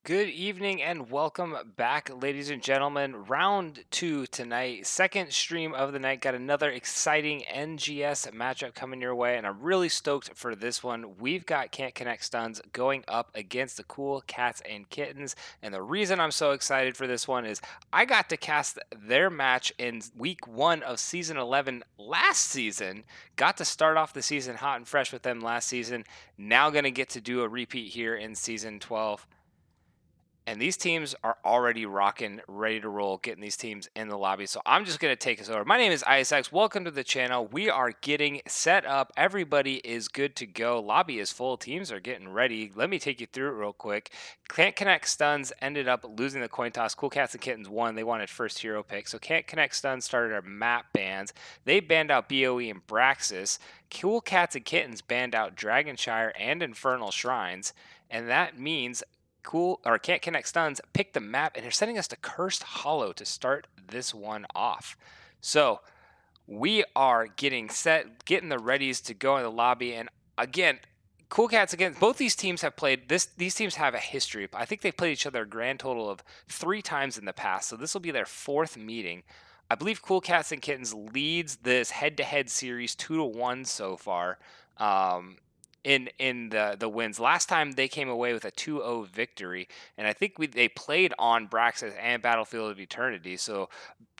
Good evening and welcome back, ladies and gentlemen. Round two tonight, second stream of the night. Got another exciting NGS matchup coming your way, and I'm really stoked for this one. We've got Can't Connect Stuns going up against the Cool Cats and Kittens. And the reason I'm so excited for this one is I got to cast their match in week one of season 11 last season. Got to start off the season hot and fresh with them last season. Now, going to get to do a repeat here in season 12. And these teams are already rocking, ready to roll, getting these teams in the lobby. So I'm just going to take us over. My name is ISX. Welcome to the channel. We are getting set up. Everybody is good to go. Lobby is full. Teams are getting ready. Let me take you through it real quick. Can't Connect Stuns ended up losing the coin toss. Cool Cats and Kittens won. They wanted first hero pick. So Can't Connect Stuns started our map bans. They banned out BOE and Braxis. Cool Cats and Kittens banned out Dragonshire and Infernal Shrines. And that means Can't Connect Stuns pick the map, and they're sending us to Cursed Hollow to start this one off. So we are getting set, getting the readies to go in the lobby. And again, Cool Cats again. Both these teams have played this. These teams have a history. I think they've played each other a grand total of 3 times in the past. So this will be their fourth meeting. I believe Cool Cats and Kittens leads this head-to-head series 2-1 so far. In the wins. Last time they came away with a 2-0 victory, and I think they played on Braxis and Battlefield of Eternity. So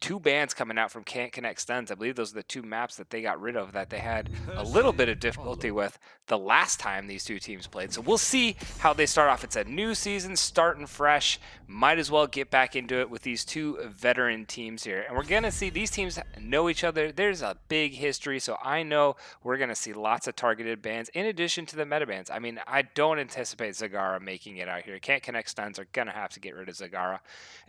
two bans coming out from Can't Connect Stuns. I believe those are the two maps that they got rid of that they had a little bit of difficulty with the last time these two teams played. So we'll see how they start off. It's a new season, starting fresh. Might as well get back into it with these two veteran teams here. And we're going to see these teams know each other. There's a big history, so I know we're going to see lots of targeted bans in addition to the meta bans. I mean, I don't anticipate Zagara making it out here. Can't Connect Stuns are going to have to get rid of Zagara.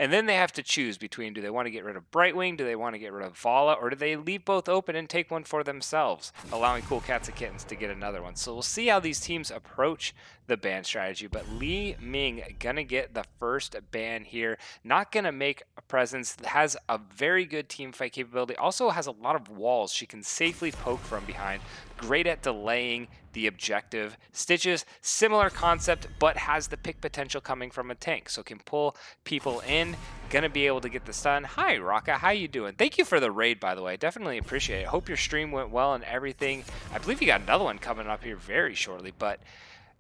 And then they have to choose between, do they want to get rid of Brightwing, do they want to get rid of Vala, or do they leave both open and take one for themselves, allowing Cool Cats and Kittens to get another one. So we'll see how these teams approach the ban strategy, but Li Ming gonna get the first ban here. Not gonna make a presence, has a very good team fight capability, also has a lot of walls she can safely poke from behind. Great at delaying the objective. Stitches, similar concept, but has the pick potential coming from a tank, so can pull people in. Gonna be able to get the stun. Hi, Raka, how you doing? Thank you for the raid, by the way. Definitely appreciate it. Hope your stream went well and everything. I believe you got another one coming up here very shortly, but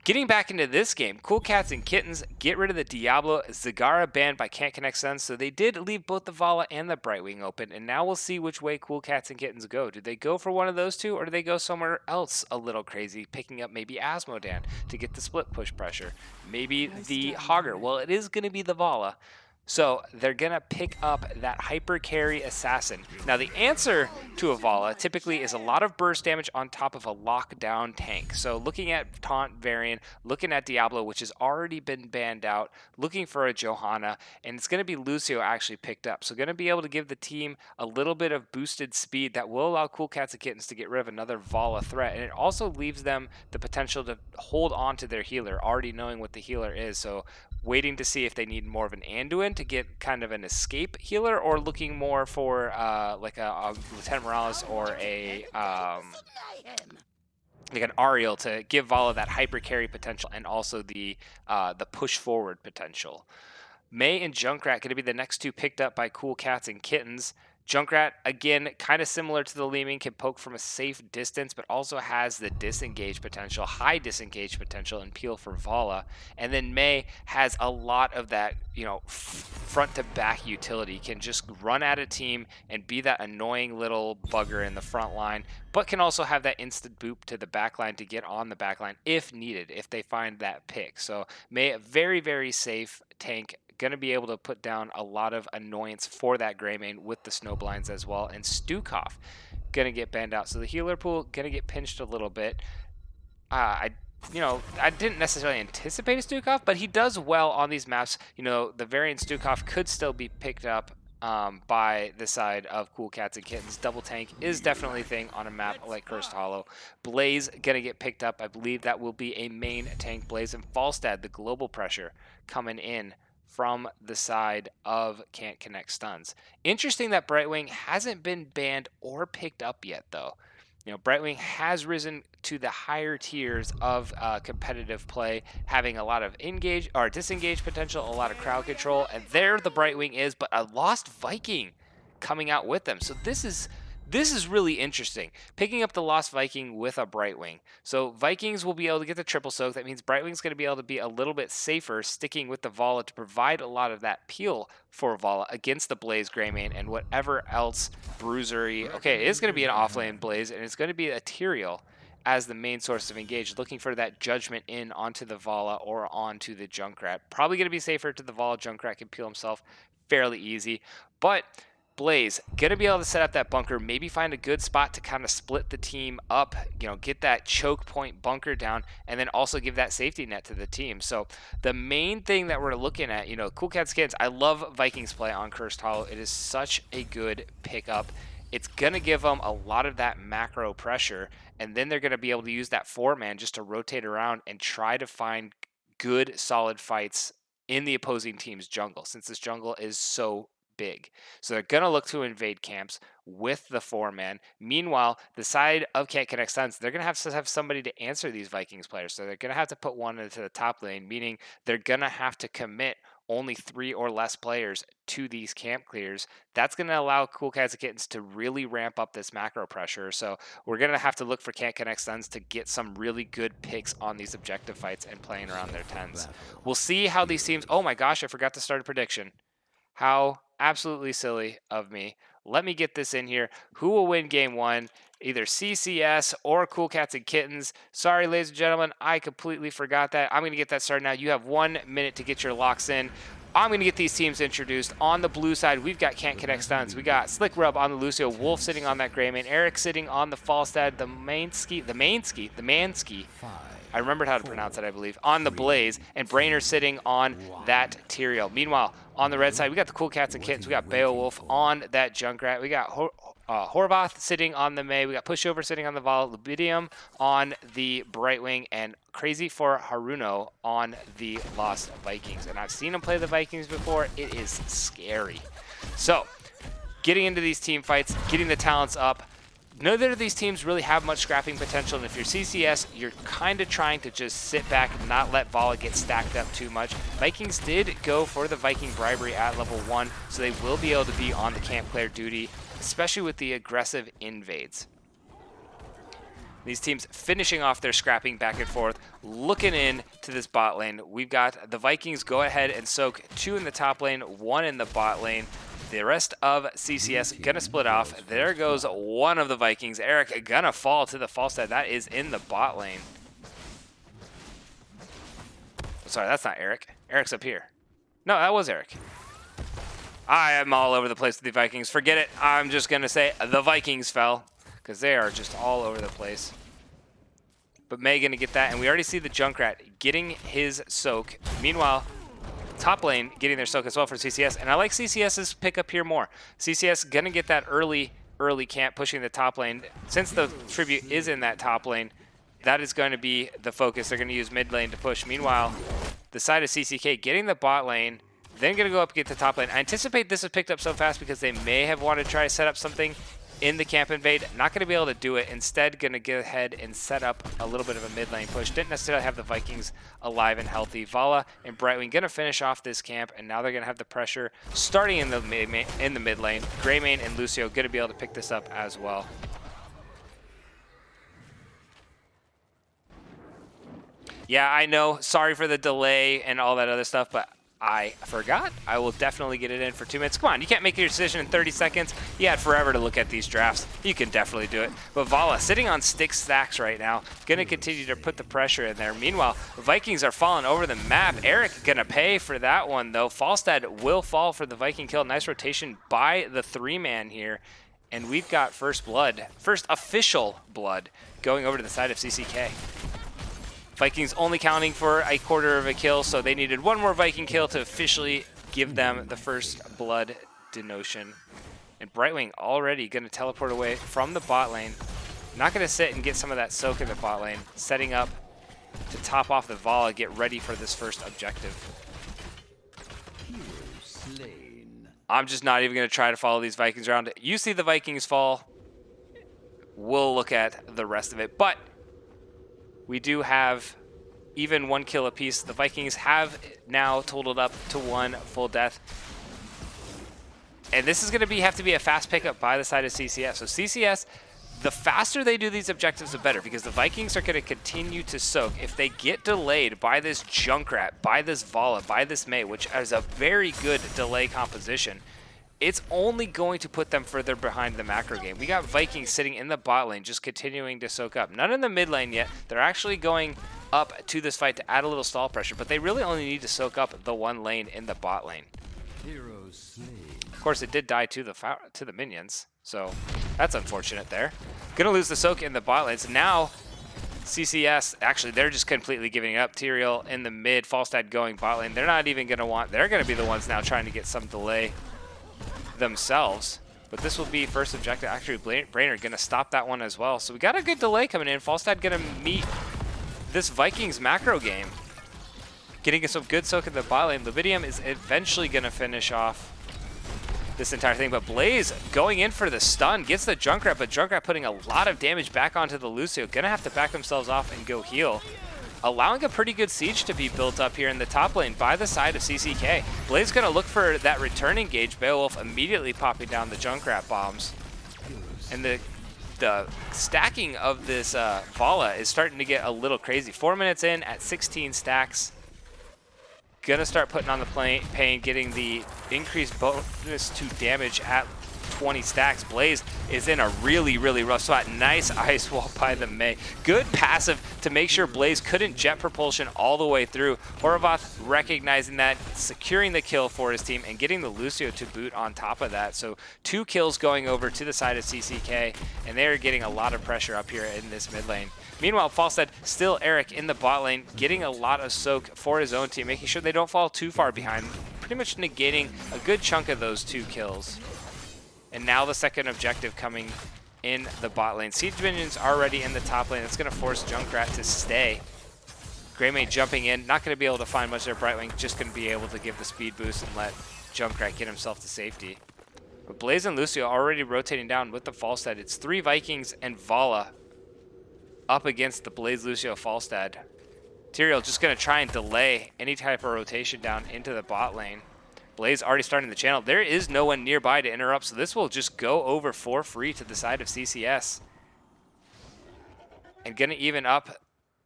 getting back into this game, Cool Cats and Kittens get rid of the Diablo. Zagara banned by Can't Connect Suns, so they did leave both the Vala and the Brightwing open, and now we'll see which way Cool Cats and Kittens go. Do they go for one of those two, or do they go somewhere else a little crazy, picking up maybe Asmodan to get the split push pressure? Maybe the Hogger. Well, it is going to be the Vala. So they're going to pick up that hyper carry assassin. Now the answer to a Vala typically is a lot of burst damage on top of a lockdown tank. So looking at Taunt variant, looking at Diablo, which has already been banned out, looking for a Johanna, and it's going to be Lucio actually picked up. So going to be able to give the team a little bit of boosted speed that will allow Cool Cats and Kittens to get rid of another Vala threat. And it also leaves them the potential to hold on to their healer, already knowing what the healer is. So waiting to see if they need more of an Anduin to get kind of an escape healer, or looking more for like a Lieutenant Morales or a like an Ariel to give Vala that hyper carry potential and also the push forward potential. May and Junkrat going to be the next two picked up by Cool Cats and Kittens. Junkrat, again, kind of similar to the Leeming, can poke from a safe distance, but also has the disengage potential, high disengage potential, and peel for Vala. And then May has a lot of that, front to back utility, can just run at a team and be that annoying little bugger in the front line, but can also have that instant boop to the back line to get on the back line if needed, if they find that pick. So May, a very, very safe tank, going to be able to put down a lot of annoyance for that Greymane with the Snowblinds as well. And Stukov going to get banned out. So the healer pool going to get pinched a little bit. I didn't necessarily anticipate a Stukov, but he does well on these maps. The variant Stukov could still be picked up by the side of Cool Cats and Kittens. Double tank is definitely a thing on a map like Cursed Hollow. Blaze gonna get picked up. I believe that will be a main tank Blaze, and Falstad, the global pressure, coming in from the side of Can't Connect Stuns. Interesting that Brightwing hasn't been banned or picked up yet, though. You know, Brightwing has risen to the higher tiers of competitive play, having a lot of engage or disengage potential, a lot of crowd control, and there the Brightwing is, but a lost Viking coming out with them. So this is really interesting. Picking up the lost Viking with a Brightwing. So Vikings will be able to get the triple soak. That means Brightwing's going to be able to be a little bit safer, sticking with the Vala to provide a lot of that peel for Vala against the Blaze Greymane and whatever else Bruisery. Okay, it is going to be an offlane Blaze, and it's going to be a Tyrael as the main source of engage, looking for that judgment in onto the Vala or onto the Junkrat. Probably going to be safer to the Vala. Junkrat can peel himself fairly easy, but Blaze gonna be able to set up that bunker, maybe find a good spot to kind of split the team up, you know, get that choke point bunker down, and then also give that safety net to the team. So the main thing that we're looking at, you know, Cool Cat Skins, I love Vikings play on Cursed Hollow. It is such a good pickup. It's gonna give them a lot of that macro pressure, and then they're gonna be able to use that 4-man just to rotate around and try to find good, solid fights in the opposing team's jungle, since this jungle is so big. So they're going to look to invade camps with the 4-man. Meanwhile, the side of Can't Connect Suns, they're going to have somebody to answer these Vikings players. So they're going to have to put one into the top lane, meaning they're going to have to commit only 3 or less players to these camp clears. That's going to allow Cool Cats and Kittens to really ramp up this macro pressure. So we're going to have to look for Can't Connect Suns to get some really good picks on these objective fights and playing around their 10s. We'll see how these teams... Oh my gosh, I forgot to start a prediction. How absolutely silly of me. Let me get this in here. Who will win game 1? Either CCS or Cool Cats and Kittens. Sorry, ladies and gentlemen, I completely forgot that. I'm going to get that started now. You have 1 minute to get your locks in. I'm going to get these teams introduced. On the blue side, we've got Can't Connect Stuns. We got Slick Rub on the Lucio, Wolf sitting on that Greymane, Eric sitting on the Falstad, the Mansky. I remembered how to pronounce it, I believe, on the Blaze, and Brainer sitting on that Tyrael. Meanwhile, on the red side, we got the Cool Cats and Kittens. We got Beowulf on that Junkrat. We got Horvath sitting on the May. We got Pushover sitting on the Val. Lubidium on the Brightwing. And Crazy for Haruno on the Lost Vikings. And I've seen him play the Vikings before. It is scary. So, getting into these team fights, getting the talents up. Neither of these teams really have much scrapping potential, and if you're CCS, you're kind of trying to just sit back and not let Vala get stacked up too much. Vikings did go for the Viking bribery at level 1, so they will be able to be on the camp player duty, especially with the aggressive invades. These teams finishing off their scrapping back and forth, looking in to this bot lane. We've got the Vikings go ahead and soak 2 in the top lane, 1 in the bot lane. The rest of CCS gonna split off. There goes one of the Vikings. Eric gonna fall to the Falstad. That is in the bot lane. Sorry, that's not Eric. Eric's up here. No, that was Eric. I am all over the place with the Vikings. Forget it. I'm just gonna say the Vikings fell, because they are just all over the place. But May gonna get that, and we already see the Junkrat getting his soak. Meanwhile, top lane getting their soak as well for CCS, and I like CCS's pickup here more. CCS gonna get that early camp pushing the top lane. Since the tribute is in that top lane, that is going to be the focus. They're going to use mid lane to push. Meanwhile, the side of CCK getting the bot lane, then going to go up and get the top lane. I anticipate this is picked up so fast because they may have wanted to try to set up something in the camp invade. Not going to be able to do it. Instead, going to go ahead and set up a little bit of a mid lane push. Didn't necessarily have the Vikings alive and healthy. Vala and Brightwing going to finish off this camp, and now they're going to have the pressure starting in the mid lane. Greymane and Lucio going to be able to pick this up as well. Yeah, I know. Sorry for the delay and all that other stuff, but I forgot. I will definitely get it in for 2 minutes. Come on, you can't make your decision in 30 seconds. You had forever to look at these drafts. You can definitely do it. But Vala sitting on stick stacks right now, going to continue to put the pressure in there. Meanwhile, Vikings are falling over the map. Eric going to pay for that one, though. Falstad will fall for the Viking kill. Nice rotation by the 3-man here. And we've got first blood, first official blood, going over to the side of CCK. Vikings only counting for a quarter of a kill, so they needed 1 more Viking kill to officially give them the first blood denotion. And Brightwing already going to teleport away from the bot lane. Not going to sit and get some of that soak in the bot lane. Setting up to top off the Vala, get ready for this first objective. I'm just not even going to try to follow these Vikings around. You see the Vikings fall. we'll look at the rest of it. But we do have even 1 kill apiece. The Vikings have now totaled up to 1 full death. And this is going to have to be a fast pickup by the side of CCS. So CCS, the faster they do these objectives, the better, because the Vikings are going to continue to soak. If they get delayed by this Junkrat, by this Vala, by this Mei, which is a very good delay composition, it's only going to put them further behind the macro game. We got Vikings sitting in the bot lane, just continuing to soak up. None in the mid lane yet. They're actually going up to this fight to add a little stall pressure, but they really only need to soak up the 1 lane in the bot lane. Of course, it did die to the minions, so that's unfortunate there. Gonna lose the soak in the bot lane. So now CCS, actually, they're just completely giving up. Tyrael in the mid, Falstad going bot lane. They're not even gonna want, they're gonna be the ones now trying to get some delay themselves. But this will be first objective. Actually, Brainerd gonna stop that one as well. So we got a good delay coming in. Falstad gonna meet this Vikings macro game, getting some good soak in the bot lane. Luvidium is eventually gonna finish off this entire thing, but Blaze going in for the stun, gets the Junkrat, but Junkrat putting a lot of damage back onto the Lucio. Gonna have to back themselves off and go heal, allowing a pretty good siege to be built up here in the top lane by the side of CCK. Blaze gonna look for that return engage. Beowulf immediately popping down the Junkrat bombs. And the stacking of this Vala is starting to get a little crazy. 4 minutes in at 16 stacks. Gonna start putting on the pain, getting the increased bonus to damage at 20 stacks. Blaze is in a really, really rough spot. Nice ice wall by the Mei. Good passive to make sure Blaze couldn't jet propulsion all the way through. Horvath recognizing that, securing the kill for his team, and getting the Lucio to boot on top of that. So 2 kills going over to the side of CCK, and they are getting a lot of pressure up here in this mid lane. Meanwhile, Falstad, still Eric in the bot lane, getting a lot of soak for his own team, making sure they don't fall too far behind, pretty much negating a good chunk of those 2 kills. And now the second objective coming in the bot lane. Siege minions already in the top lane. It's going to force Junkrat to stay. Greymane jumping in, not going to be able to find much of their Brightwing, just going to be able to give the speed boost and let Junkrat get himself to safety. But Blaze and Lucio already rotating down with the Falstad. It's 3 Vikings and Vala up against the Blaze, Lucio, Falstad. Tyrael just going to try and delay any type of rotation down into the bot lane. Blaze already starting the channel. There is no one nearby to interrupt, so this will just go over for free to the side of CCS. And going to even up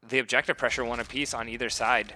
the objective pressure 1 apiece on either side.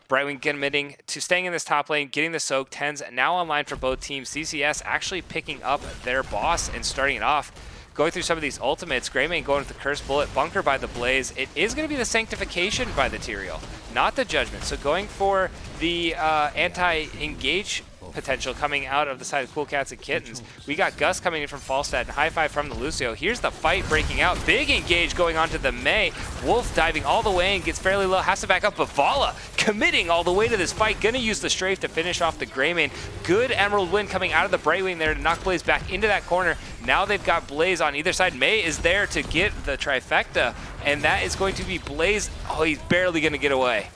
Brightwing committing to staying in this top lane, getting the soak. 10s now online for both teams. CCS actually picking up their boss and starting it off. Going through some of these ultimates, Greymane going with the Cursed Bullet, Bunker by the Blaze. It is going to be the Sanctification by the Tyrael, not the Judgment. So going for the anti-engage potential coming out of the side of Cool Cats and Kittens. We got Gus coming in from Falstad and high five from the Lucio. Here's the fight breaking out. Big engage going on to the Mei. Wolf diving all the way and gets fairly low. Has to back up, but Vala committing all the way to this fight. Gonna use the strafe to finish off the Greymane. Good Emerald Wind coming out of the Brightwing there to knock Blaze back into that corner. Now they've got Blaze on either side. Mei is there to get the trifecta, and that is going to be Blaze. Oh, he's barely gonna get away.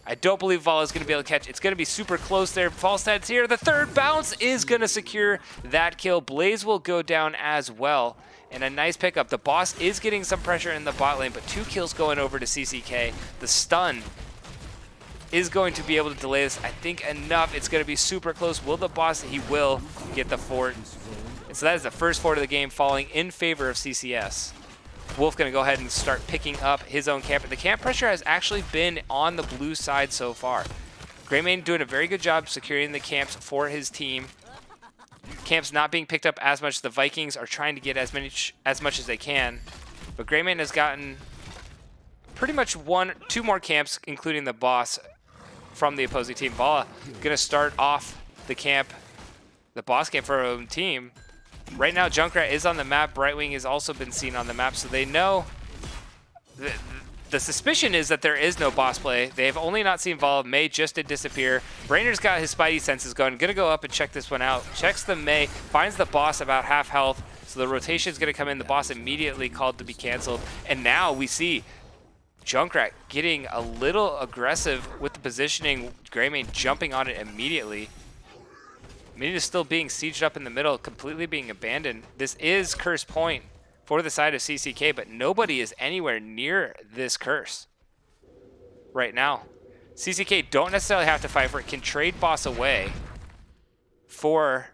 I don't believe Vala is going to be able to catch. It's going to be super close there. Falstad's here. The third bounce is going to secure that kill. Blaze will go down as well. And a nice pickup. The boss is getting some pressure in the bot lane, but 2 kills going over to CCK. The stun is going to be able to delay this, I think, enough. It's going to be super close. Will the boss? He will get the fort. And so that is the first fort of the game falling in favor of CCS. Wolf going to go ahead and start picking up his own camp. The camp pressure has actually been on the blue side so far. Greymane doing a very good job securing the camps for his team. Camps not being picked up as much. The Vikings are trying to get as much as they can. But Greymane has gotten pretty much 2 more camps, including the boss from the opposing team. Vala going to start off the camp, the boss camp for her own team. Right now, Junkrat is on the map. Brightwing has also been seen on the map, so they know. The suspicion is that there is no boss play. They have only not seen Vala. Mei just did disappear. Brainer's got his spidey senses going. Gonna go up and check this one out. Checks the Mei, finds the boss about half health. So the rotation is gonna come in. The boss immediately called to be canceled. And now we see Junkrat getting a little aggressive with the positioning. Greymane jumping on it immediately. Minion is still being sieged up in the middle, completely being abandoned. This is Curse Point for the side of CCK, but nobody is anywhere near this curse right now. CCK don't necessarily have to fight for it, can trade boss away for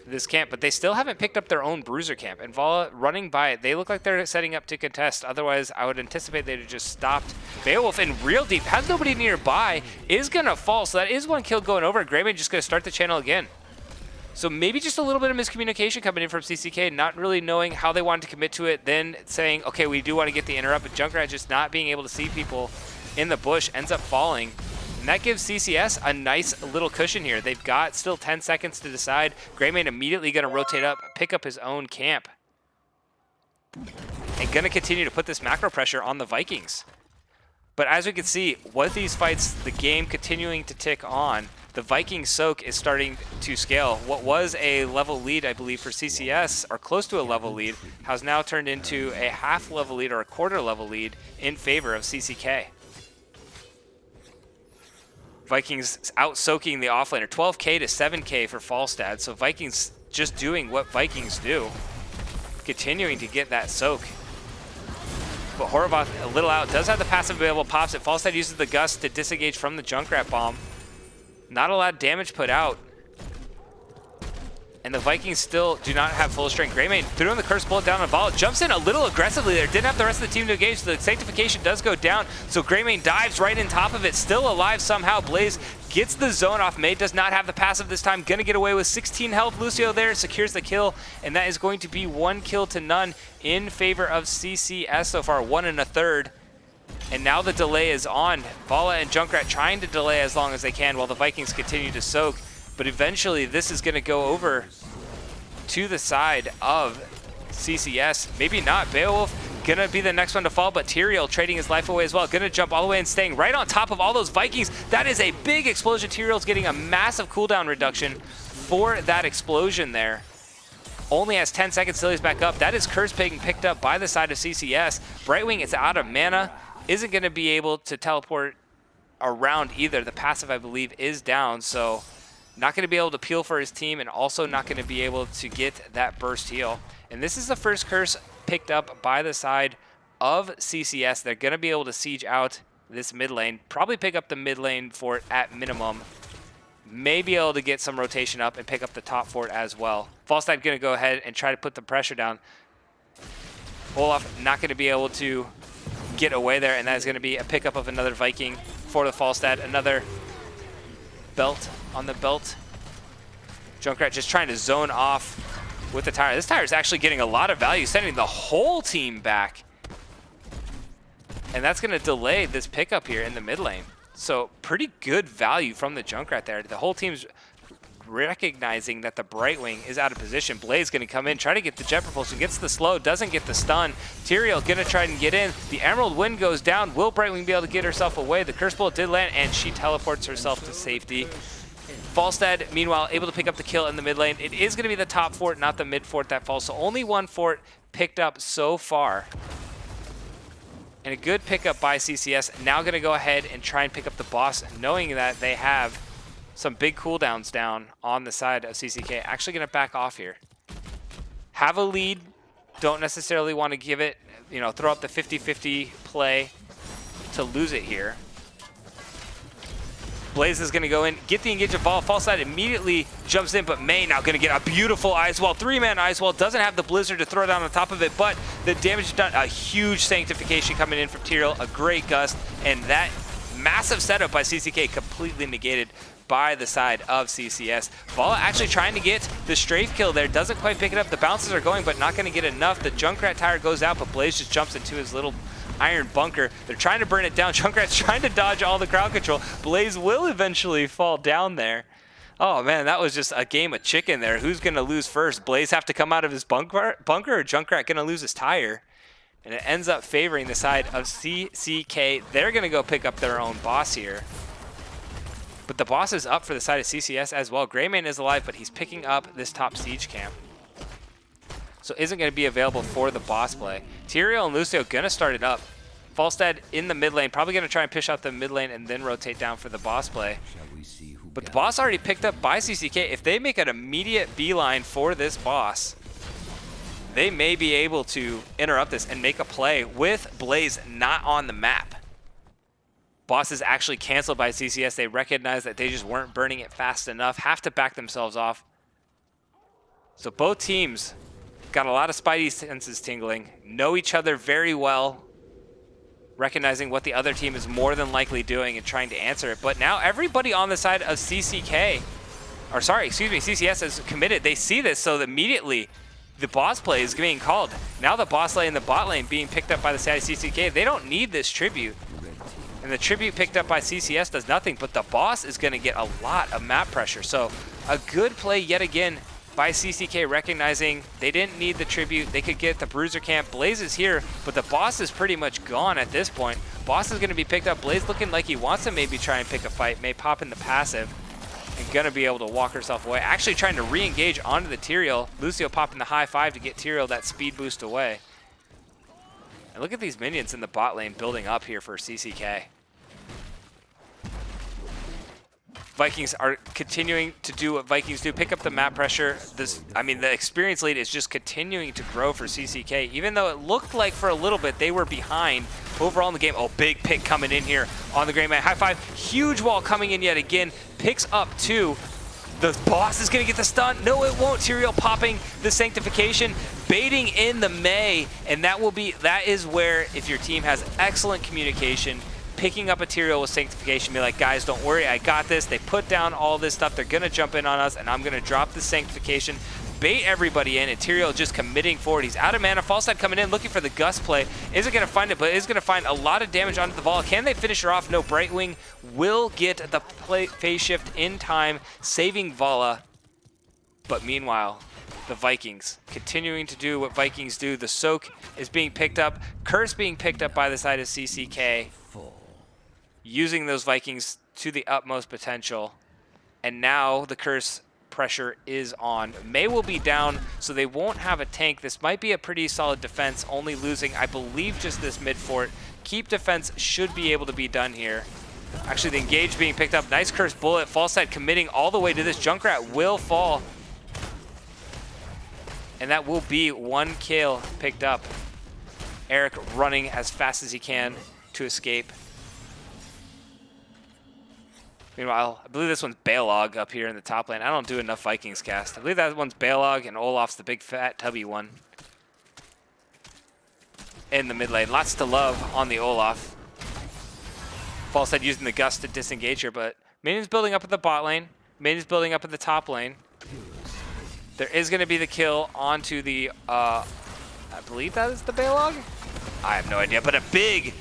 this camp, but they still haven't picked up their own bruiser camp. And Vala running by it, they look like they're setting up to contest. Otherwise, I would anticipate they'd have just stopped. Beowulf in real deep, has nobody nearby, is gonna fall. So that is one kill going over. Greymane just gonna start the channel again. So maybe just a little bit of miscommunication coming in from CCK, not really knowing how they wanted to commit to it, then saying, okay, we do want to get the interrupt, but Junkrat just not being able to see people in the bush, ends up falling. And that gives CCS a nice little cushion here. They've got still 10 seconds to decide. Greymane immediately going to rotate up, pick up his own camp. And going to continue to put this macro pressure on the Vikings. But as we can see, with these fights, the game continuing to tick on, the Viking soak is starting to scale. What was a level lead, I believe, for CCS, or close to a level lead, has now turned into a half level lead or a quarter level lead in favor of CCK. Vikings out soaking the offlaner, 12K to 7K for Falstad. So Vikings just doing what Vikings do, continuing to get that soak. But Horvath a little out, does have the passive available, pops it. Falstad uses the gust to disengage from the Junkrat bomb. Not a lot of damage put out. And the Vikings still do not have full strength. Greymane threw in the curse bullet down on Vala, jumps in a little aggressively there, didn't have the rest of the team to engage, so the sanctification does go down, so Greymane dives right in top of it, still alive somehow. Blaze gets the zone off. May does not have the passive this time, gonna get away with 16 health. Lucio there secures the kill, and that is going to be 1 kill to none in favor of CCS so far, 1 1/3. And now the delay is on. Vala and Junkrat trying to delay as long as they can while the Vikings continue to soak. But eventually this is going to go over to the side of CCS. Maybe not. Beowulf going to be the next one to fall, but Tyrael trading his life away as well. Going to jump all the way and staying right on top of all those Vikings. That is a big explosion. Tyrael's getting a massive cooldown reduction for that explosion there. Only has 10 seconds till he's back up. That is curse being picked up by the side of CCS. Brightwing is out of mana. Isn't going to be able to teleport around either. The passive, I believe, is down, so not going to be able to peel for his team, and also not going to be able to get that burst heal. And this is the first curse picked up by the side of CCS. They're going to be able to siege out this mid lane, probably pick up the mid lane fort at minimum. May be able to get some rotation up and pick up the top fort as well. Falstad going to go ahead and try to put the pressure down. Olaf not going to be able to get away there, and that is going to be a pickup of another Viking for the Falstad. Another belt on the belt. Junkrat just trying to zone off with the tire. This tire is actually getting a lot of value, sending the whole team back. And that's going to delay this pickup here in the mid lane. So pretty good value from the Junkrat there. The whole team's recognizing that the Brightwing is out of position. Blaze going to come in, try to get the jet propulsion, gets the slow, doesn't get the stun. Tyrael going to try and get in. The Emerald Wind goes down. Will Brightwing be able to get herself away? The Curse Bullet did land, and she teleports herself to safety. Falstad, meanwhile, able to pick up the kill in the mid lane. It is going to be the top fort, not the mid fort that falls. So only one fort picked up so far. And a good pickup by CCS. Now going to go ahead and try and pick up the boss, knowing that they have some big cooldowns down on the side of CCK. Actually going to back off here. Have a lead. Don't necessarily want to give it, you know, throw up the 50-50 play to lose it here. Blaze is going to go in, get the engage of Vala. Falstad immediately jumps in, but May now going to get a beautiful Ice Wall. 3-man Ice Wall. Doesn't have the Blizzard to throw down on top of it, but the damage is done. A huge sanctification coming in from Tyrael. A great gust, and that massive setup by CCK completely negated by the side of CCS. Vala actually trying to get the strafe kill there. Doesn't quite pick it up. The bounces are going, but not going to get enough. The Junkrat tire goes out, but Blaze just jumps into his little iron bunker. They're trying to burn it down. Junkrat's trying to dodge all the crowd control. Blaze will eventually fall down there. Oh man, that was just a game of chicken there. Who's going to lose first? Blaze have to come out of his bunker, or Junkrat going to lose his tire? And it ends up favoring the side of CCK. They're going to go pick up their own boss here. But the boss is up for the side of CCS as well. Greymane is alive, but he's picking up this top siege camp. So isn't going to be available for the boss play. Tyrael and Lucio going to start it up. Falstad in the mid lane, probably going to try and push out the mid lane and then rotate down for the boss play. But the boss already picked up by CCK. If they make an immediate beeline for this boss, they may be able to interrupt this and make a play with Blaze not on the map. Boss is actually canceled by CCS. They recognize that they just weren't burning it fast enough, have to back themselves off. So both teams got a lot of spidey senses tingling, know each other very well, recognizing what the other team is more than likely doing and trying to answer it. But now everybody on the side of CCK, or sorry, excuse me, CCS is committed. They see this, so immediately the boss play is being called. Now the boss lane and the bot lane being picked up by the side of CCK. They don't need this tribute. And the tribute picked up by CCS does nothing, but the boss is going to get a lot of map pressure. So a good play yet again by CCK, recognizing they didn't need the tribute. They could get the bruiser camp. Blaze is here, but the boss is pretty much gone at this point. Boss is going to be picked up. Blaze looking like he wants to maybe try and pick a fight, may pop in the passive, and going to be able to walk herself away. Actually trying to re-engage onto the Tyrael. Lucio popping the high five to get Tyrael that speed boost away. And look at these minions in the bot lane building up here for CCK. Vikings are continuing to do what Vikings do, pick up the map pressure. The experience lead is just continuing to grow for CCK, even though it looked like for a little bit they were behind overall in the game. Oh, big pick coming in here on the Great Man. High five, huge wall coming in yet again, picks up two. The boss is gonna get the stun. No, it won't. Tyrael popping the sanctification, baiting in the Mei, and that is where, if your team has excellent communication, picking up a Tyrael with sanctification, be like, guys, don't worry, I got this. They put down all this stuff. They're gonna jump in on us, and I'm gonna drop the sanctification, bait everybody in, and Tyrael just committing forward. He's out of mana. Falstad coming in, looking for the Gust play. Isn't gonna find it, but is gonna find a lot of damage onto the Vala. Can they finish her off? No, Brightwing will get the phase shift in time, saving Vala. But meanwhile, the Vikings continuing to do what Vikings do. The Soak is being picked up. Curse being picked up by the side of CCK. Using those Vikings to the utmost potential. And now the Curse pressure is on. Mei will be down, so they won't have a tank. This might be a pretty solid defense, only losing, I believe, just this mid fort. Keep defense should be able to be done here. Actually, the engage being picked up. Nice Curse bullet. Falstad committing all the way to this. Junkrat will fall. And that will be one kill picked up. Eric running as fast as he can to escape. Meanwhile, I believe this one's Balog up here in the top lane. I don't do enough Vikings cast. I believe that one's Balog, and Olaf's the big fat tubby one in the mid lane. Lots to love on the Olaf. Falstad using the Gust to disengage her, but Minion's building up at the bot lane. Minion's building up at the top lane. There is going to be the kill onto the, I believe that is the Balog? I have no idea, but a big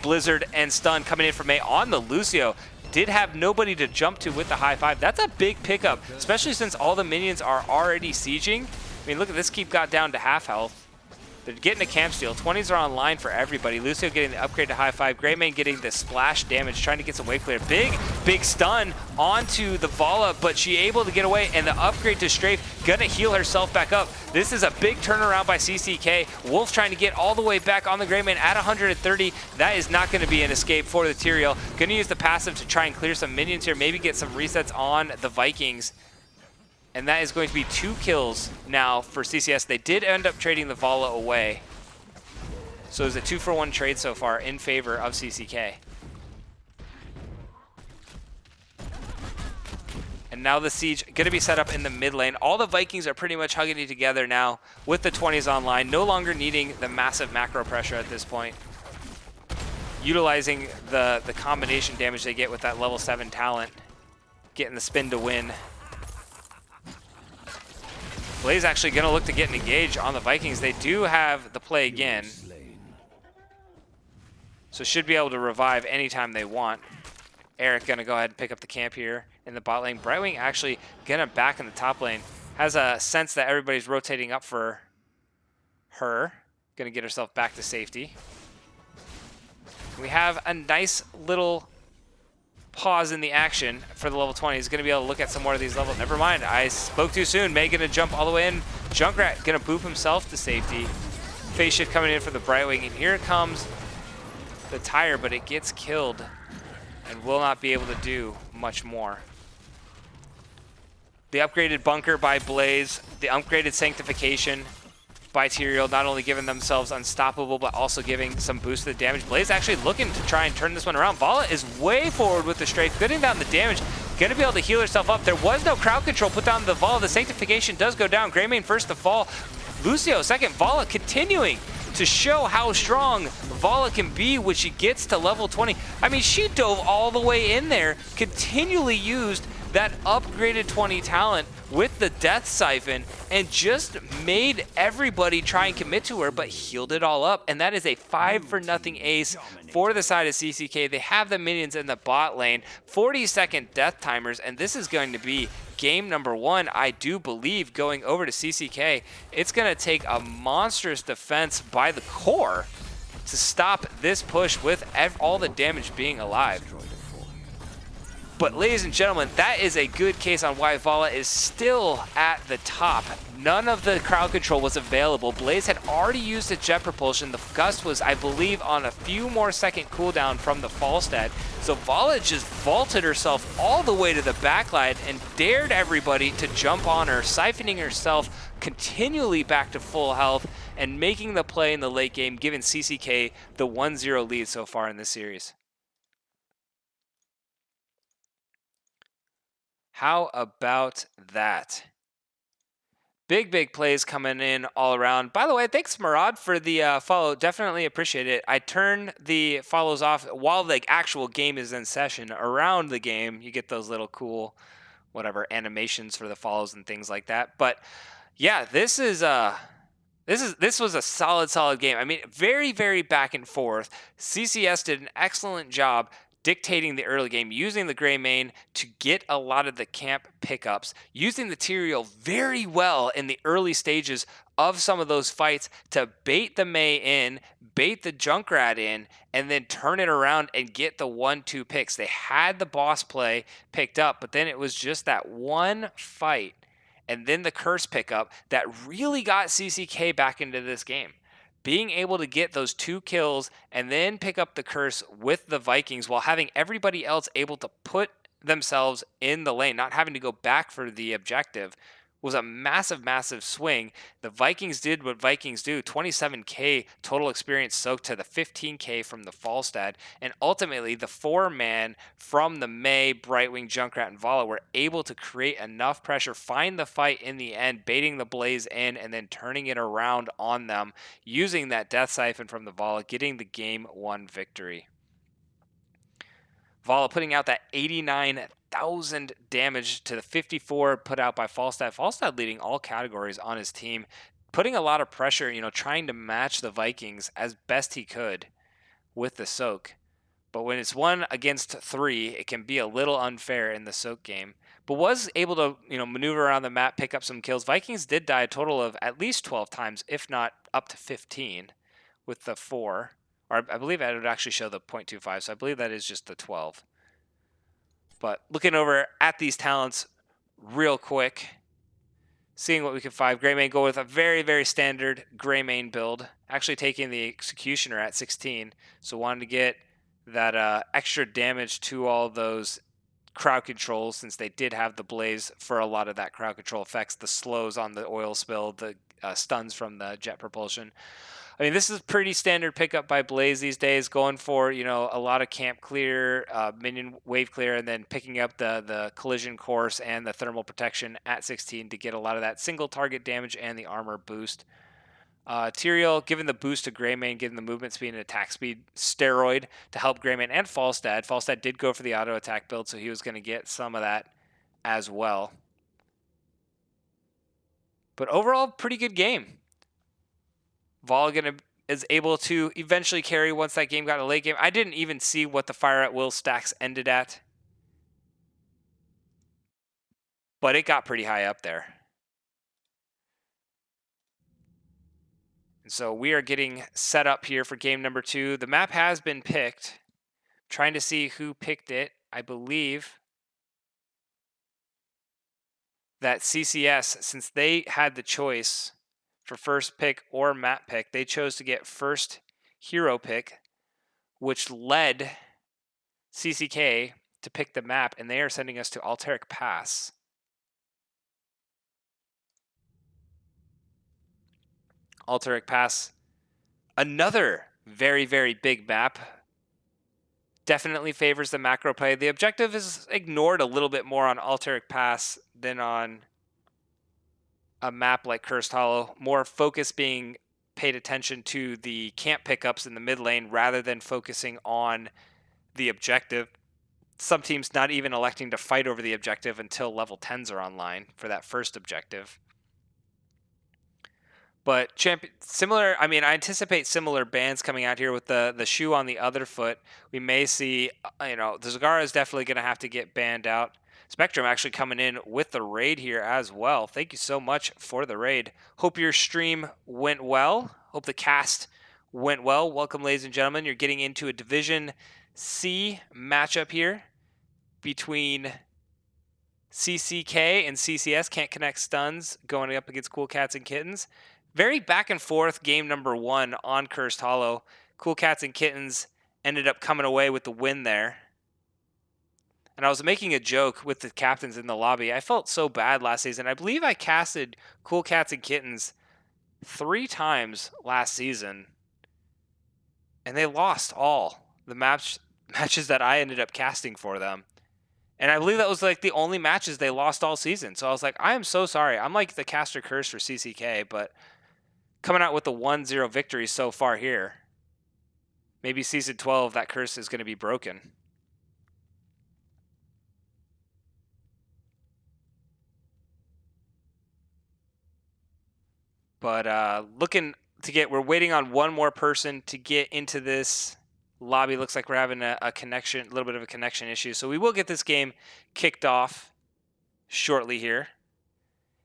blizzard and stun coming in from Mei on the Lucio. Did have nobody to jump to with the high five. That's a big pickup, especially since all the minions are already sieging. I mean, look at this, keep got down to half health. They're getting a camp steal. 20s are online for everybody. Lucio getting the upgrade to high five. Greymane getting the splash damage, trying to get some wave clear. Big stun onto the Vala, but she able to get away, and the upgrade to Strafe, gonna heal herself back up. This is a big turnaround by CCK. Wolf trying to get all the way back on the Greymane at 130. That is not gonna be an escape for the Tyrael. Gonna use the passive to try and clear some minions here, maybe get some resets on the Vikings. And that is going to be 2 kills now for CCS. They did end up trading the Vala away. So it's a 2-for-1 trade so far in favor of CCK. And now the siege going to be set up in the mid lane. All the Vikings are pretty much hugging it together now with the 20s online, no longer needing the massive macro pressure at this point. Utilizing the combination damage they get with that level 7 talent, getting the spin to win. Blaze actually going to look to get an engage on the Vikings. They do have the play again, so should be able to revive anytime they want. Eric going to go ahead and pick up the camp here in the bot lane. Brightwing actually going to back in the top lane. Has a sense that everybody's rotating up for her. Going to get herself back to safety. We have a nice little pause in the action for the level 20. He's going to be able to look at some more of these levels. Never mind, I spoke too soon. May going to jump all the way in. Junkrat going to boop himself to safety. Phase shift coming in for the Brightwing, and here comes the tire, but it gets killed and will not be able to do much more. The upgraded bunker by Blaze, the upgraded sanctification by Tyrael, not only giving themselves unstoppable, but also giving some boost to the damage. Blaze actually looking to try and turn this one around. Vala is way forward with the strafe, getting down the damage, gonna be able to heal herself up. There was no crowd control put down the Vala. The Sanctification does go down. Greymane first to fall. Lucio second. Vala continuing to show how strong Vala can be when she gets to level 20. I mean, she dove all the way in there, continually used that upgraded 20 talent with the Death Siphon, and just made everybody try and commit to her, but healed it all up. And that is a 5-for-0 ace for the side of CCK. They have the minions in the bot lane, 40-second death timers, and this is going to be game number 1, I do believe, going over to CCK. It's going to take a monstrous defense by the core to stop this push with all the damage being alive. But ladies and gentlemen, that is a good case on why Vala is still at the top. None of the crowd control was available. Blaze had already used a jet propulsion. The gust was, I believe, on a few more second cooldown from the Falstad. So Vala just vaulted herself all the way to the backline and dared everybody to jump on her, siphoning herself continually back to full health and making the play in the late game, giving CCK the 1-0 lead so far in this series. How about that? Big plays coming in all around. By the way, thanks Murad for the follow. Definitely appreciate it. I turn the follows off while the actual game is in session. Around the game, you get those little cool, whatever, animations for the follows and things like that. But yeah, this was a solid game. I mean, very back and forth. CCS did an excellent job dictating the early game, using the Greymane to get a lot of the camp pickups, using the Tyrael very well in the early stages of some of those fights to bait the Mei in, bait the Junkrat in, and then turn it around and get the 1-2 picks. They had the boss play picked up, but then it was just that one fight and then the curse pickup that really got CCK back into this game. Being able to get those 2 kills and then pick up the curse with the Vikings while having everybody else able to put themselves in the lane, not having to go back for the objective, was a massive swing. The Vikings did what Vikings do, 27k total experience soaked to the 15k from the Falstad, and ultimately the 4-man from the Mei, Brightwing, Junkrat, and Vala were able to create enough pressure, find the fight in the end, baiting the Blaze in, and then turning it around on them, using that Death Siphon from the Vala, getting the Game 1 victory. Vala putting out that 89,000 damage to the 54 put out by Falstad. Falstad leading all categories on his team, putting a lot of pressure, trying to match the Vikings as best he could with the soak. But when it's 1 against 3, it can be a little unfair in the soak game. But was able to, maneuver around the map, pick up some kills. Vikings did die a total of at least 12 times, if not up to 15 with the 4. Or I believe it would actually show the 0.25, so I believe that is just the 12. But looking over at these talents real quick, seeing what we can find. Greymane go with a very standard Greymane build, actually taking the Executioner at 16, so wanted to get that extra damage to all those crowd controls, since they did have the Blaze for a lot of that crowd control effects, the slows on the oil spill, the stuns from the jet propulsion. I mean, this is pretty standard pickup by Blaze these days, going for, a lot of camp clear, minion wave clear, and then picking up the collision course and the thermal protection at 16 to get a lot of that single target damage and the armor boost. Tyrael giving the boost to Greymane, giving the movement speed and attack speed steroid to help Greymane and Falstad. Falstad did go for the auto attack build, so he was going to get some of that as well. But overall, pretty good game. Vala is able to eventually carry once that game got a late game. I didn't even see what the Fire at Will stacks ended at, but it got pretty high up there. And so we are getting set up here for game number 2. The map has been picked. Trying to see who picked it. I believe that CCS, since they had the choice for first pick or map pick, they chose to get first hero pick, which led CCK to pick the map, and they are sending us to Alteric Pass. Alteric Pass. Another very, very big map. Definitely favors the macro play. The objective is ignored a little bit more on Alteric Pass than on a map like Cursed Hollow. More focus being paid attention to the camp pickups in the mid lane rather than focusing on the objective. Some teams not even electing to fight over the objective until level 10s are online for that first objective. But similar, I mean, I anticipate similar bans coming out here with the shoe on the other foot. We may see, the Zagara is definitely going to have to get banned out. Spectrum actually coming in with the raid here as well. Thank you so much for the raid. Hope your stream went well. Hope the cast went well. Welcome, ladies and gentlemen. You're getting into a Division C matchup here between CCK and CCS, Can't Connect Stuns, going up against Cool Cats and Kittens. Very back and forth game number 1 on Cursed Hollow. Cool Cats and Kittens ended up coming away with the win there. And I was making a joke with the captains in the lobby. I felt so bad last season. I believe I casted Cool Cats and Kittens 3 times last season. And they lost all the matches that I ended up casting for them. And I believe that was like the only matches they lost all season. So I was like, I am so sorry. I'm like the caster curse for CCK, but coming out with the 1-0 victory so far here. Maybe season 12, that curse is going to be broken. But we're waiting on one more person to get into this lobby. Looks like we're having a little bit of a connection issue. So we will get this game kicked off shortly here.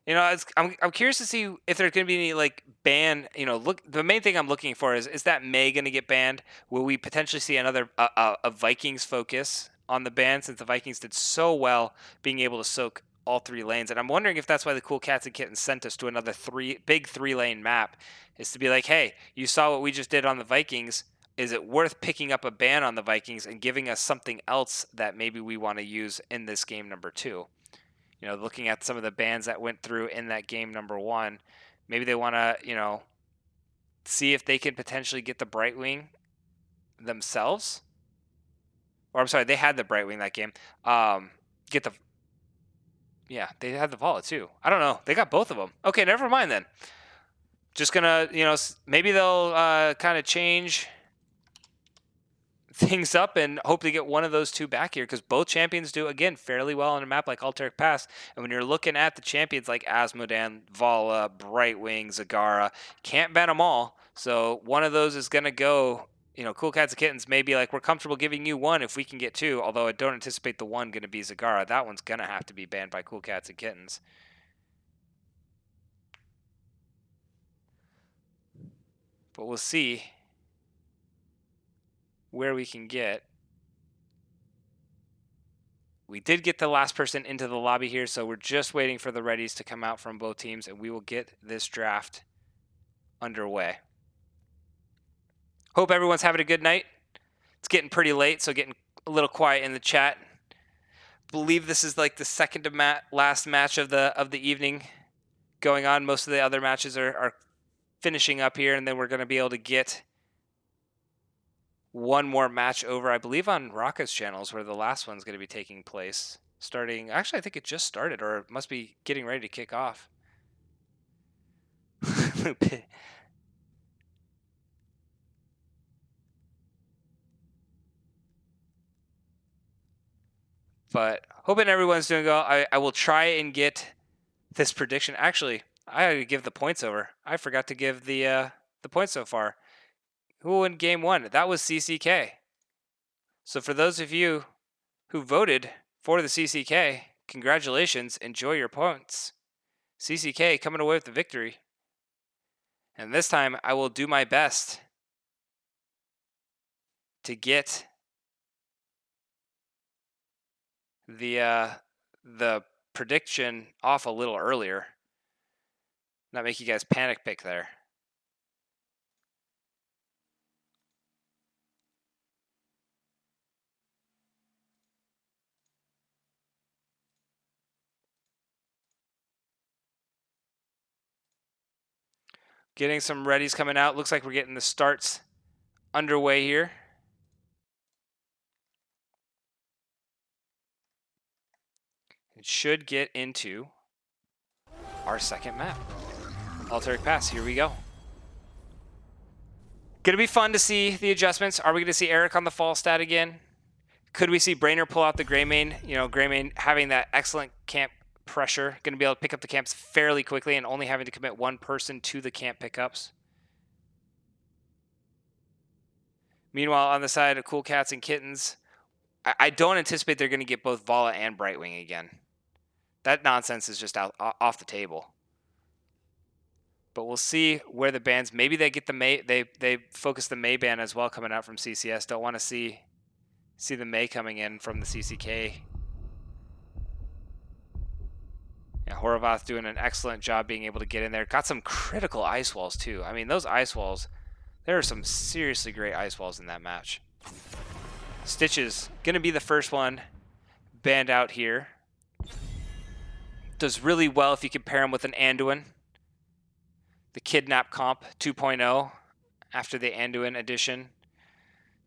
I'm curious to see if there's going to be any like ban. The main thing I'm looking for is that May going to get banned? Will we potentially see another a Vikings focus on the ban since the Vikings did so well being able to soak all 3 lanes? And I'm wondering if that's why the Cool Cats and Kittens sent us to another big 3-lane map, is to be like, hey, you saw what we just did on the Vikings. Is it worth picking up a ban on the Vikings and giving us something else that maybe we want to use in this game number 2? Looking at some of the bans that went through in that game number 1, maybe they want to, see if they could potentially get the Brightwing themselves. Or I'm sorry, they had the Brightwing that game. They had the Vola too. I don't know. They got both of them. Okay, never mind then. Just gonna, maybe they'll kind of change things up and hope to get one of those 2 back here, because both champions do, again, fairly well on a map like Alteric Pass. And when you're looking at the champions like Asmodan, Vala, Brightwing, Zagara, can't ban them all. So one of those is going to go. Cool Cats and Kittens may be like, we're comfortable giving you 1 if we can get 2, although I don't anticipate the 1 going to be Zagara. That one's going to have to be banned by Cool Cats and Kittens. But we'll see where we can get. We did get the last person into the lobby here, so we're just waiting for the readies to come out from both teams, and we will get this draft underway. Hope everyone's having a good night. It's getting pretty late, so getting a little quiet in the chat. Believe this is like the second to last match of the evening going on. Most of the other matches are finishing up here, and then we're going to be able to get one more match over, I believe, on Raka's channels, where the last one's going to be taking place. Actually, I think it just started, or it must be getting ready to kick off. But hoping everyone's doing well. I will try and get this prediction. Actually, I had to give the points over. I forgot to give the points so far. Who will win game 1? That was CCK. So for those of you who voted for the CCK, congratulations. Enjoy your points. CCK coming away with the victory. And this time I will do my best to get the prediction off a little earlier. Not make you guys panic pick there. Getting some readies coming out. Looks like we're getting the starts underway here. It should get into our second map. Alteric Pass, here we go. Gonna be fun to see the adjustments. Are we gonna see Eric on the fall stat again? Could we see Brainer pull out the Greymane? You know, Greymane having that excellent camp pressure, gonna be able to pick up the camps fairly quickly and only having to commit one person to the camp pickups. Meanwhile, on the side of Cool Cats and Kittens, I don't anticipate they're gonna get both Vala and Brightwing again. That nonsense is just off the table. But we'll see where the bans. Maybe they get the May. They focus the May ban as well coming out from CCS. Don't want to see the May coming in from the CCK. Yeah, Horvath doing an excellent job being able to get in there. Got some critical ice walls too. I mean, those ice walls. There are some seriously great ice walls in that match. Stitches gonna be the first one banned out here. Does really well if you compare him with an Anduin. The Kidnap comp 2.0 after the Anduin edition,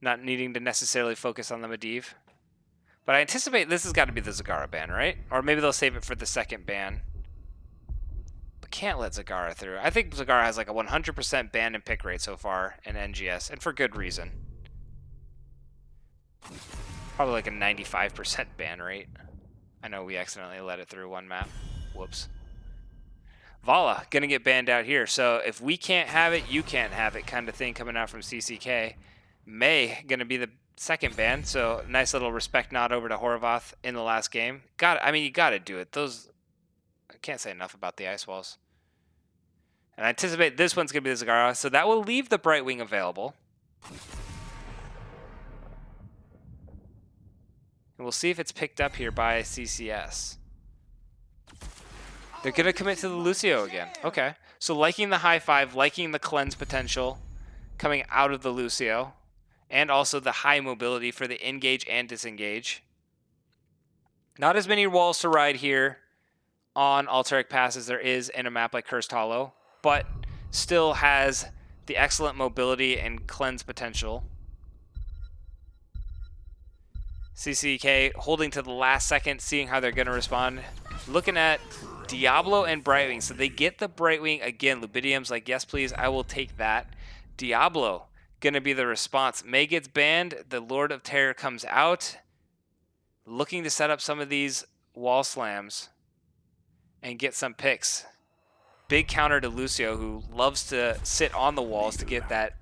not needing to necessarily focus on the Medivh. But I anticipate this has got to be the Zagara ban, right? Or maybe they'll save it for the second ban. But can't let Zagara through. I think Zagara has like a 100% ban and pick rate so far in NGS, and for good reason. Probably like a 95% ban rate. I know we accidentally let it through one map. Whoops. Vala gonna get banned out here. So if we can't have it, you can't have it kind of thing coming out from CCK. May gonna be the second ban. So nice little respect nod over to Horvath in the last game. I mean, you gotta do it. Those, I can't say enough about the ice walls. And I anticipate this one's gonna be the Zagara. So that will leave the Brightwing available. And we'll see if it's picked up here by CCS. They're going to commit to the Lucio again. Okay. So liking the high five, liking the cleanse potential coming out of the Lucio, and also the high mobility for the engage and disengage. Not as many walls to ride here on Alteric Pass as there is in a map like Cursed Hollow, but still has the excellent mobility and cleanse potential. CCK holding to the last second, seeing how they're going to respond. Looking at Diablo and Brightwing. So they get the Brightwing again. Lubidium's like, yes, please, I will take that. Diablo going to be the response. May gets banned. The Lord of Terror comes out. Looking to set up some of these wall slams and get some picks. Big counter to Lucio, who loves to sit on the walls to get that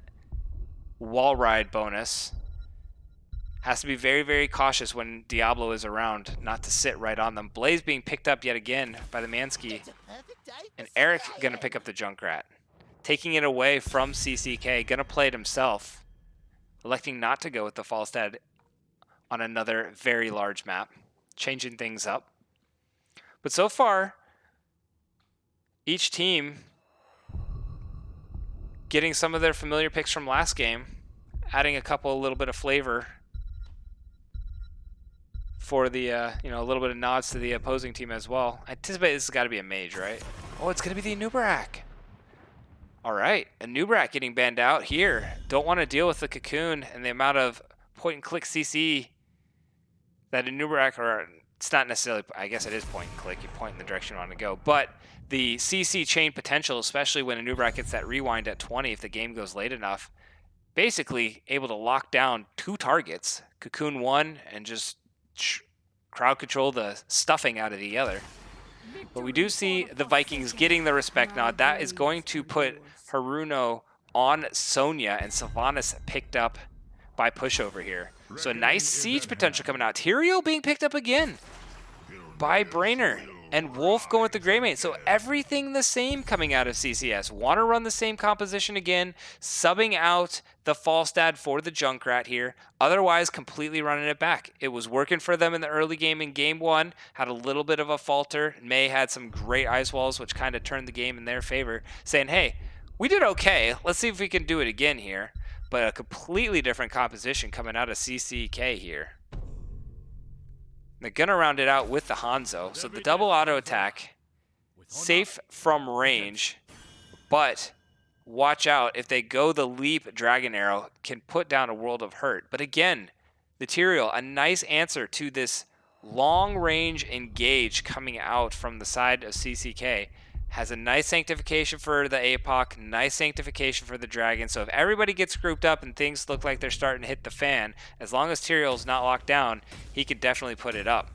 wall ride bonus. Has to be very, very cautious when Diablo is around, not to sit right on them. Blaze being picked up yet again by the Mansky. And Eric going to pick up the Junkrat. Taking it away from CCK. Going to play it himself. Electing not to go with the Falstad on another very large map. Changing things up. But so far, each team getting some of their familiar picks from last game. Adding a little bit of flavor for the, a little bit of nods to the opposing team as well. I anticipate this has got to be a mage, right? Oh, it's going to be the Anubarak. All right, Anubarak getting banned out here. Don't want to deal with the Cocoon and the amount of point-and-click CC that Anubarak, or it's not necessarily, I guess it is point-and-click. You point in the direction you want to go. But the CC chain potential, especially when Anubarak gets that rewind at 20 if the game goes late enough, basically able to lock down 2 targets, Cocoon 1 and just crowd control the stuffing out of the other. But we do see the Vikings getting the respect nod. That is going to put Haruno on Sonya, and Sylvanas picked up by pushover here. So a nice siege potential coming out. Tyrael being picked up again by Brainer. And Wolf going with the Greymane. So everything the same coming out of CCS. Want to run the same composition again. Subbing out the Falstad for the Junkrat here. Otherwise, completely running it back. It was working for them in the early game in game 1. Had a little bit of a falter. May had some great ice walls, which kind of turned the game in their favor. Saying, hey, we did okay. Let's see if we can do it again here. But a completely different composition coming out of CCK here. They're going to round it out with the Hanzo. So the double auto attack, safe from range, but watch out. If they go the leap Dragon Arrow, can put down a World of Hurt. But again, the Tyrael, a nice answer to this long range engage coming out from the side of CCK. Has a nice sanctification for the APOC, nice sanctification for the Dragon. So if everybody gets grouped up and things look like they're starting to hit the fan, as long as Tyrael's not locked down, he could definitely put it up.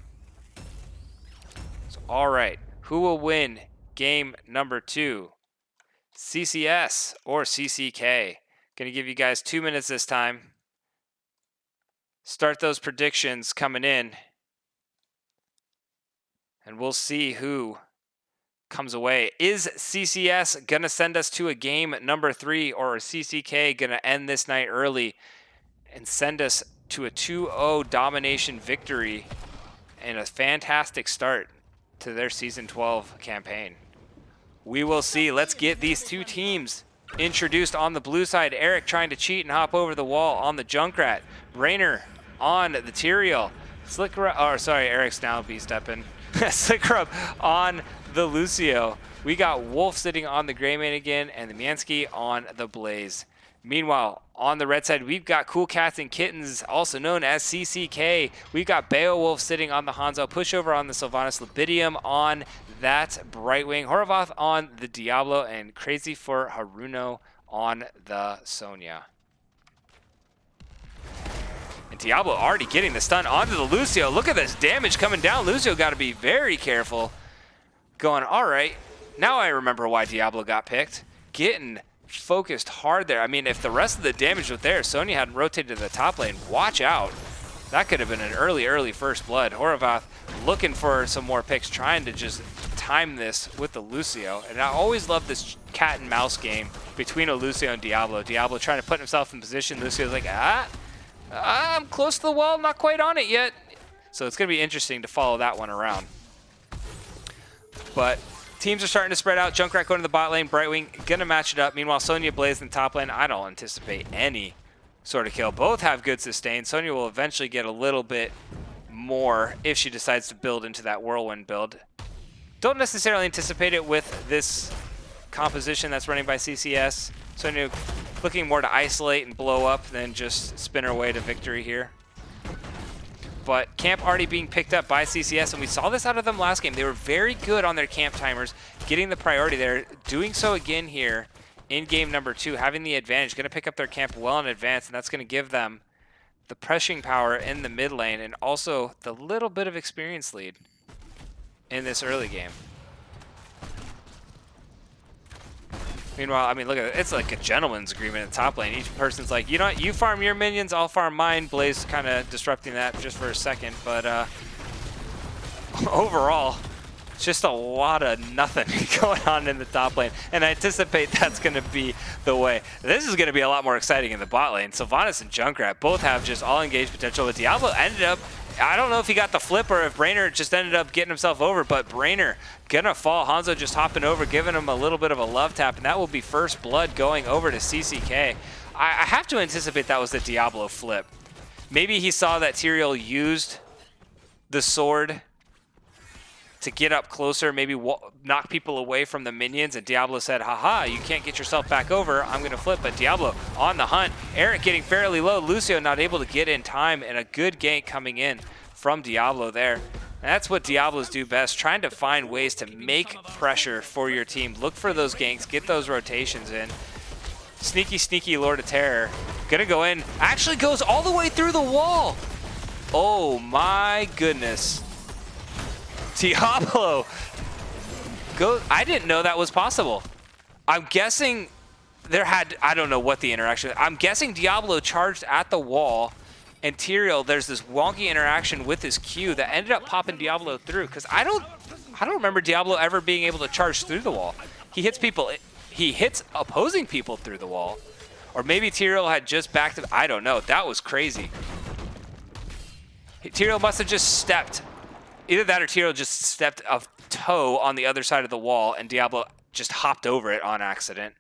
So, all right, who will win game number 2? CCS or CCK? Gonna give you guys 2 minutes this time. Start those predictions coming in, and we'll see who comes away. Is CCS gonna send us to a game number 3, or is CCK gonna end this night early and send us to a 2-0 domination victory and a fantastic start to their Season 12 campaign? We will see. Let's get these two teams introduced. On the blue side, Eric trying to cheat and hop over the wall on the Junkrat. Rainer on the Tyrael. Eric's now B-stepping. Slickrub on the Lucio. We got Wolf sitting on the Greymane again, and the Miansky on the Blaze. Meanwhile, on the red side, we've got Cool Cats and Kittens, also known as CCK. We've got Beowulf sitting on the Hanzo, Pushover on the Sylvanas, Libidium on that Brightwing, Horvath on the Diablo, and Crazy for Haruno on the Sonya. And Diablo already getting the stun onto the Lucio. Look at this damage coming down. Lucio got to be very careful. Going, all right, now I remember why Diablo got picked. Getting focused hard there. I mean, if the rest of the damage was there, Sonya hadn't rotated to the top lane, watch out. That could have been an early first blood. Horvath looking for some more picks, trying to just time this with the Lucio. And I always love this cat and mouse game between a Lucio and Diablo. Diablo trying to put himself in position. Lucio's like, I'm close to the wall, not quite on it yet. So it's going to be interesting to follow that one around. But teams are starting to spread out. Junkrat going to the bot lane. Brightwing going to match it up. Meanwhile, Sonya Blaze in the top lane. I don't anticipate any sort of kill. Both have good sustain. Sonya will eventually get a little bit more if she decides to build into that Whirlwind build. Don't necessarily anticipate it with this composition that's running by CCS. Sonya looking more to isolate and blow up than just spin her way to victory here. But camp already being picked up by CCS, and we saw this out of them last game. They were very good on their camp timers, getting the priority there, doing so again here in game number 2, having the advantage, going to pick up their camp well in advance, and that's going to give them the pressing power in the mid lane and also the little bit of experience lead in this early game. Meanwhile, I mean, look at it. It's like a gentleman's agreement in top lane. Each person's like, you know what, you farm your minions, I'll farm mine. Blaze kind of disrupting that just for a second, but overall, it's just a lot of nothing going on in the top lane, and I anticipate that's going to be the way. This is going to be a lot more exciting in the bot lane. Sylvanas and Junkrat both have just all engaged potential, but Diablo ended up, I don't know if he got the flip or if Brainer just ended up getting himself over, but Brainer gonna fall. Hanzo just hopping over, giving him a little bit of a love tap, and that will be first blood going over to CCK. I have to anticipate that was the Diablo flip. Maybe he saw that Tyrael used the sword to get up closer, maybe knock people away from the minions, and Diablo said, haha, you can't get yourself back over, I'm gonna flip. But Diablo on the hunt. Eric getting fairly low, Lucio not able to get in time, and a good gank coming in from Diablo there. And that's what Diablos do best, trying to find ways to make pressure for your team. Look for those ganks, get those rotations in. Sneaky Lord of Terror, gonna go in, actually goes all the way through the wall. Oh my goodness. Diablo go. I didn't know that was possible. I'm guessing I don't know what the interaction, I'm guessing Diablo charged at the wall, and Tyrael, there's this wonky interaction with his Q that ended up popping Diablo through, because I don't remember Diablo ever being able to charge through the wall. He hits people, he hits opposing people through the wall. Or maybe Tyrael had just backed him, I don't know. That was crazy. Tyrael must have just stepped. Either that or Tyrael just stepped a toe on the other side of the wall and Diablo just hopped over it on accident.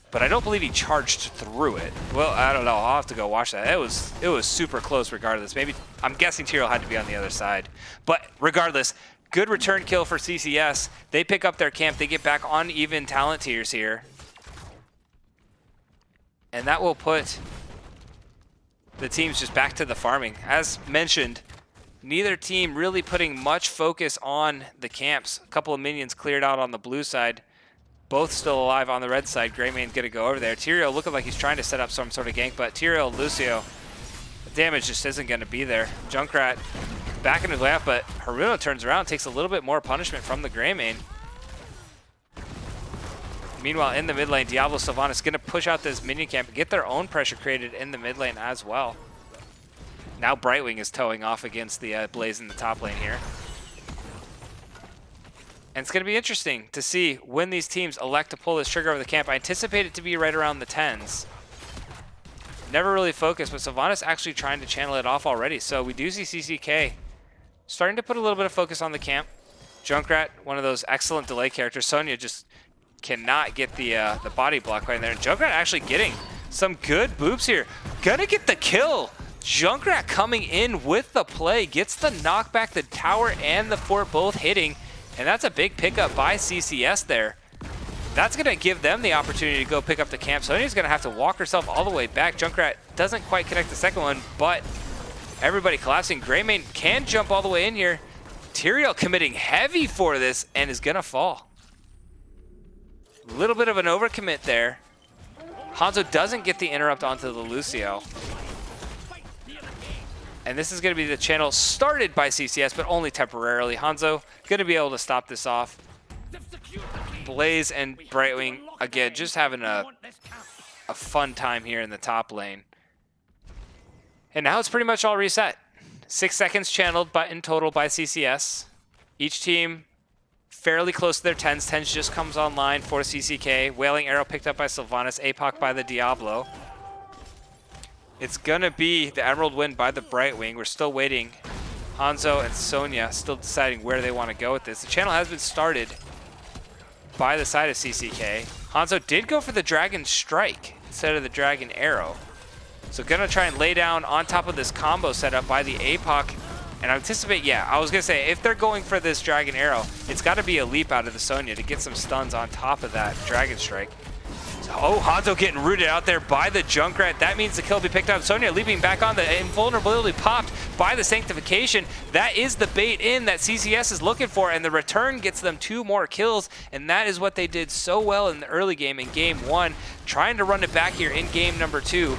But I don't believe he charged through it. Well, I don't know. I'll have to go watch that. It was super close regardless. Maybe, I'm guessing Tyrael had to be on the other side. But regardless, good return kill for CCS. They pick up their camp. They get back on even talent tiers here. And that will put the teams just back to the farming. As mentioned, neither team really putting much focus on the camps. A couple of minions cleared out on the blue side. Both still alive on the red side. Greymane's gonna go over there. Tyrael looking like he's trying to set up some sort of gank, but Tyrael, Lucio, the damage just isn't gonna be there. Junkrat backing his way up, but Haruno turns around, takes a little bit more punishment from the Greymane. Meanwhile, in the mid lane, Diablo Sylvanas gonna push out this minion camp, get their own pressure created in the mid lane as well. Now Brightwing is towing off against the Blaze in the top lane here. And it's going to be interesting to see when these teams elect to pull this trigger over the camp. I anticipate it to be right around the 10s. Never really focused, but Sylvanas actually trying to channel it off already. So we do see CCK starting to put a little bit of focus on the camp. Junkrat, one of those excellent delay characters. Sonya just cannot get the body block right in there. And Junkrat actually getting some good boops here. Gonna get the kill. Junkrat coming in with the play, gets the knockback, the tower and the fort both hitting, and that's a big pickup by CCS there. That's going to give them the opportunity to go pick up the camp. Sonya's going to have to walk herself all the way back. Junkrat doesn't quite connect the second one, but everybody collapsing. Greymane can jump all the way in here. Tyrael committing heavy for this and is going to fall. A little bit of an overcommit there. Hanzo doesn't get the interrupt onto the Lucio. And this is going to be the channel started by CCS, but only temporarily. Hanzo going to be able to stop this off. Blaze and Brightwing, again, just having a fun time here in the top lane. And now it's pretty much all reset. 6 seconds channeled in total by CCS. Each team fairly close to their 10s. 10s just comes online for CCK. Wailing Arrow picked up by Sylvanas. APOC by the Diablo. It's going to be the Emerald Wind by the Brightwing. We're still waiting. Hanzo and Sonya still deciding where they want to go with this. The channel has been started by the side of CCK. Hanzo did go for the Dragon Strike instead of the Dragon Arrow. So going to try and lay down on top of this combo setup by the APOC. And I anticipate, yeah, I was going to say, if they're going for this Dragon Arrow, it's got to be a leap out of the Sonya to get some stuns on top of that Dragon Strike. Oh, Hanzo getting rooted out there by the Junkrat. That means the kill will be picked up. Sonya leaping back on. The invulnerability popped by the Sanctification. That is the bait in that CCS is looking for, and the return gets them 2 more kills, and that is what they did so well in the early game, in game 1. Trying to run it back here in game number 2.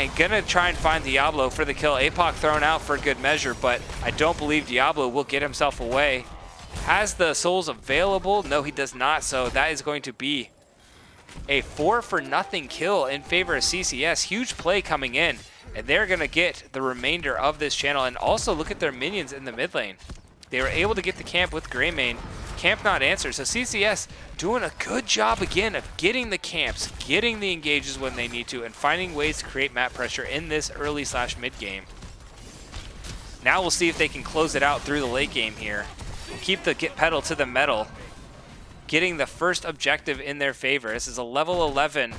And gonna try and find Diablo for the kill. APOC thrown out for good measure, but I don't believe Diablo will get himself away. Has the souls available? No, he does not, so that is going to be a 4-for-0 kill in favor of CCS. Huge play coming in, and they're going to get the remainder of this channel. And also look at their minions in the mid lane. They were able to get the camp with Greymane. Camp not answered. So CCS doing a good job again of getting the camps, getting the engages when they need to, and finding ways to create map pressure in this early/mid game. Now we'll see if they can close it out through the late game here. Keep the pedal to the metal. Getting the first objective in their favor. This is a level 11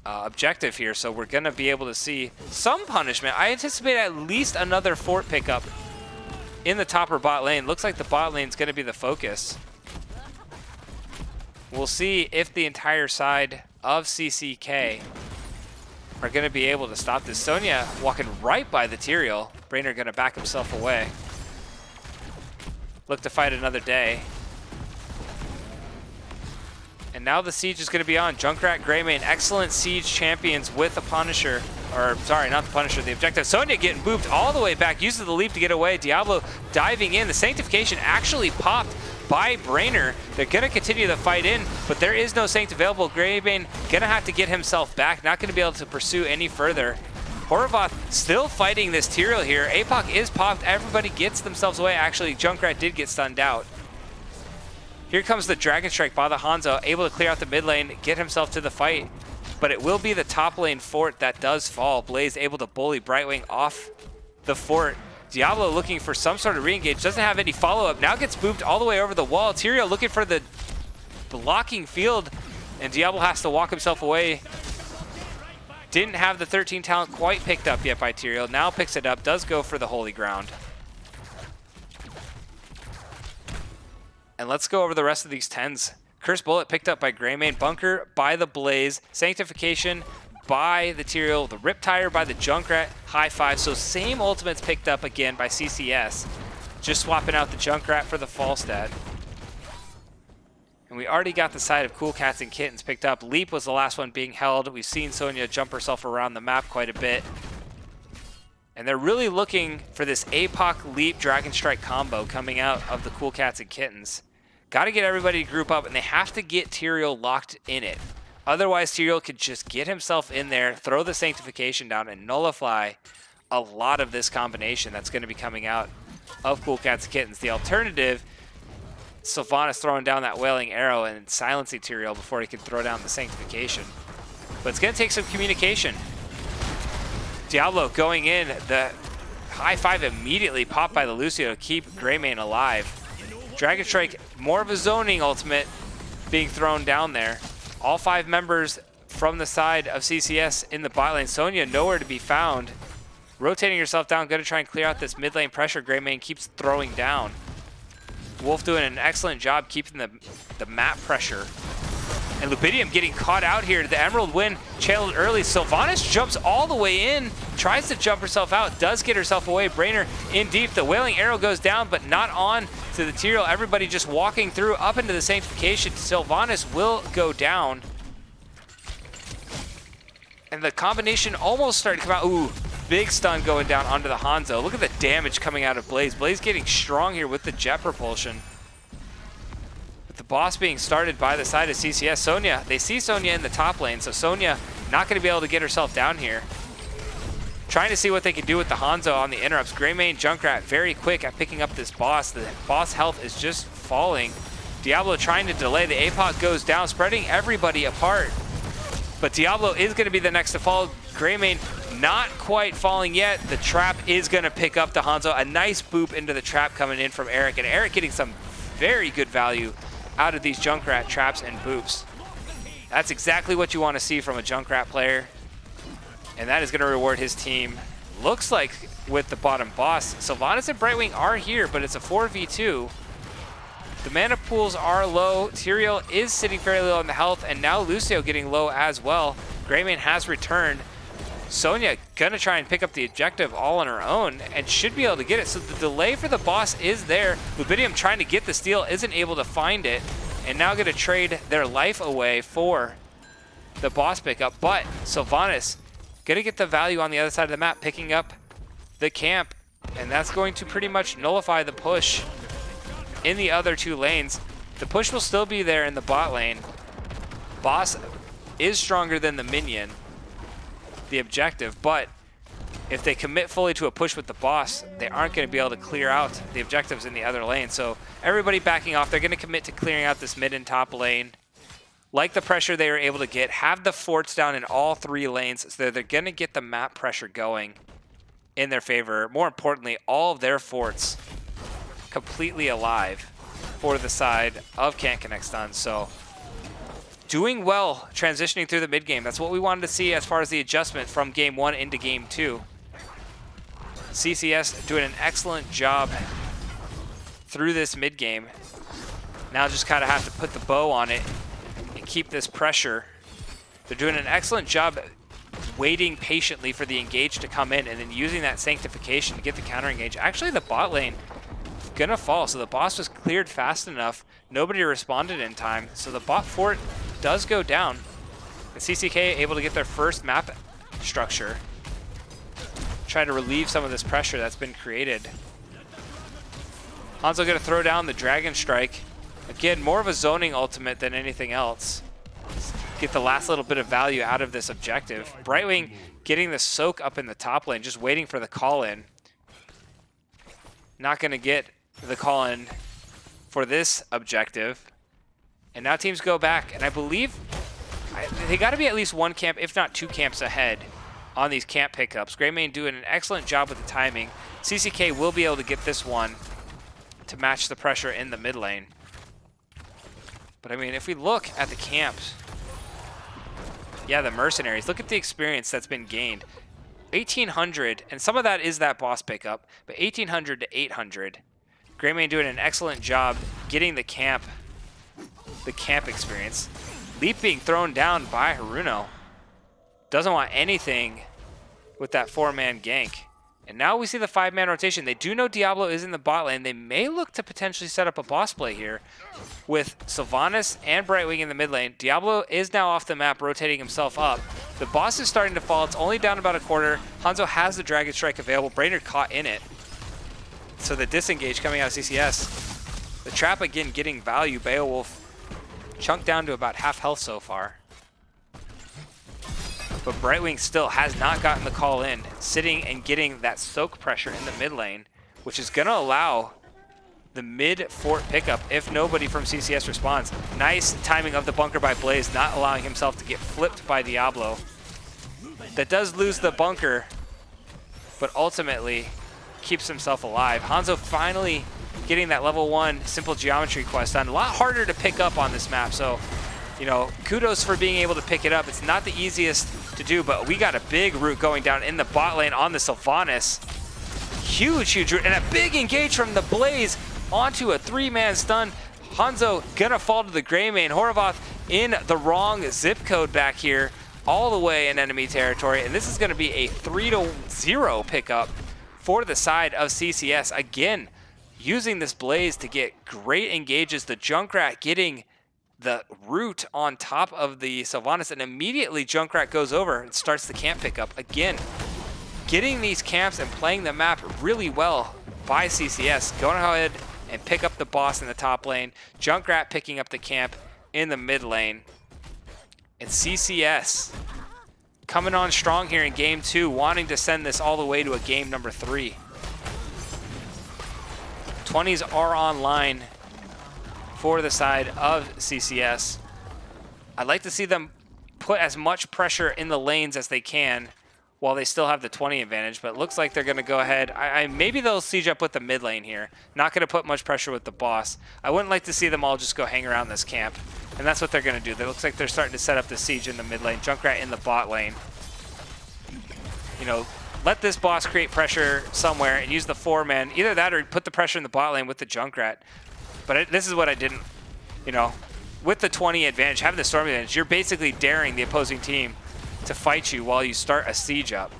objective here, so we're going to be able to see some punishment. I anticipate at least another fort pickup in the top or bot lane. Looks like the bot lane is going to be the focus. We'll see if the entire side of CCK are going to be able to stop this. Sonya walking right by the Tyrael. Brainer going to back himself away. Look to fight another day. And now the siege is going to be on. Junkrat, Greymane, excellent siege champions with the Punisher. Or, sorry, not the Punisher, the objective. Sonya getting booped all the way back, uses the leap to get away. Diablo diving in. The Sanctification actually popped by Brainer. They're going to continue the fight in, but there is no Sanct available. Greymane going to have to get himself back. Not going to be able to pursue any further. Horvath still fighting this Tyrael here. APOC is popped. Everybody gets themselves away. Actually, Junkrat did get stunned out. Here comes the Dragon Strike by the Hanzo, able to clear out the mid lane, get himself to the fight. But it will be the top lane fort that does fall. Blaze able to bully Brightwing off the fort. Diablo looking for some sort of re-engage. Doesn't have any follow-up. Now gets booped all the way over the wall. Tyrael looking for the blocking field. And Diablo has to walk himself away. Didn't have the 13 talent quite picked up yet by Tyrael. Now picks it up. Does go for the Holy Ground. And let's go over the rest of these 10s. Curse Bullet picked up by Greymane, Bunker by the Blaze, Sanctification by the Tyrael, the Riptire by the Junkrat, High Five. So same ultimates picked up again by CCS, just swapping out the Junkrat for the Falstad. And we already got the side of Cool Cats and Kittens picked up. Leap was the last one being held. We've seen Sonya jump herself around the map quite a bit. And they're really looking for this APOC Leap Dragon Strike combo coming out of the Cool Cats and Kittens. Got to get everybody to group up, and they have to get Tyrael locked in it. Otherwise, Tyrael could just get himself in there, throw the Sanctification down, and nullify a lot of this combination that's going to be coming out of Cool Cats and Kittens. The alternative, Sylvanas throwing down that Wailing Arrow and silencing Tyrael before he can throw down the Sanctification. But it's going to take some communication. Diablo going in, the High Five immediately popped by the Lucio to keep Greymane alive. Dragon Strike, more of a zoning ultimate being thrown down there. All 5 members from the side of CCS in the bot lane. Sonya nowhere to be found. Rotating herself down, going to try and clear out this mid lane pressure. Greymane keeps throwing down. Wolf doing an excellent job keeping the map pressure. And Lupidium getting caught out here. The Emerald win channeled early. Sylvanas jumps all the way in, tries to jump herself out, does get herself away. Brainer in deep. The Wailing Arrow goes down, but not on to the Tyrael. Everybody just walking through up into the Sanctification. Sylvanas will go down. And the combination almost started to come out. Ooh, big stun going down onto the Hanzo. Look at the damage coming out of Blaze. Blaze getting strong here with the jet propulsion. The boss being started by the side of CCS. Sonya, they see Sonya in the top lane, so Sonya not going to be able to get herself down here. Trying to see what they can do with the Hanzo on the interrupts. Greymane Junkrat very quick at picking up this boss. The boss health is just falling. Diablo trying to delay. The APOC goes down, spreading everybody apart. But Diablo is going to be the next to fall. Greymane not quite falling yet. The trap is going to pick up the Hanzo. A nice boop into the trap coming in from Eric. And Eric getting some very good value out of these Junkrat traps and boops. That's exactly what you want to see from a Junkrat player. And that is going to reward his team. Looks like with the bottom boss, Sylvanas and Brightwing are here, but it's a 4v2. The mana pools are low. Tyrael is sitting fairly low on the health, and now Lucio getting low as well. Greymane has returned. Sonya gonna try and pick up the objective all on her own and should be able to get it. So the delay for the boss is there. Lupidium trying to get the steal, isn't able to find it, and now gonna trade their life away for the boss pickup. But Sylvanas gonna get the value on the other side of the map, picking up the camp, and that's going to pretty much nullify the push in the other 2 lanes. The push will still be there in the bot lane. Boss is stronger than the minion, the objective, but if they commit fully to a push with the boss, they aren't going to be able to clear out the objectives in the other lane. So everybody backing off. They're going to commit to clearing out this mid and top lane. Like the pressure they were able to get, have the forts down in all 3 lanes, so they're going to get the map pressure going in their favor. More importantly, all of their forts completely alive for the side of Can't Connect Stun. So doing well transitioning through the mid game. That's what we wanted to see as far as the adjustment from game 1 into game 2. CCS doing an excellent job through this mid game. Now just kind of have to put the bow on it and keep this pressure. They're doing an excellent job waiting patiently for the engage to come in and then using that Sanctification to get the counter engage. Actually, the bot lane gonna fall, so the boss was cleared fast enough. Nobody responded in time, so the bot fort does go down. And CCK able to get their first map structure. Try to relieve some of this pressure that's been created. Hanzo gonna throw down the Dragon Strike. Again, more of a zoning ultimate than anything else. Get the last little bit of value out of this objective. Brightwing getting the soak up in the top lane, just waiting for the call in. Not gonna get the call in for this objective. And now teams go back, and I believe they got to be at least 1 camp, if not 2 camps ahead on these camp pickups. Greymane doing an excellent job with the timing. CCK will be able to get this one to match the pressure in the mid lane. But I mean, if we look at the camps, yeah, the mercenaries, look at the experience that's been gained. 1,800, and some of that is that boss pickup, but 1,800 to 800. Greymane doing an excellent job getting the camp the camp experience. Leap being thrown down by Haruno. Doesn't want anything with that 4-man gank. And now we see the 5-man rotation. They do know Diablo is in the bot lane. They may look to potentially set up a boss play here with Sylvanas and Brightwing in the mid lane. Diablo is now off the map, rotating himself up. The boss is starting to fall. It's only down about a quarter. Hanzo has the Dragon Strike available. Brainerd caught in it. So the disengage coming out of CCS. The trap again getting value. Beowulf chunked down to about half health so far. But Brightwing still has not gotten the call in, sitting and getting that soak pressure in the mid lane, which is going to allow the mid fort pickup if nobody from CCS responds. Nice timing of the bunker by Blaze, not allowing himself to get flipped by Diablo. That does lose the bunker, but ultimately keeps himself alive. Hanzo finally getting that level 1 simple geometry quest done. A lot harder to pick up on this map, so you know, kudos for being able to pick it up. It's not the easiest to do, but we got a big root going down in the bot lane on the Sylvanas. Huge root, and a big engage from the Blaze onto a 3-man stun. Hanzo gonna fall to the gray main. Horvath in the wrong zip code back here, all the way in enemy territory, and this is gonna be a 3-0 pickup for the side of CCS. Again, using this Blaze to get great engages. The Junkrat getting the root on top of the Sylvanas, and immediately Junkrat goes over and starts the camp pickup. Again, getting these camps and playing the map really well by CCS. Going ahead and pick up the boss in the top lane. Junkrat picking up the camp in the mid lane. And CCS coming on strong here in game 2, wanting to send this all the way to a game number 3. 20s are online for the side of CCS. I'd like to see them put as much pressure in the lanes as they can while they still have the 20 advantage, but it looks like they're going to go ahead. Maybe they'll siege up with the mid lane here. Not going to put much pressure with the boss. I wouldn't like to see them all just go hang around this camp, and that's what they're going to do. It looks like they're starting to set up the siege in the mid lane. Junkrat in the bot lane. You know, let this boss create pressure somewhere and use the 4-man. Either that or put the pressure in the bot lane with the Junkrat. But this is what I didn't, you know, with the 20 advantage, having the storm advantage, you're basically daring the opposing team to fight you while you start a siege up.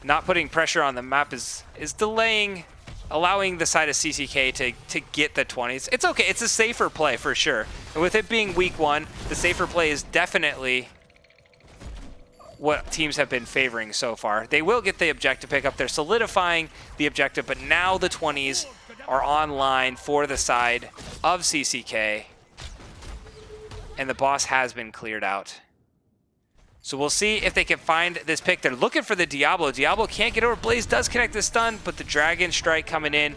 Not putting pressure on the map is delaying, allowing the side of CCK to get the 20s. It's okay, it's a safer play for sure. And with it being week 1, the safer play is definitely what teams have been favoring so far. They will get the objective pickup. They're solidifying the objective, but now the 20s are online for the side of CCK, and the boss has been cleared out. So we'll see if they can find this pick. They're looking for the Diablo. Diablo can't get over. Blaze does connect the stun, but the Dragon Strike coming in,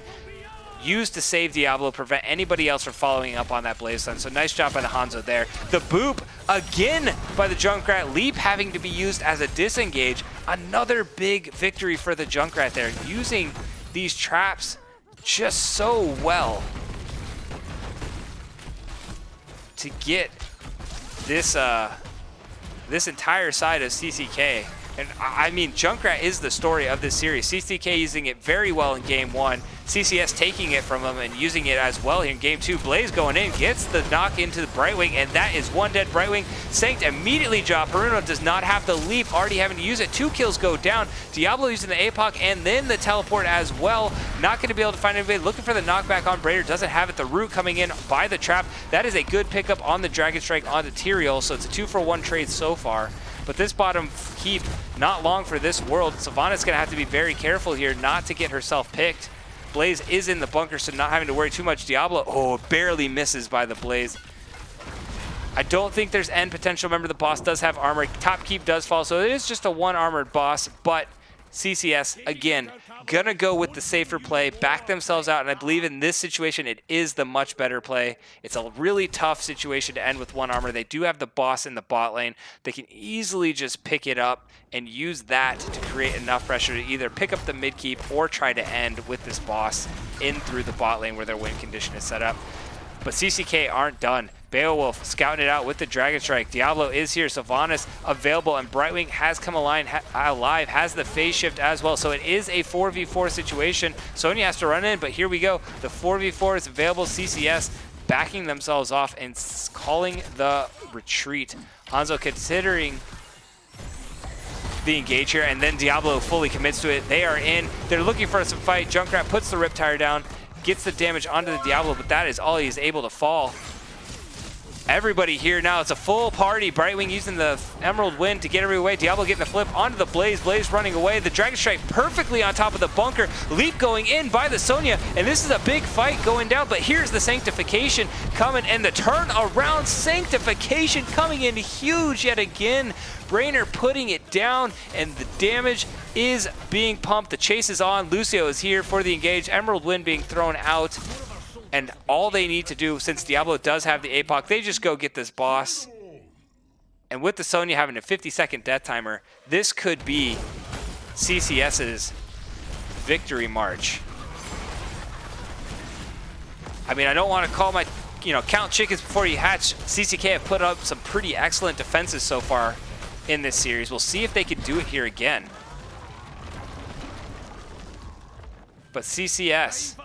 used to save Diablo, prevent anybody else from following up on that Blaze stun. So nice job by the Hanzo there. The boop again by the Junkrat. Leap having to be used as a disengage. Another big victory for the Junkrat there, using these traps just so well to get this this entire side of CCK. And I mean, Junkrat is the story of this series. CCK using it very well in game 1. CCS taking it from them and using it as well here in game 2. Blaze going in, gets the knock into the Brightwing, and that is one dead Brightwing. Sanct immediately dropped. Haruno does not have the leap, already having to use it. 2 kills go down. Diablo using the APOC and then the teleport as well. Not going to be able to find anybody. Looking for the knockback on Braider. Doesn't have it. The root coming in by the trap. That is a good pickup on the Dragon Strike onto Tyrael, so it's a 2-for-1 trade so far. But this bottom keep, not long for this world. Sylvanas going to have to be very careful here not to get herself picked. Blaze is in the bunker, so not having to worry too much. Diablo, oh, barely misses by the Blaze. I don't think there's end potential. Remember, the boss does have armor. Top keep does fall, so it is just a 1 armored boss. But CCS, again, going to go with the safer play, back themselves out, and I believe in this situation it is the much better play. It's a really tough situation to end with 1 armor. They do have the boss in the bot lane. They can easily just pick it up and use that to create enough pressure to either pick up the mid keep or try to end with this boss in through the bot lane where their win condition is set up. but CCK aren't done. Beowulf scouting it out with the Dragon Strike. Diablo is here. Sylvanas available, and Brightwing has come alive, has the phase shift as well. So it is a 4v4 situation. Sonya has to run in, but here we go. The 4v4 is available. CCS backing themselves off and calling the retreat. Hanzo considering the engage here, and then Diablo fully commits to it. They are in. They're looking for some fight. Junkrat puts the Riptire down, gets the damage onto the Diablo, but that is all he's able to fall. Everybody here now. It's a full party. Brightwing using the Emerald Wind to get everybody away. Diablo getting the flip onto the Blaze. Blaze running away. The Dragon Strike perfectly on top of the bunker. Leap going in by the Sonya, and this is a big fight going down, but here's the Sanctification coming, and the turn around. Sanctification coming in huge yet again. Brainer putting it down, and the damage is being pumped. The chase is on. Lucio is here for the engage. Emerald Wind being thrown out. And all they need to do, since Diablo does have the APOC, they just go get this boss. And with the Sonya having a 50-second death timer, this could be CCS's victory march. I mean, I don't want to call my, count chickens before you hatch. CCK have put up some pretty excellent defenses so far in this series. We'll see if they can do it here again. But CCS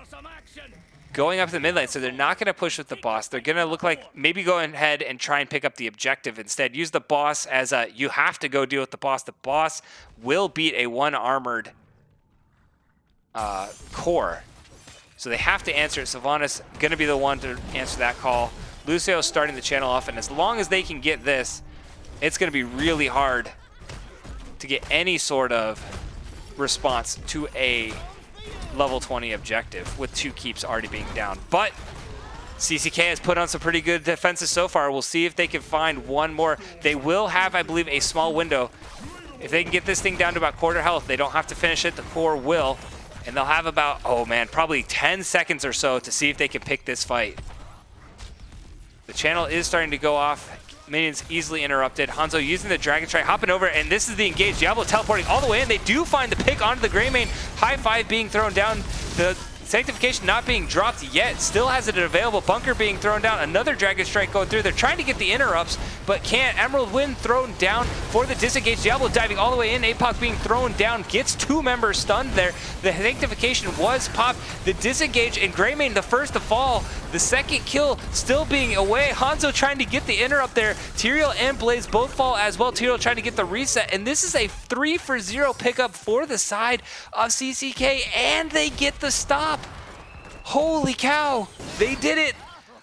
going up to the mid lane, so they're not going to push with the boss. They're going to look like maybe go ahead and try and pick up the objective instead. Use the boss as a, you have to go deal with the boss. The boss will beat a one-armored core. So they have to answer it. Sylvanas going to be the one to answer that call. Lucio starting the channel off, and as long as they can get this, it's going to be really hard to get any sort of response to a level 20 objective with 2 keeps already being down. But CCK has put on some pretty good defenses so far. We'll see if they can find one more. They will have, I believe, a small window. If they can get this thing down to about quarter health, they don't have to finish it. The core will. And they'll have about, oh man, probably 10 seconds or so to see if they can pick this fight. The channel is starting to go off. Minions easily interrupted. Hanzo using the Dragon Strike, hopping over, and this is the engage. Diablo teleporting all the way in. They do find the pick onto the Greymane. High five being thrown down. The Sanctification not being dropped yet. Still has it available. Bunker being thrown down. Another Dragon Strike going through. They're trying to get the interrupts, but can't. Emerald Wind thrown down for the disengage. Diablo diving all the way in. APOC being thrown down. Gets 2 members stunned there. The Sanctification was popped. The disengage, and Greymane the first to fall. The second kill still being away. Hanzo trying to get the interrupt there. Tyrael and Blaze both fall as well. Tyrael trying to get the reset, and this is a 3-for-0 pickup for the side of CCK, and they get the stop. Holy cow, they did it.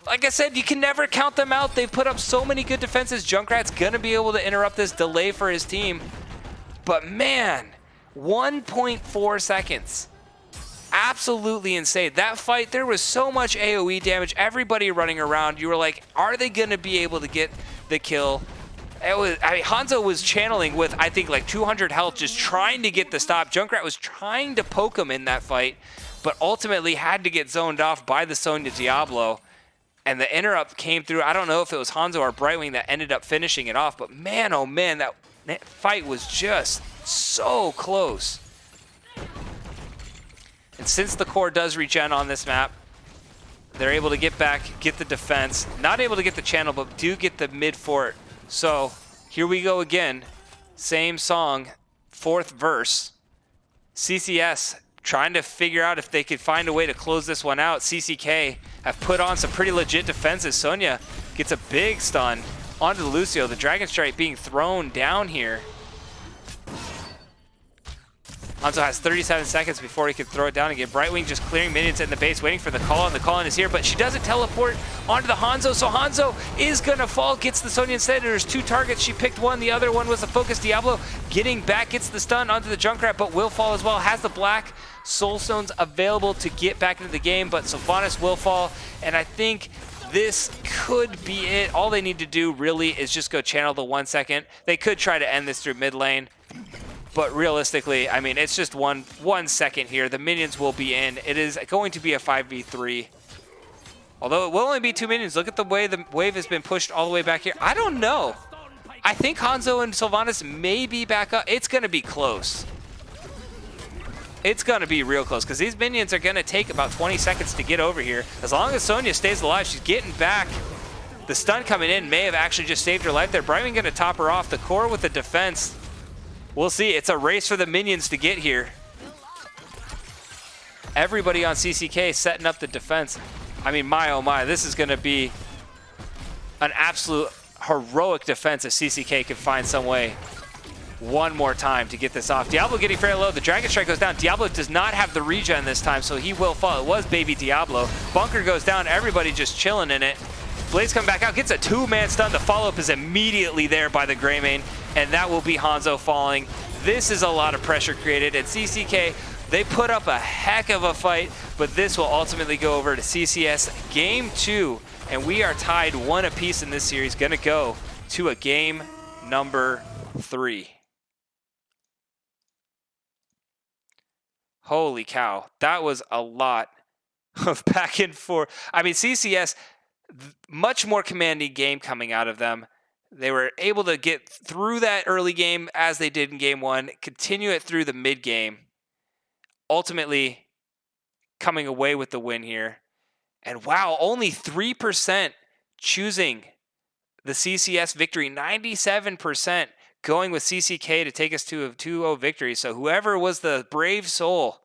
Like I said, you can never count them out. They've put up so many good defenses. Junkrat's gonna be able to interrupt this delay for his team. But man, 1.4 seconds. Absolutely insane. That fight, there was so much AoE damage. Everybody running around. You were like, are they gonna be able to get the kill? Hanzo was channeling with, I think, like 200 health, just trying to get the stop. Junkrat was trying to poke him in that fight, but ultimately had to get zoned off by the Sonya Diablo. And the interrupt came through. I don't know if it was Hanzo or Brightwing that ended up finishing it off, but man, oh man, that fight was just so close. And since the core does regen on this map, they're able to get back, get the defense. Not able to get the channel, but do get the mid fort. So here we go again. Same song, 4th verse. CCS trying to figure out if they could find a way to close this one out. CCK have put on some pretty legit defenses. Sonya gets a big stun onto Lucio. The Dragon Strike being thrown down here. Hanzo has 37 seconds before he can throw it down again. Brightwing just clearing minions in the base, waiting for the call, and the call-in is here, but she doesn't teleport onto the Hanzo, so Hanzo is gonna fall, gets the Sonya instead. There's 2 targets, she picked one, the other one was the focus. Diablo getting back, gets the stun onto the Junkrat, but will fall as well. Has the black soul stones available to get back into the game, but Sylvanas will fall, and I think this could be it. All they need to do really is just go channel the 1 second. They could try to end this through mid lane, but realistically, I mean, it's just one second here. The minions will be in. It is going to be a 5v3. Although it will only be 2 minions. Look at the way the wave has been pushed all the way back here. I don't know. I think Hanzo and Sylvanas may be back up. It's going to be close. it's going to be real close because these minions are going to take about 20 seconds to get over here. As long as Sonya stays alive, she's getting back. The stun coming in may have actually just saved her life there. Brightwing going to top her off. The core with the defense. We'll see. It's a race for the minions to get here. Everybody on CCK setting up the defense. I mean, my oh my, this is going to be an absolute heroic defense if CCK can find some way one more time to get this off. Diablo getting fairly low. The Dragon Strike goes down. Diablo does not have the regen this time, so he will fall. It was baby Diablo. Bunker goes down. Everybody just chilling in it. Blaze coming back out. Gets a two-man stun. The follow-up is immediately there by the Greymane, and that will be Hanzo falling. This is a lot of pressure created, and CCK, they put up a heck of a fight, but this will ultimately go over to CCS Game 2, and we are tied 1 apiece in this series. Gonna go to a game number 3. Holy cow, that was a lot of back and forth. I mean, CCS, much more commanding game coming out of them. They were able to get through that early game as they did in game 1, continue it through the mid game, ultimately coming away with the win here. And wow, only 3% choosing the CCS victory, 97% going with CCK to take us to a 2-0 victory. So whoever was the brave soul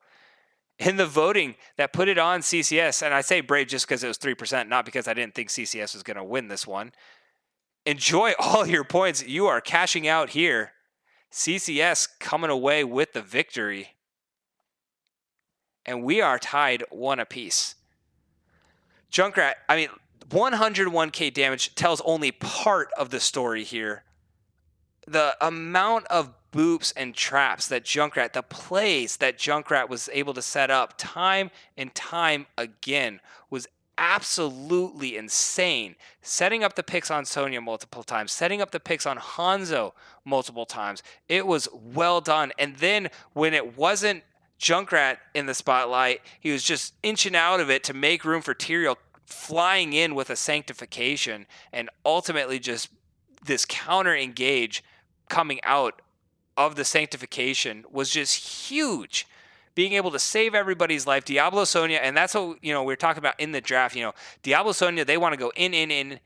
in the voting that put it on CCS, and I say brave just because it was 3%, not because I didn't think CCS was going to win this one. Enjoy all your points. You are cashing out here. CCS coming away with the victory. And we are tied 1 apiece. Junkrat, I mean, 101k damage tells only part of the story here. The amount of boops and traps that Junkrat, the plays that Junkrat was able to set up time and time again was absolutely insane. Setting up the picks on Sonya multiple times, setting up the picks on Hanzo multiple times. It was well done. And then when it wasn't Junkrat in the spotlight, he was just inching out of it to make room for Tyrael flying in with a sanctification, and ultimately just this counter engage coming out of the sanctification was just huge. Being able to save everybody's life, Diablo Sonya, and that's what we were talking about in the draft. Diablo Sonya, they want to go in, and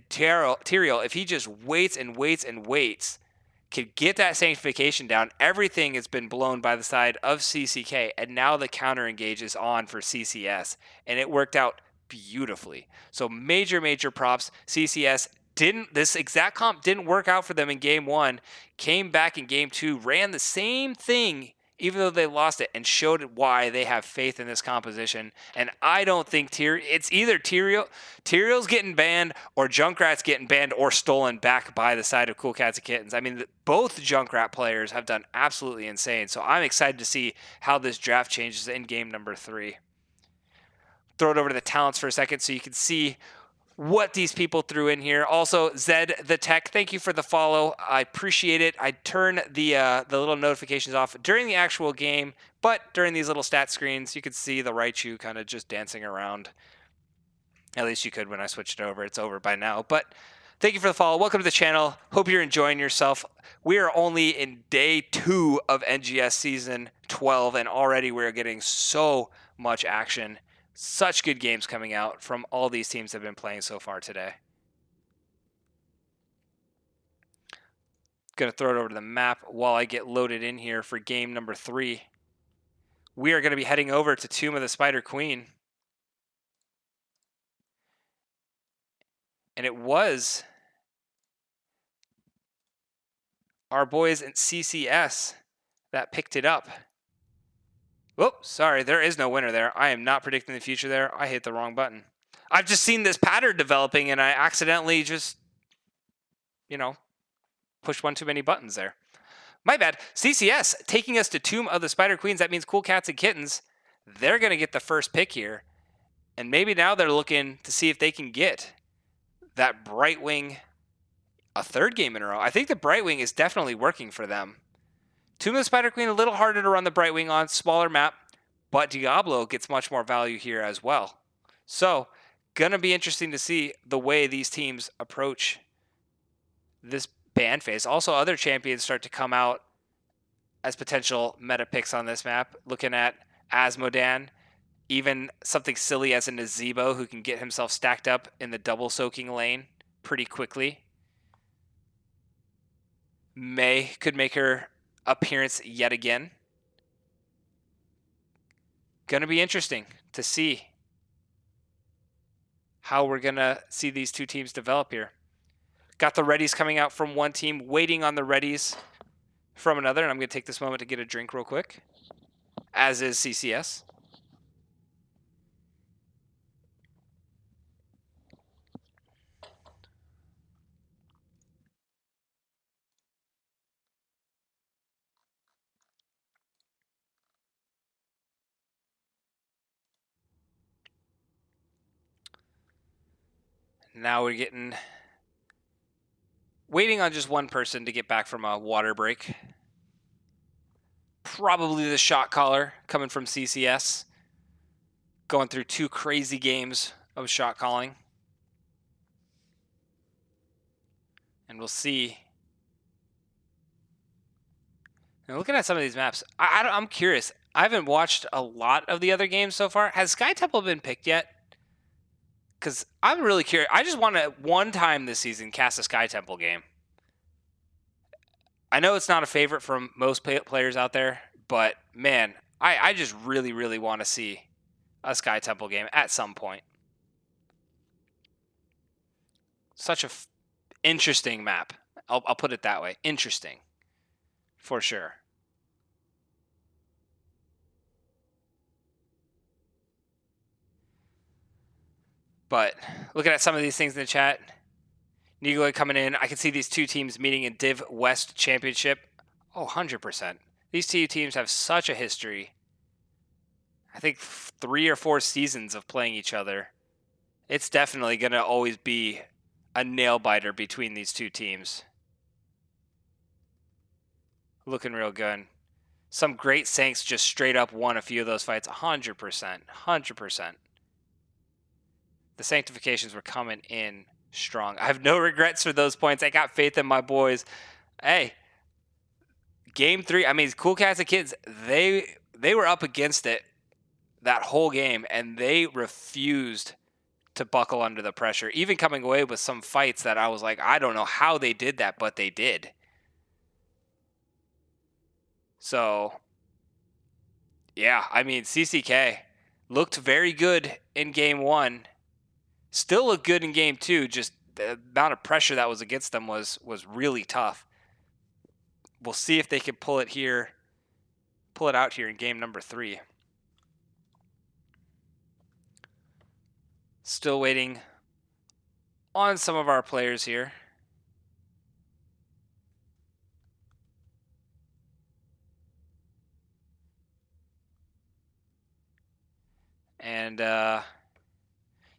Tyrael, if he just waits and waits and waits, could get that sanctification down. Everything has been blown by the side of CCK, and now the counter engage is on for CCS, and it worked out beautifully. So major props. CCS this exact comp didn't work out for them in game 1, came back in game 2, ran the same thing even though they lost it, and showed why they have faith in this composition. And I don't think it's either Tyrael's getting banned or Junkrat's getting banned or stolen back by the side of Cool Cats and Kittens. I mean, both Junkrat players have done absolutely insane. So I'm excited to see how this draft changes in game number 3. Throw it over to the talents for a second so you can see what these people threw in here. Also, Zed the Tech, thank you for the follow. I appreciate it. I turn the little notifications off during the actual game, but during these little stat screens, you could see the Raichu kind of just dancing around. At least you could when I switched it over. It's over by now. But thank you for the follow. Welcome to the channel. Hope you're enjoying yourself. We are only in day 2 of NGS Season 12, and already we're getting so much action. Such good games coming out from all these teams that have been playing so far today. Going to throw it over to the map while I get loaded in here for game number 3. We are going to be heading over to Tomb of the Spider Queen. And it was our boys in CCS that picked it up. Whoops, sorry, there is no winner there. I am not predicting the future there. I hit the wrong button. I've just seen this pattern developing, and I accidentally just, pushed one too many buttons there. My bad. CCS taking us to Tomb of the Spider Queens. That means Cool Cats and Kittens. They're going to get the first pick here. And maybe now they're looking to see if they can get that Brightwing a 3rd game in a row. I think the Brightwing is definitely working for them. Tomb of the Spider Queen, a little harder to run the Brightwing on, smaller map, but Diablo gets much more value here as well. So, gonna be interesting to see the way these teams approach this ban phase. Also, other champions start to come out as potential meta picks on this map. Looking at Asmodan, even something silly as a Nazebo who can get himself stacked up in the double soaking lane pretty quickly. May could make her appearance yet again. Gonna be interesting to see how we're gonna see these two teams develop here. Got the readies coming out from one team, waiting on the readies from another, and I'm gonna take this moment to get a drink real quick, as is CCS. Now we're waiting on just one person to get back from a water break. Probably the shot caller coming from CCS. Going through 2 crazy games of shot calling. And we'll see. Now looking at some of these maps, I'm curious. I haven't watched a lot of the other games so far. Has Sky Temple been picked yet? Because I'm really curious. I just want to, one time this season, cast a Sky Temple game. I know it's not a favorite from most players out there, but man, I just really, really want to see a Sky Temple game at some point. Such a interesting map. I'll put it that way. Interesting. For sure. But looking at some of these things in the chat, Negoy coming in. I can see these two teams meeting in Div West Championship. Oh, 100%. These two teams have such a history. I think 3 or 4 seasons of playing each other. It's definitely going to always be a nail biter between these two teams. Looking real good. Some great Saints just straight up won a few of those fights. 100%. 100%. The Sanctifications were coming in strong. I have no regrets for those points. I got faith in my boys. Hey, game 3, I mean, Cool Cats and Kids, they were up against it that whole game, and they refused to buckle under the pressure, even coming away with some fights that I was like, I don't know how they did that, but they did. So, yeah, I mean, CCK looked very good in game 1. Still looked good in game 2. Just the amount of pressure that was against them was really tough. We'll see if they can pull it out here in game number 3. Still waiting on some of our players here. And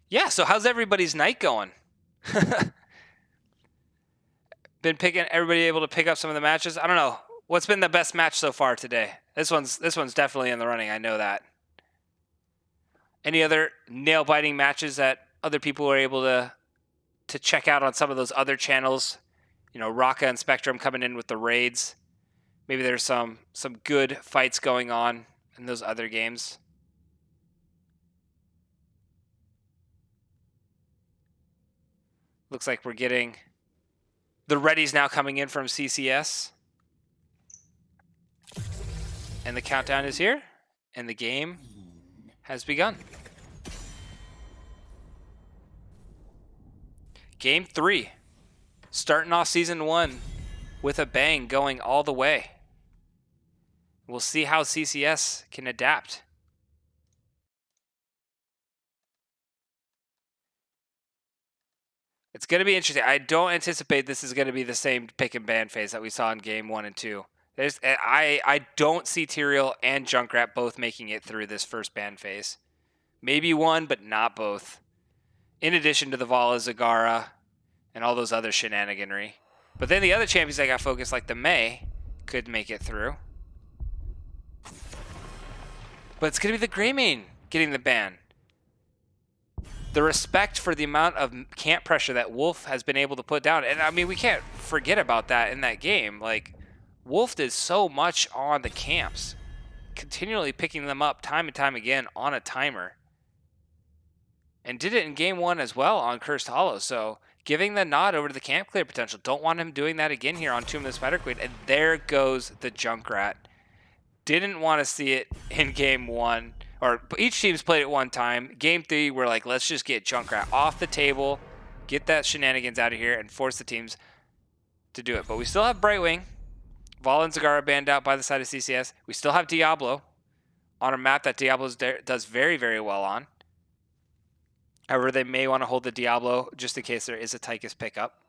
yeah, so how's everybody's night going? Been everybody able to pick up some of the matches? I don't know. What's been the best match so far today? This one's definitely in the running. I know that. Any other nail-biting matches that other people were able to check out on some of those other channels? You know, Raka and Spectrum coming in with the raids. Maybe there's some good fights going on in those other games. Looks like we're getting the readies now coming in from CCS. And the countdown is here. And the game has begun. Game 3. Starting off Season 1 with a bang, going all the way. We'll see how CCS can adapt. It's going to be interesting. I don't anticipate this is going to be the same pick and ban phase that we saw in game 1 and 2. I don't see Tyrael and Junkrat both making it through this first ban phase. Maybe one, but not both. In addition to the Vala Zagara and all those other shenaniganry. But then the other champions that got focused, like the Mei, could make it through. But it's going to be the Greymane getting the ban. The respect for the amount of camp pressure that Wolf has been able to put down. And I mean, we can't forget about that in that game. Like, Wolf did so much on the camps, continually picking them up time and time again on a timer. And did it in game 1 as well on Cursed Hollow. So giving the nod over to the camp clear potential. Don't want him doing that again here on Tomb of the Spider Queen. And there goes the Junkrat. Didn't want to see it in game 1. Or each team's played it one time. Game 3, we're like, let's just get Junkrat off the table. Get that shenanigans out of here and force the teams to do it. But we still have Brightwing. Val and Zagara banned out by the side of CCS. We still have Diablo on a map that Diablo does very, very well on. However, they may want to hold the Diablo just in case there is a Tychus pickup.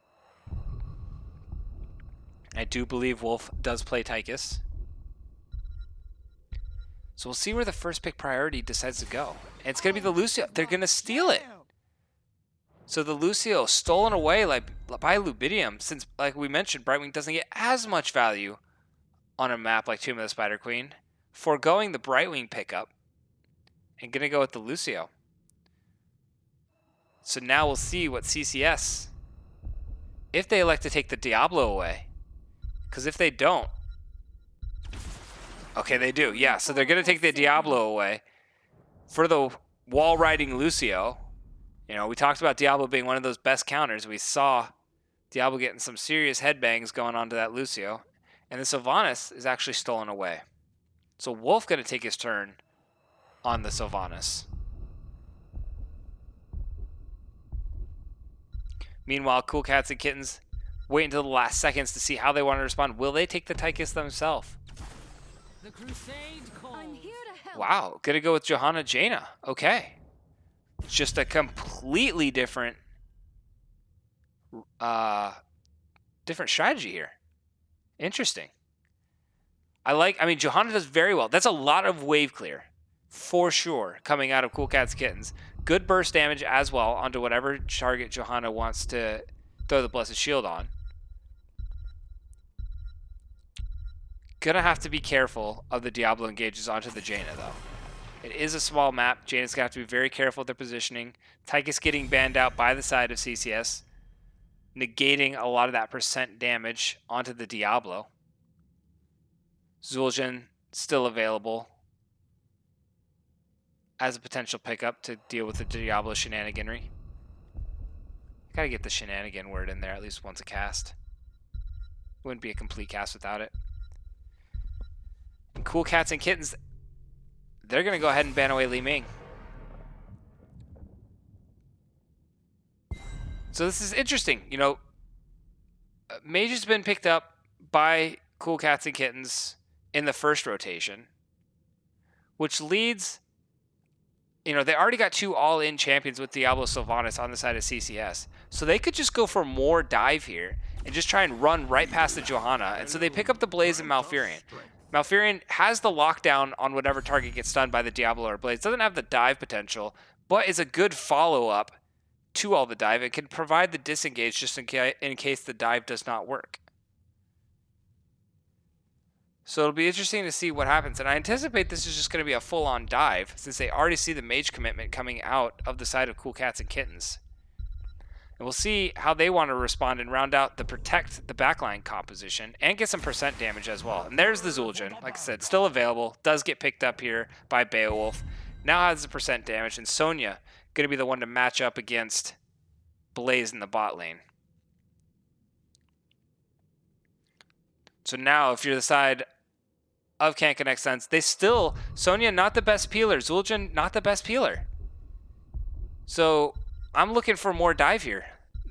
I do believe Wolf does play Tychus. So we'll see where the first pick priority decides to go. And it's going to be the Lucio. They're going to steal it. So the Lucio stolen away by Lubidium, since, like we mentioned, Brightwing doesn't get as much value on a map like Tomb of the Spider Queen. Foregoing the Brightwing pickup and going to go with the Lucio. So now we'll see what CCS, if they elect to take the Diablo away. Because if they don't, okay, they do. Yeah, so they're going to take the Diablo away for the wall riding Lucio. You know, we talked about Diablo being one of those best counters. We saw Diablo getting some serious headbangs going on to that Lucio. And the Sylvanas is actually stolen away. So Wolf going to take his turn on the Sylvanas. Meanwhile, Cool Cats and Kittens wait until the last seconds to see how they want to respond. Will they take the Tychus themselves? The crusade calls. I'm here to help. Wow, gonna go with Johanna Jaina. Okay. Just a completely different strategy here. Interesting. I mean, Johanna does very well. That's a lot of wave clear, for sure, coming out of Cool Cats Kittens. Good burst damage as well onto whatever target Johanna wants to throw the Blessed Shield on. Gonna have to be careful of the Diablo engages onto the Jaina, though. It is a small map. Jaina's gonna have to be very careful with their positioning. Tychus getting banned out by the side of CCS, negating a lot of that percent damage onto the Diablo. Zul'jin still available as a potential pickup to deal with the Diablo shenaniganry. Gotta get the shenanigan word in there at least once a cast. Wouldn't be a complete cast without it. And Cool Cats and Kittens, they're gonna go ahead and ban away Li Ming. So this is interesting. You know, Mage has been picked up by Cool Cats and Kittens in the first rotation, which leads, you know, they already got 2 all-in champions with Diablo Sylvanas on the side of CCS. So they could just go for more dive here and just try and run right past the Johanna. And so they pick up the Blaze and Malfurion. Malfurion has the lockdown on whatever target gets stunned by the Diablo or Blaze. Doesn't have the dive potential, but is a good follow-up to all the dive. It can provide the disengage just in case the dive does not work. So it'll be interesting to see what happens. And I anticipate this is just going to be a full-on dive, since they already see the mage commitment coming out of the side of Cool Cats and Kittens. And we'll see how they want to respond and round out the protect the backline composition and get some percent damage as well. And there's the Zul'jin, like I said, still available. Does get picked up here by Beowulf. Now has the percent damage. And Sonya going to be the one to match up against Blaze in the bot lane. So now if you're the side of Can't Connect Sense, they still, Sonya not the best peeler, Zul'jin not the best peeler. So I'm looking for more dive here.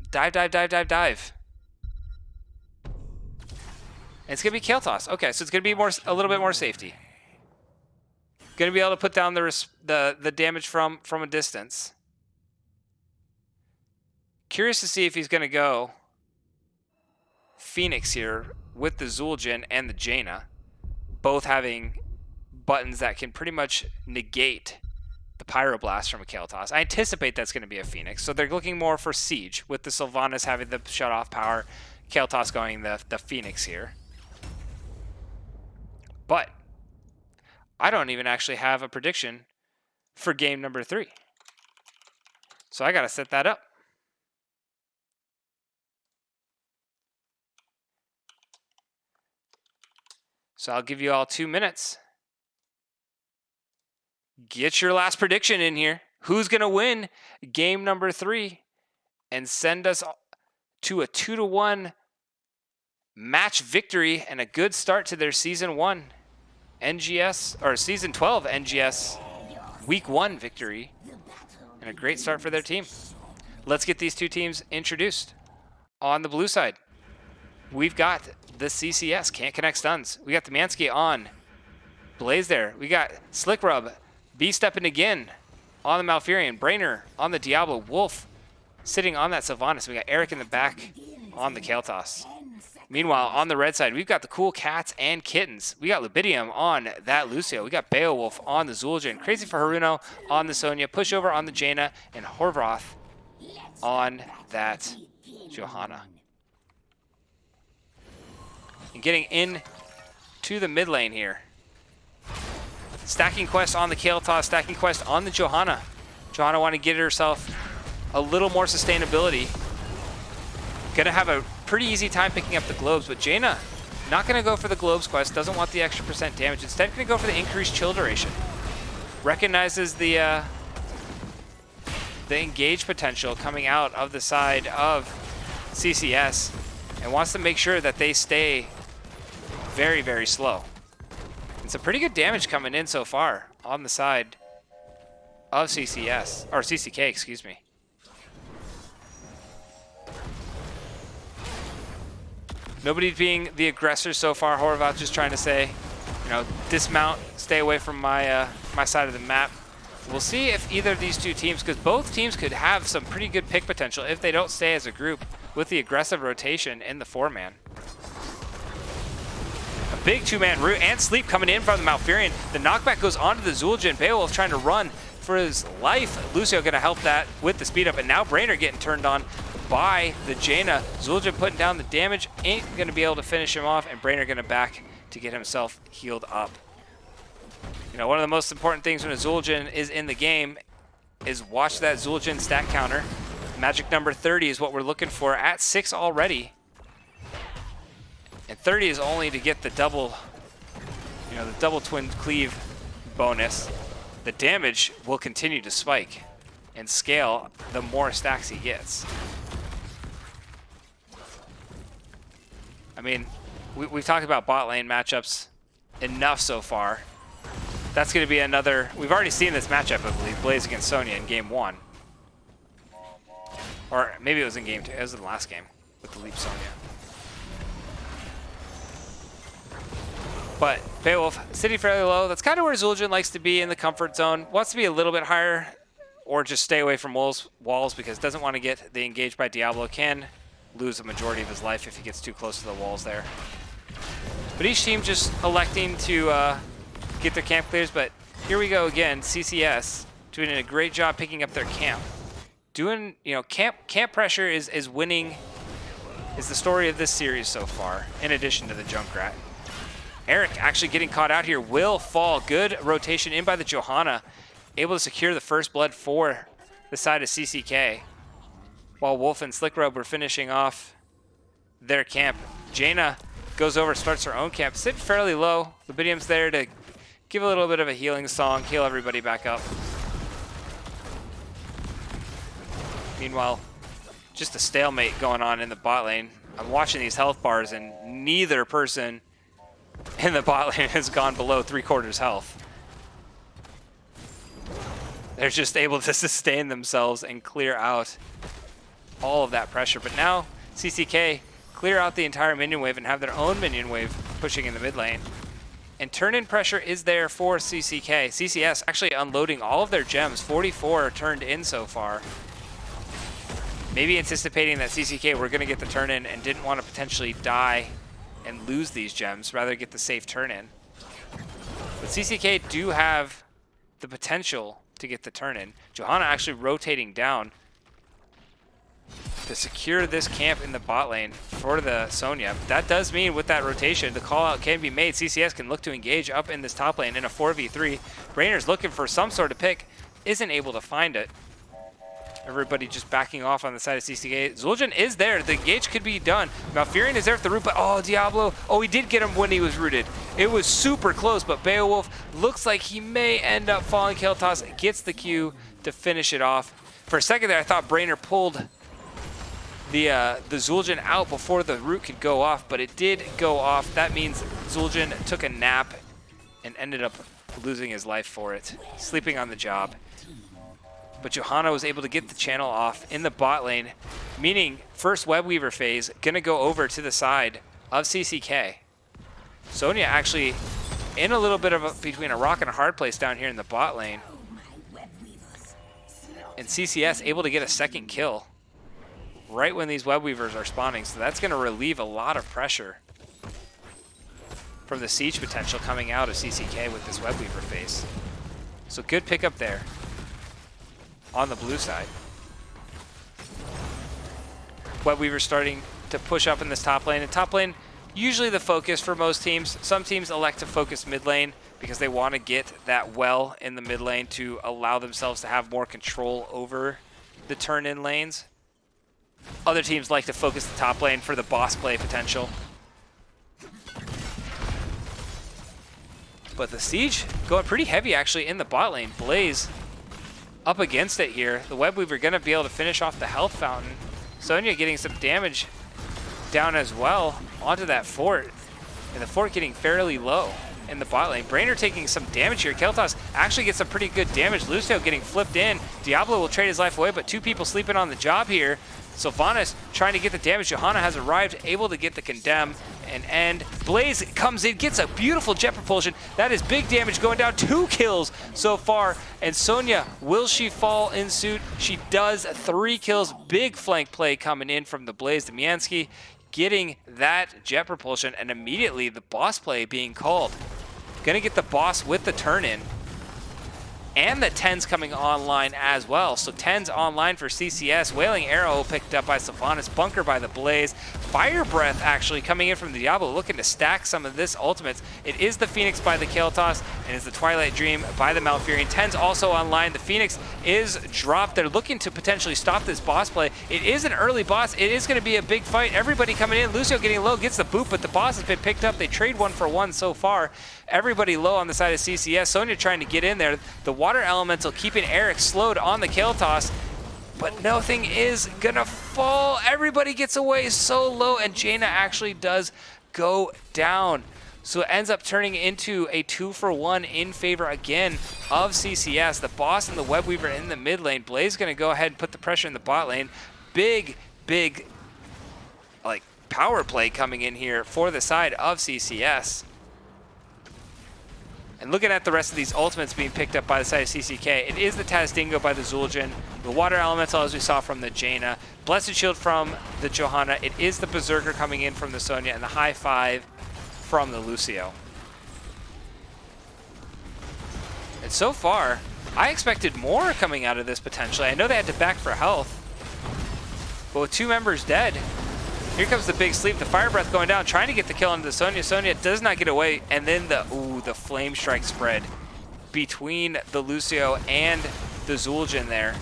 Dive, dive, dive, dive, dive. And it's gonna be Kayle Toss. Okay, so it's gonna be a little bit more safety. Gonna be able to put down the damage from a distance. Curious to see if he's gonna go Phoenix here with the Zul'jin and the Jaina, both having buttons that can pretty much negate the Pyroblast from a Kayle Toss. I anticipate that's going to be a Phoenix, so they're looking more for Siege, with the Sylvanas having the shut-off power, Kayle Toss going the Phoenix here. But I don't even actually have a prediction for game number 3. So I got to set that up. So I'll give you all 2 minutes. Get your last prediction in here. Who's going to win game number 3 and send us to a 2-1 match victory and a good start to their season 1 NGS, or season 12 NGS week 1 victory, and a great start for their team. Let's get these two teams introduced. On the blue side, we've got the CCS, Can't Connect Stuns. We got the Mansky on Blaze there. We got Slick Rub, B-stepping again on the Malfurion. Brainer on the Diablo. Wolf sitting on that Sylvanas. We got Eric in the back on the Kael'thas. Meanwhile, on the red side, we've got the cool cats and kittens. We got Lubidium on that Lucio. We got Beowulf on the Zul'jin. Crazy for Haruno on the Sonya. Pushover on the Jaina. And Horvath on that Johanna. And getting in to the mid lane here. Stacking quest on the Kael'thas. Stacking quest on the Johanna. Johanna wanting to get herself a little more sustainability. Gonna have a pretty easy time picking up the globes, but Jaina not gonna go for the globes quest, doesn't want the extra % damage, instead gonna go for the increased chill duration. Recognizes the engage potential coming out of the side of CCS and wants to make sure that they stay very, very slow. And some pretty good damage coming in so far on the side of CCS, or CCK, excuse me. Nobody being the aggressor so far. Horvath just trying to say, you know, dismount, stay away from my my side of the map. We'll see if either of these two teams, because both teams could have some pretty good pick potential if they don't stay as a group with the aggressive rotation in the 4-man. A big 2-man root and sleep coming in from the Malfurion. The knockback goes onto the Zul'jin. Beowulf trying to run for his life. Lucio going to help that with the speed up, and now Brainer getting turned on by the Jaina. Zul'jin putting down the damage, ain't going to be able to finish him off, and Brainer going to back to get himself healed up. You know, one of the most important things when a Zul'jin is in the game is watch that Zul'jin stat counter. Magic number 30 is what we're looking for at 6 already. And 30 is only to get the double, you know, the double twin cleave bonus. The damage will continue to spike and scale the more stacks he gets. I mean, we've talked about bot lane matchups enough so far. That's going to be another... We've already seen this matchup, I believe, Blaze against Sonya in game 1. Or maybe it was in game 2. It was in the last game with the Leap Sonya. But Beowulf sitting fairly low. That's kind of where Zul'jin likes to be in the comfort zone. Wants to be a little bit higher or just stay away from walls because doesn't want to get the engaged by Diablo. Can lose a majority of his life if he gets too close to the walls there. But each team just electing to get their camp clears. But here we go again. CCS doing a great job picking up their camp. Doing, you know, camp pressure is winning, is the story of this series so far, in addition to the Junkrat. Eric actually getting caught out here will fall. Good rotation in by the Johanna. Able to secure the first blood for the side of CCK. While Wolf and Slickrub were finishing off their camp. Jaina goes over, starts her own camp. Sitting fairly low. Lubidium's there to give a little bit of a healing song, heal everybody back up. Meanwhile, just a stalemate going on in the bot lane. I'm watching these health bars and neither person in the bot lane has gone below 3/4 health. They're just able to sustain themselves and clear out all of that pressure. But now CCK clear out the entire minion wave and have their own minion wave pushing in the mid lane. And turn-in pressure is there for CCK. CCS actually unloading all of their gems. 44 turned in so far. Maybe anticipating that CCK were going to get the turn-in and didn't want to potentially die and lose these gems, rather get the safe turn-in. But CCK do have the potential to get the turn-in. Johanna actually rotating down to secure this camp in the bot lane for the Sonya. That does mean with that rotation, the call out can be made. CCS can look to engage up in this top lane in a 4v3. Brainer's looking for some sort of pick, isn't able to find it. Everybody just backing off on the side of CCK. Zul'jin is there. The engage could be done. Malfurion is there for the root, but oh, Diablo. Oh, he did get him when he was rooted. It was super close, but Beowulf looks like he may end up falling. Kael'thas gets the Q to finish it off. For a second there, I thought Brainer pulled the Zul'jin out before the root could go off, but it did go off. That means Zul'jin took a nap and ended up losing his life for it, sleeping on the job. But Johanna was able to get the channel off in the bot lane, meaning first Web Weaver phase gonna go over to the side of CCK. Sonya actually in a little bit of between a rock and a hard place down here in the bot lane. And CCS able to get a second kill right when these Web Weavers are spawning. So that's gonna relieve a lot of pressure from the siege potential coming out of CCK with this Web Weaver phase. So good pickup there on the blue side. Web Weaver starting to push up in this top lane. And top lane, usually the focus for most teams. Some teams elect to focus mid lane because they want to get that well in the mid lane to allow themselves to have more control over the turn-in lanes. Other teams like to focus the top lane for the boss play potential. But the siege going pretty heavy actually in the bot lane. Blaze up against it here. The Web Weaver gonna be able to finish off the health fountain. Sonya getting some damage down as well onto that fort. And the fort getting fairly low in the bot lane. Brainer taking some damage here. Kael'thas actually gets some pretty good damage. Lucio getting flipped in. Diablo will trade his life away, but two people sleeping on the job here. Sylvanas trying to get the damage. Johanna has arrived, able to get the condemn and end. Blaze comes in, gets a beautiful jet propulsion. That is big damage going down. 2 kills so far. And Sonya, will she fall in suit? She does. 3 kills. Big flank play coming in from the Blaze. Demiansky getting that jet propulsion, and immediately the boss play being called. Gonna get the boss with the turn in. And the 10's coming online as well. So 10's online for CCS. Wailing Arrow picked up by Sylvanas. Bunker by the Blaze. Fire Breath actually coming in from the Diablo, looking to stack some of this ultimates. It is the Phoenix by the Kael'thas, and it's the Twilight Dream by the Malfurion. 10's also online. The Phoenix is dropped. They're looking to potentially stop this boss play. It is an early boss. It is going to be a big fight. Everybody coming in. Lucio getting low, gets the boot, but the boss has been picked up. They trade 1-for-1 so far. Everybody low on the side of CCS. Sonya trying to get in there. The Water Elemental keeping Eric slowed on the Kael'thas, but nothing is gonna fall. Everybody gets away so low, and Jaina actually does go down. So it ends up turning into a 2-for-1 in favor again of CCS. The boss and the Web Weaver in the mid lane. Blaze gonna go ahead and put the pressure in the bot lane. Big like power play coming in here for the side of CCS. And looking at the rest of these ultimates being picked up by the side of CCK, it is the Tazdingo by the Zul'jin, the Water Elemental as we saw from the Jaina, Blessed Shield from the Johanna, it is the Berserker coming in from the Sonya, and the High Five from the Lucio. And so far, I expected more coming out of this potentially. I know they had to back for health, but with 2 members dead, here comes the big sleep. The Fire Breath going down, trying to get the kill onto the Sonya. Sonya does not get away, and then the Flame Strike spread between the Lucio and the Zul'jin there.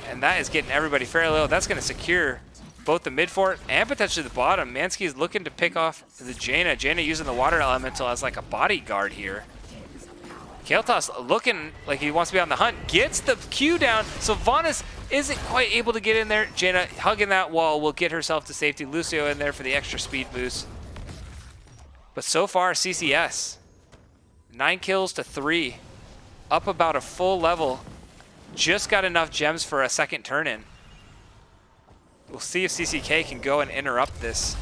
And that is getting everybody fairly low. That's going to secure both the mid fort and potentially the bottom. Mansky is looking to pick off the Jaina. Jaina using the Water Elemental as like a bodyguard here. Kael'thas looking like he wants to be on the hunt. Gets the Q down. Sylvanas isn't quite able to get in there. Jaina hugging that wall will get herself to safety. Lucio in there for the extra speed boost. But so far, CCS, 9 kills to 3. Up about a full level. Just got enough gems for a second turn in. We'll see if CCK can go and interrupt this.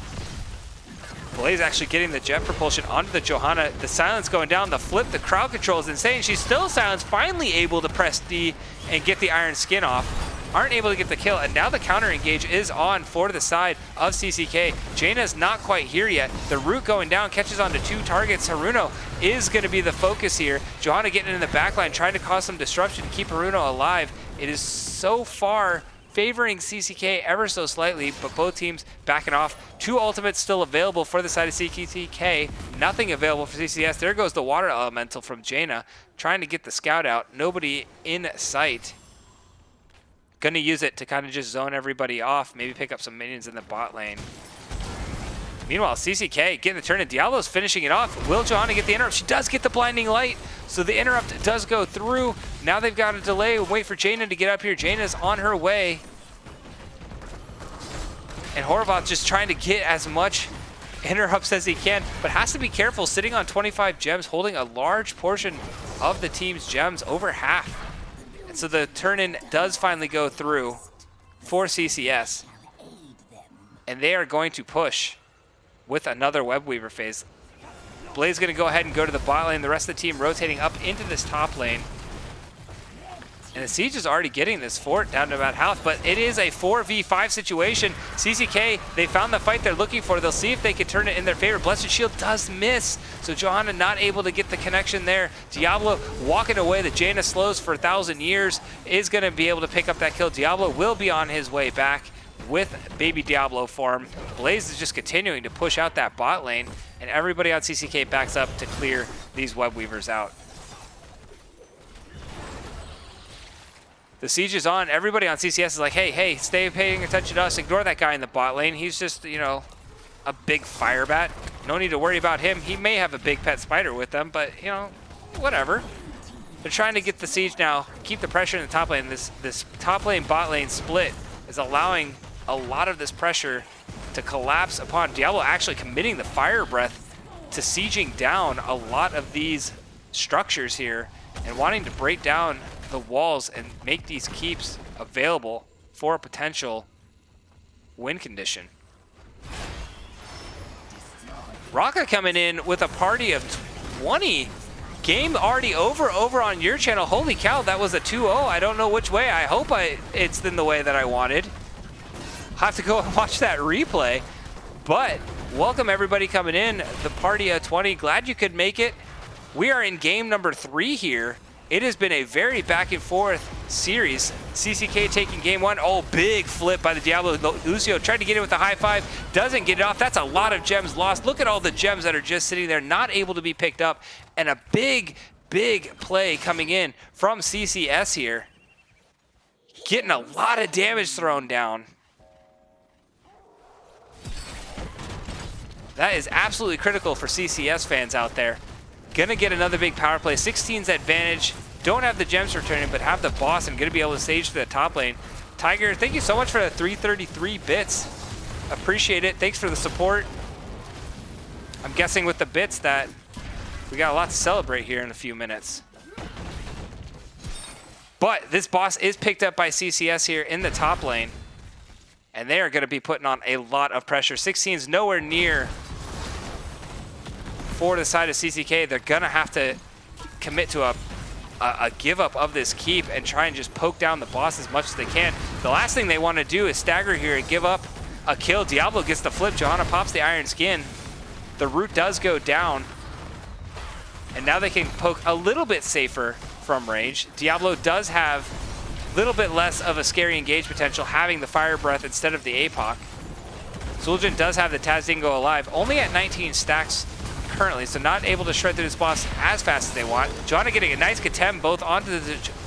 Blaze actually getting the jet propulsion onto the Johanna. The silence going down, the flip, the crowd control is insane. She's still silenced, finally able to press D and get the iron skin off. Aren't able to get the kill, and now the counter engage is on for the side of CCK. Jaina's not quite here yet. The root going down catches onto 2 targets. Haruno is going to be the focus here. Johanna getting in the backline, trying to cause some disruption to keep Haruno alive. It is so far favoring CCK ever so slightly, but both teams backing off. 2 ultimates still available for the side of CCK. Nothing available for CCS. There goes the Water Elemental from Jaina, trying to get the scout out. Nobody in sight. Gonna use it to kind of just zone everybody off, maybe pick up some minions in the bot lane. Meanwhile, CCK getting the turn, and Diablo's finishing it off. Will Johanna get the interrupt? She does get the blinding light, so the interrupt does go through. Now they've got to delay and wait for Jaina to get up here. Jaina's on her way. And Horvath just trying to get as much interrupts as he can, but has to be careful, sitting on 25 gems, holding a large portion of the team's gems, over half. And so the turn-in does finally go through for CCS. And they are going to push with another Web Weaver phase. Blaze going to go ahead and go to the bot lane. The rest of the team rotating up into this top lane. And the Siege is already getting this fort down to about half, but it is a 4v5 situation. CCK, they found the fight they're looking for. They'll see if they can turn it in their favor. Blessed Shield does miss, so Johanna not able to get the connection there. Diablo walking away. The Jaina slows for 1,000 years is going to be able to pick up that kill. Diablo will be on his way back with baby Diablo form. Blaze is just continuing to push out that bot lane, and everybody on CCK backs up to clear these Web Weavers out. The Siege is on. Everybody on CCS is like, hey, stay paying attention to us. Ignore that guy in the bot lane. He's just, you know, a big fire bat. No need to worry about him. He may have a big pet spider with them, but, you know, whatever. They're trying to get the Siege now, keep the pressure in the top lane. This top lane, bot lane split is allowing a lot of this pressure to collapse upon Diablo, actually committing the fire breath to sieging down a lot of these structures here and wanting to break down the walls and make these keeps available for a potential win condition. Raka coming in with a party of 20. Game already over on your channel. Holy cow, that was a 2-0. I don't know which way. I hope it's in the way that I wanted. I'll have to go and watch that replay. But welcome everybody coming in. The party of 20. Glad you could make it. We are in game number 3 here. It has been a very back and forth series. CCK taking game 1. Oh, big flip by the Diablo. Lucio tried to get in with the high five. Doesn't get it off. That's a lot of gems lost. Look at all the gems that are just sitting there, not able to be picked up. And a big play coming in from CCS here. Getting a lot of damage thrown down. That is absolutely critical for CCS fans out there. Gonna get another big power play. 16's advantage. Don't have the gems returning, but have the boss and gonna be able to stage to the top lane. Tiger, thank you so much for the 333 bits. Appreciate it. Thanks for the support. I'm guessing with the bits that we got a lot to celebrate here in a few minutes. But this boss is picked up by CCS here in the top lane. And they are gonna be putting on a lot of pressure. 16's nowhere near for the side of CCK. They're gonna have to commit to a give up of this keep and try and just poke down the boss as much as they can. The last thing they want to do is stagger here and give up a kill. Diablo gets the flip. Johanna pops the iron skin. The root does go down, and now they can poke a little bit safer from range. Diablo does have a little bit less of a scary engage potential, having the fire breath instead of the APOC. Zul'jin does have the Tazdingo alive, only at 19 stacks currently, so not able to shred through this boss as fast as they want. Johanna getting a nice Katem both onto the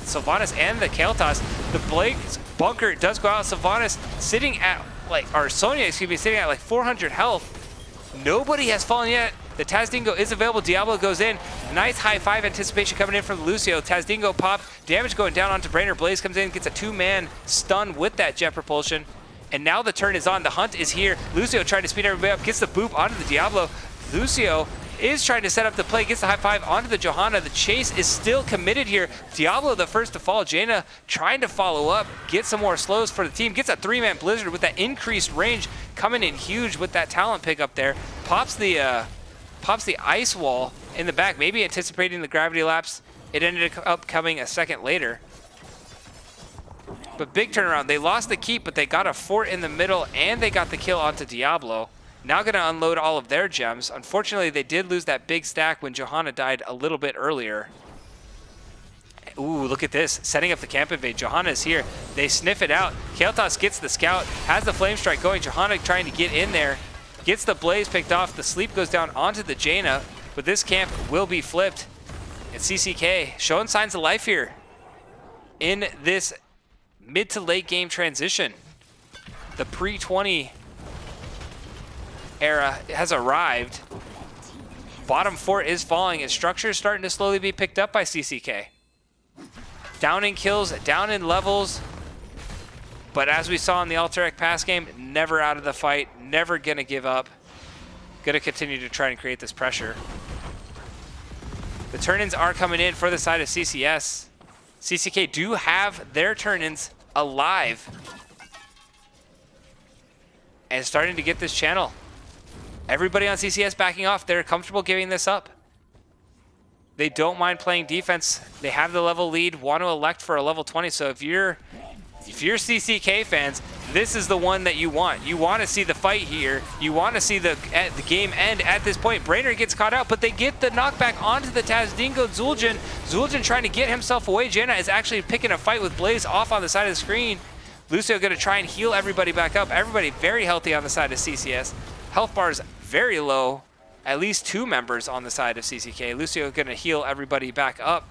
Sylvanas and the Kael'thas. The Blake's bunker does go out. Sylvanas sitting at Sonya, excuse me, sitting at like 400 health. Nobody has fallen yet. The Tazdingo is available. Diablo goes in. Nice high five anticipation coming in from Lucio. Tazdingo pop. Damage going down onto Brainer. Blaze comes in, gets a 2-man stun with that jet propulsion. And now the turn is on. The hunt is here. Lucio trying to speed everybody up. Gets the boop onto the Diablo. Lucio is trying to set up the play, gets the high five onto the Johanna. The chase is still committed here. Diablo the first to fall. Jaina trying to follow up, get some more slows for the team. Gets a 3-man blizzard with that increased range coming in huge with that talent pickup there. Pops the ice wall in the back, maybe anticipating the gravity lapse. It ended up coming a second later. But big turnaround. They lost the keep, but they got a fort in the middle and they got the kill onto Diablo. Now going to unload all of their gems. Unfortunately, they did lose that big stack when Johanna died a little bit earlier. Ooh, look at this. Setting up the camp invade. Johanna is here. They sniff it out. Kael'thas gets the scout, has the flame strike going. Johanna trying to get in there. Gets the blaze picked off. The sleep goes down onto the Jaina, but this camp will be flipped. And CCK showing signs of life here in this mid to late game transition. The pre-20 era has arrived. Bottom fort is falling, and structure is starting to slowly be picked up by CCK. Down in kills, down in levels. But as we saw in the Alterac pass game, never out of the fight, never gonna give up. Gonna continue to try and create this pressure. The turn-ins are coming in for the side of CCS. CCK do have their turn-ins alive. And starting to get this channel. Everybody on CCS backing off. They're comfortable giving this up. They don't mind playing defense. They have the level lead, want to elect for a level 20. So if you're CCK fans, this is the one that you want. You want to see the fight here. You want to see the game end at this point. Brainerd gets caught out, but they get the knockback onto the Tazdingo Zul'jin. Zul'jin trying to get himself away. Jaina is actually picking a fight with Blaze off on the side of the screen. Lucio going to try and heal everybody back up. Everybody very healthy on the side of CCS. Health bars very low. At least 2 members on the side of CCK. Lucio going to heal everybody back up.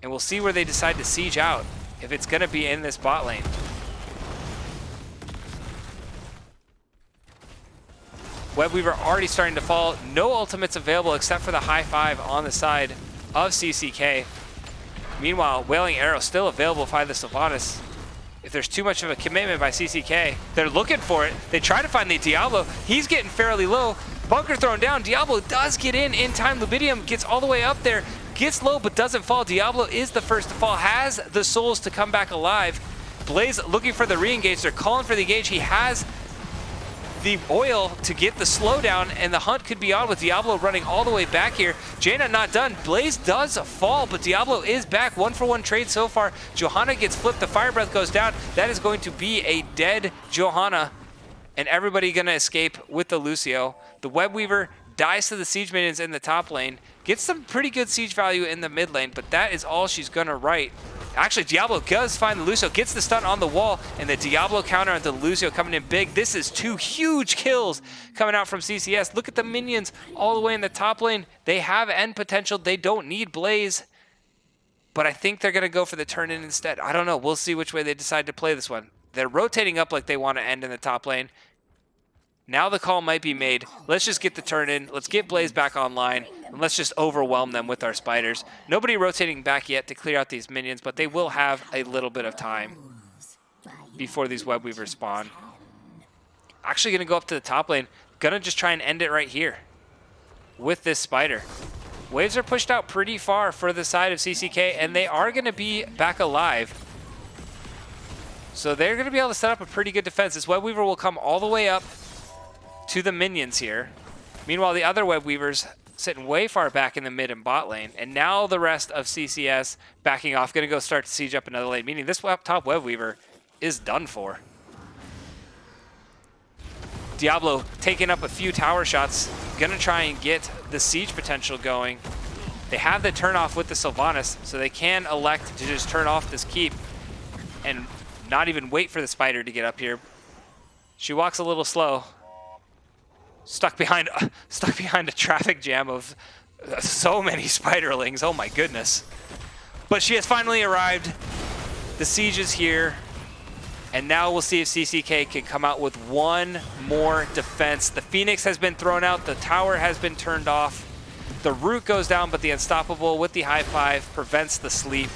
And we'll see where they decide to siege out. If it's going to be in this bot lane. Webweaver already starting to fall. No ultimates available except for the high 5 on the side of CCK. Meanwhile, Wailing Arrow still available by the Sylvanas. If there's too much of a commitment by CCK, they're looking for it. They try to find the Diablo. He's getting fairly low. Bunker thrown down. Diablo does get in time. Lubidium gets all the way up there. Gets low but doesn't fall. Diablo is the first to fall. Has the souls to come back alive. Blaze looking for the re-engage. They're calling for the engage. He has the oil to get the slowdown, and the hunt could be on with Diablo running all the way back here. Jaina not done. Blaze does fall, but Diablo is back. 1-for-1 trade so far. Johanna gets flipped. The Fire Breath goes down. That is going to be a dead Johanna, and everybody going to escape with the Lucio. The Webweaver dies to the Siege Minions in the top lane. Gets some pretty good siege value in the mid lane, but that is all she's going to write. Actually, Diablo does find the Lucio, gets the stun on the wall, and the Diablo counter onto Lucio coming in big. This is 2 huge kills coming out from CCS. Look at the minions all the way in the top lane. They have end potential. They don't need Blaze, but I think they're going to go for the turn-in instead. I don't know. We'll see which way they decide to play this one. They're rotating up like they want to end in the top lane. Now the call might be made. Let's just get the turn in. Let's get Blaze back online. And let's just overwhelm them with our spiders. Nobody rotating back yet to clear out these minions, but they will have a little bit of time before these Webweavers spawn. Actually going to go up to the top lane. Going to just try and end it right here with this spider. Waves are pushed out pretty far for the side of CCK, and they are going to be back alive. So they're going to be able to set up a pretty good defense. This Webweaver will come all the way up to the minions here. Meanwhile, the other Webweavers sitting way far back in the mid and bot lane. And now the rest of CCS backing off, going to go start to siege up another lane, meaning this top Webweaver is done for. Diablo taking up a few tower shots, going to try and get the siege potential going. They have the turn off with the Sylvanas, so they can elect to just turn off this keep and not even wait for the spider to get up here. She walks a little slow. Stuck behind a traffic jam of so many spiderlings. Oh my goodness. But she has finally arrived. The siege is here. And now we'll see if CCK can come out with one more defense. The Phoenix has been thrown out. The tower has been turned off. The root goes down, but the Unstoppable with the high 5 prevents the sleep.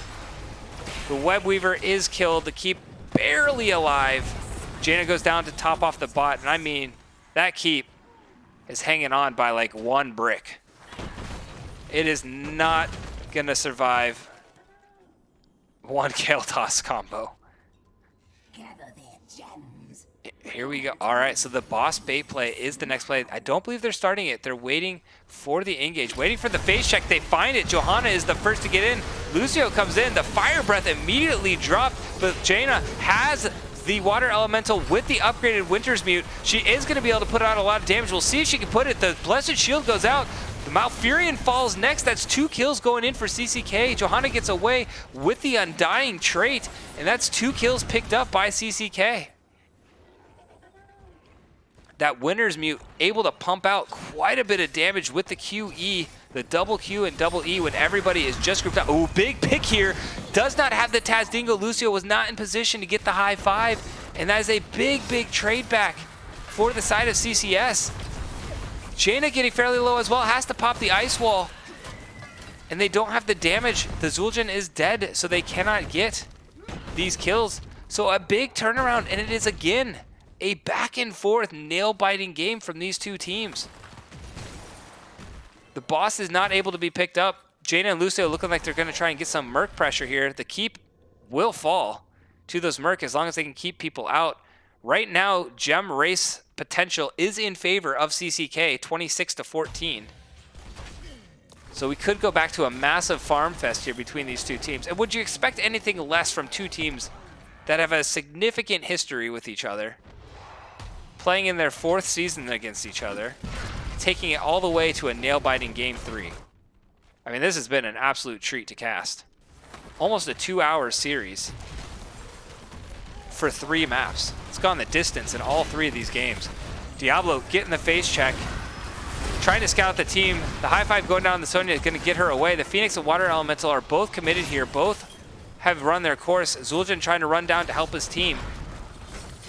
The Webweaver is killed. The keep barely alive. Jaina goes down to top off the bot. And I mean, that keep is hanging on by like 1 brick. It is not gonna survive 1 Kael'thas combo. Here we go. All right, so the boss bait play is the next play. I don't believe they're starting it. They're waiting for the engage, waiting for the phase check. They find it. Johanna is the first to get in. Lucio comes in. The Fire Breath immediately dropped, but Jaina has the Water Elemental with the upgraded Winter's Mute. She is going to be able to put out a lot of damage. We'll see if she can put it. The Blessed Shield goes out. The Malfurion falls next. That's 2 kills going in for CCK. Johanna gets away with the Undying trait, and that's 2 kills picked up by CCK. That Winter's Mute able to pump out quite a bit of damage with the QE, the double Q and double E when everybody is just grouped up. Oh, big pick here. Does not have the Tazdingo. Lucio was not in position to get the high 5, and that is a big, big trade back for the side of CCS. Jaina getting fairly low as well, has to pop the ice wall. And they don't have the damage. The Zul'jin is dead, so they cannot get these kills. So a big turnaround, and it is again a back and forth nail-biting game from these two teams. The boss is not able to be picked up. Jaina and Lucio looking like they're going to try and get some Merc pressure here. The keep will fall to those Merc as long as they can keep people out. Right now, gem race potential is in favor of CCK, 26-14. So we could go back to a massive farm fest here between these two teams. And would you expect anything less from two teams that have a significant history with each other, playing in their 4th season against each other, taking it all the way to a nail-biting Game 3? I mean, this has been an absolute treat to cast. Almost a 2-hour series for 3 maps. It's gone the distance in all 3 of these games. Diablo getting the face check, trying to scout the team. The high five going down to Sonya is going to get her away. The Phoenix and Water Elemental are both committed here. Both have run their course. Zul'jin trying to run down to help his team.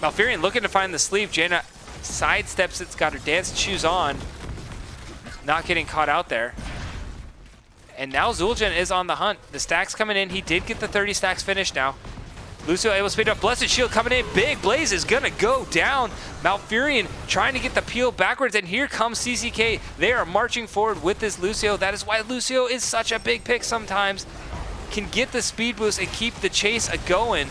Malfurion looking to find the sleeve. Jaina sidesteps it, got her dancing shoes on. Not getting caught out there. And now Zul'jin is on the hunt. The stacks coming in. He did get the 30 stacks finished now. Lucio able to speed up. Blessed Shield coming in. Big Blaze is going to go down. Malfurion trying to get the peel backwards. And here comes CCK. They are marching forward with this Lucio. That is why Lucio is such a big pick sometimes. Can get the speed boost and keep the chase going.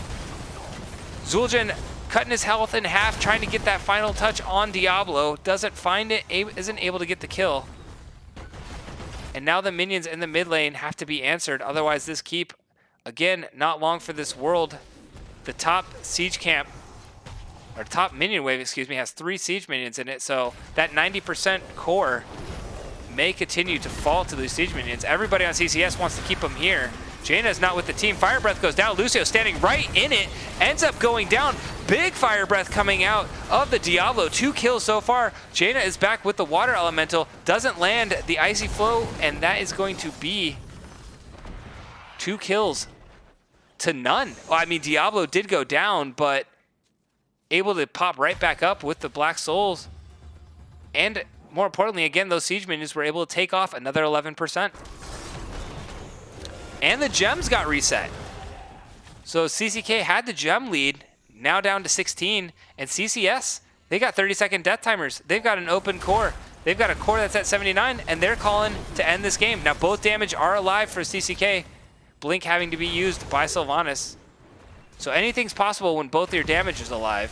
Zul'jin cutting his health in half, trying to get that final touch on Diablo. Doesn't find it, isn't able to get the kill. And now the minions in the mid lane have to be answered. Otherwise, this keep, again, not long for this world. The top siege camp, or top minion wave, excuse me, has 3 siege minions in it. So that 90% core may continue to fall to these siege minions. Everybody on CCS wants to keep them here. Jaina's not with the team. Fire Breath goes down. Lucio standing right in it. Ends up going down. Big Fire Breath coming out of the Diablo. 2 kills so far. Jaina is back with the Water Elemental. Doesn't land the Icy Flow, and that is going to be 2 kills to none. Well, I mean, Diablo did go down, but able to pop right back up with the Black Souls. And more importantly, again, those Siege Minions were able to take off another 11%. And the gems got reset. So CCK had the gem lead, now down to 16. And CCS, they got 30-second death timers. They've got an open core. They've got a core that's at 79, and they're calling to end this game. Now both damage are alive for CCK. Blink having to be used by Sylvanas. So anything's possible when both your damage is alive.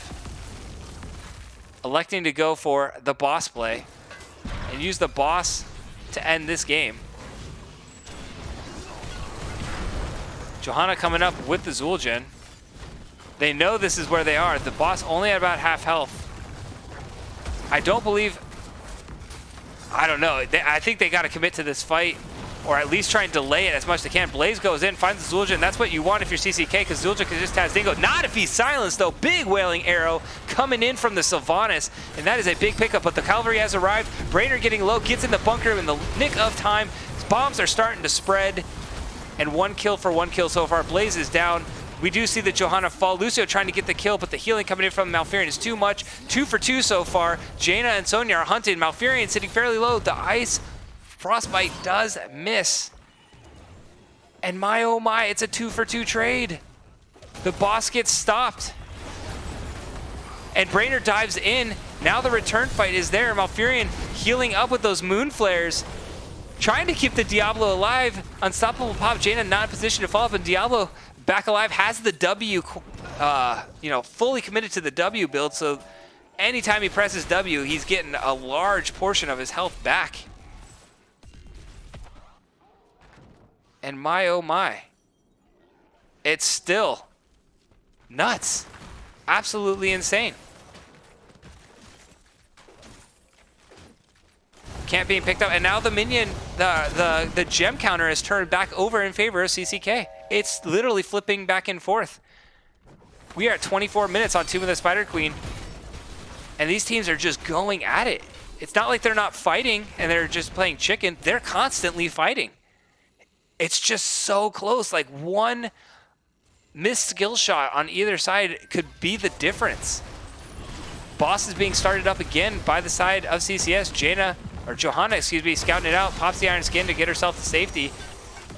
Electing to go for the boss play and use the boss to end this game. Johanna coming up with the Zul'jin. They know this is where they are. The boss only at about half health. I don't know. I think they got to commit to this fight, or at least try and delay it as much as they can. Blaze goes in, finds the Zul'jin. That's what you want if you're CCK, because Zul'jin can just has Dingo. Not if he's silenced, though. Big Wailing Arrow coming in from the Sylvanas, and that is a big pickup, but the Cavalry has arrived. Brainerd getting low, gets in the bunker in the nick of time. Bombs are starting to spread, and 1 kill for 1 kill so far. Blaze is down. We do see the Johanna fall. Lucio trying to get the kill, but the healing coming in from Malfurion is too much. 2 for 2 so far. Jaina and Sonya are hunted. Malfurion sitting fairly low. The ice Frostbite does miss. And my oh my, it's a 2 for 2 trade. The boss gets stopped. And Brainerd dives in. Now the return fight is there. Malfurion healing up with those moon flares. Trying to keep the Diablo alive. Unstoppable pop. Jaina not in position to follow up, and Diablo back alive, has the W, fully committed to the W build, so anytime he presses W, he's getting a large portion of his health back. And my oh my, it's still nuts. Absolutely insane. Camp being picked up, and now the minion, the gem counter is turned back over in favor of CCK. It's literally flipping back and forth. We are at 24 minutes on Tomb of the Spider Queen, and these teams are just going at it. It's not like they're not fighting and they're just playing chicken. They're constantly fighting. It's just so close. Like one missed skill shot on either side could be the difference. Boss is being started up again by the side of CCS. Johanna, excuse me, scouting it out, pops the Iron Skin to get herself to safety.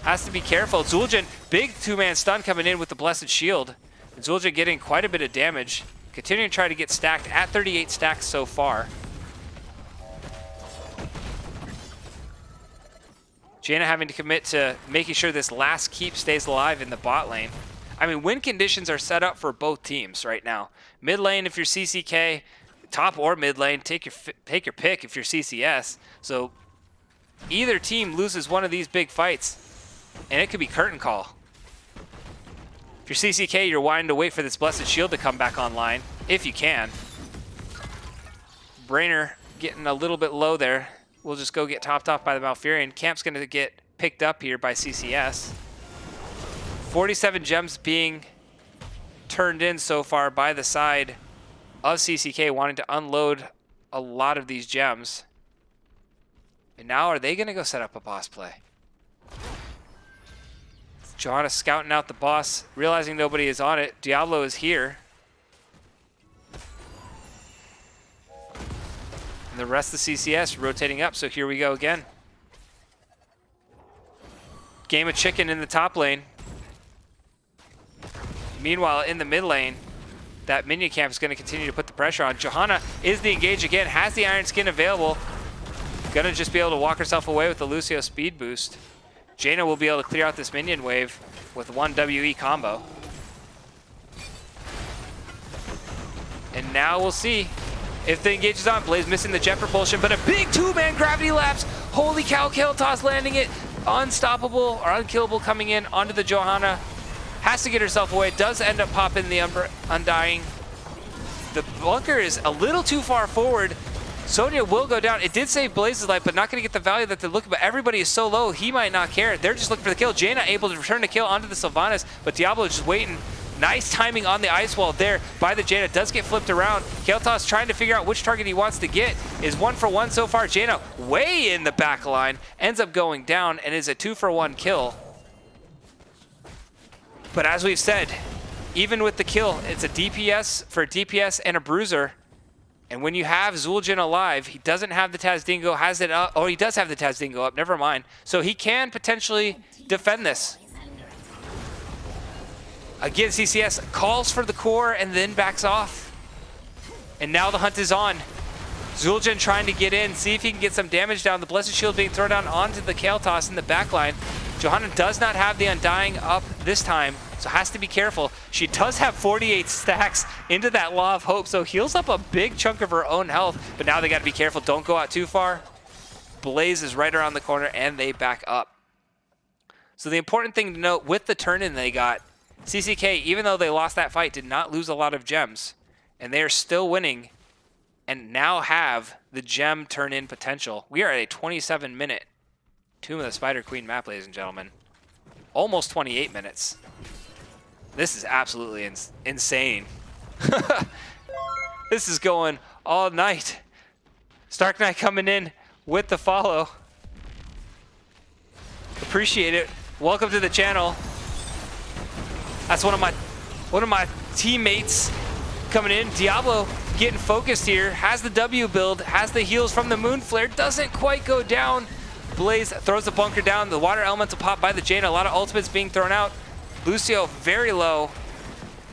Has to be careful. Zul'jin, big two-man stun coming in with the Blessed Shield. And Zul'jin getting quite a bit of damage. Continuing to try to get stacked at 38 stacks so far. Jaina having to commit to making sure this last keep stays alive in the bot lane. I mean, win conditions are set up for both teams right now. Mid lane, if you're CCK, top or mid lane, take your pick if you're CCS. So either team loses one of these big fights, and it could be curtain call. If you're CCK, you're wanting to wait for this Blessed Shield to come back online, if you can. Brainer getting a little bit low there. We'll just go get topped off by the Malfurion. Camp's going to get picked up here by CCS. 47 gems being turned in so far by the side of CCK, wanting to unload a lot of these gems. And now are they going to go set up a boss play? Johanna scouting out the boss, realizing nobody is on it. Diablo is here. And the rest of CCS rotating up, so here we go again. Game of chicken in the top lane. Meanwhile, in the mid lane, that minion camp is going to continue to put the pressure on. Johanna is the engage again, has the Iron Skin available. Gonna just be able to walk herself away with the Lucio speed boost. Jaina will be able to clear out this minion wave with one WE combo. And now we'll see if the engage is on. Blaze missing the jet propulsion, but a big two-man gravity lapse. Holy cow, Kael'thas landing it. Unstoppable or unkillable coming in onto the Johanna. Has to get herself away. Does end up popping the Undying. The bunker is a little too far forward. Sonya will go down. It did save Blaze's life, but not going to get the value that they're looking for. Everybody is so low, he might not care. They're just looking for the kill. Jaina able to return the kill onto the Sylvanas, but Diablo is just waiting. Nice timing on the ice wall there by the Jaina. Does get flipped around. Kael'thas trying to figure out which target he wants to get. Is 1 for 1 so far. Jaina way in the back line. Ends up going down and is a 2-for-1 kill. But as we've said, even with the kill, it's a DPS for a DPS and a bruiser. And when you have Zul'jin alive, he doesn't have the Tazdingo, has it up. Oh, he does have the Tazdingo up, never mind. So he can potentially defend this. Again, CCS calls for the core and then backs off. And now the hunt is on. Zul'jin trying to get in, see if he can get some damage down. The Blessed Shield being thrown down onto the Kael'thas in the backline. Johanna does not have the Undying up this time, so has to be careful. She does have 48 stacks into that Law of Hope, so heals up a big chunk of her own health, but now they got to be careful. Don't go out too far. Blaze is right around the corner, and they back up. So the important thing to note, with the turn-in they got, CCK, even though they lost that fight, did not lose a lot of gems, and they are still winning and now have the gem turn-in potential. We are at a 27-minute Tomb of the Spider Queen map, ladies and gentlemen. Almost 28 minutes. This is absolutely insane. This is going all night. Stark Knight coming in with the follow. Appreciate it. Welcome to the channel. That's one of my teammates coming in. Diablo getting focused here. Has the W build. Has the heals from the Moon Flare. Doesn't quite go down. Blaze throws the bunker down. The water elemental pop by the Jaina. A lot of ultimates being thrown out. Lucio very low.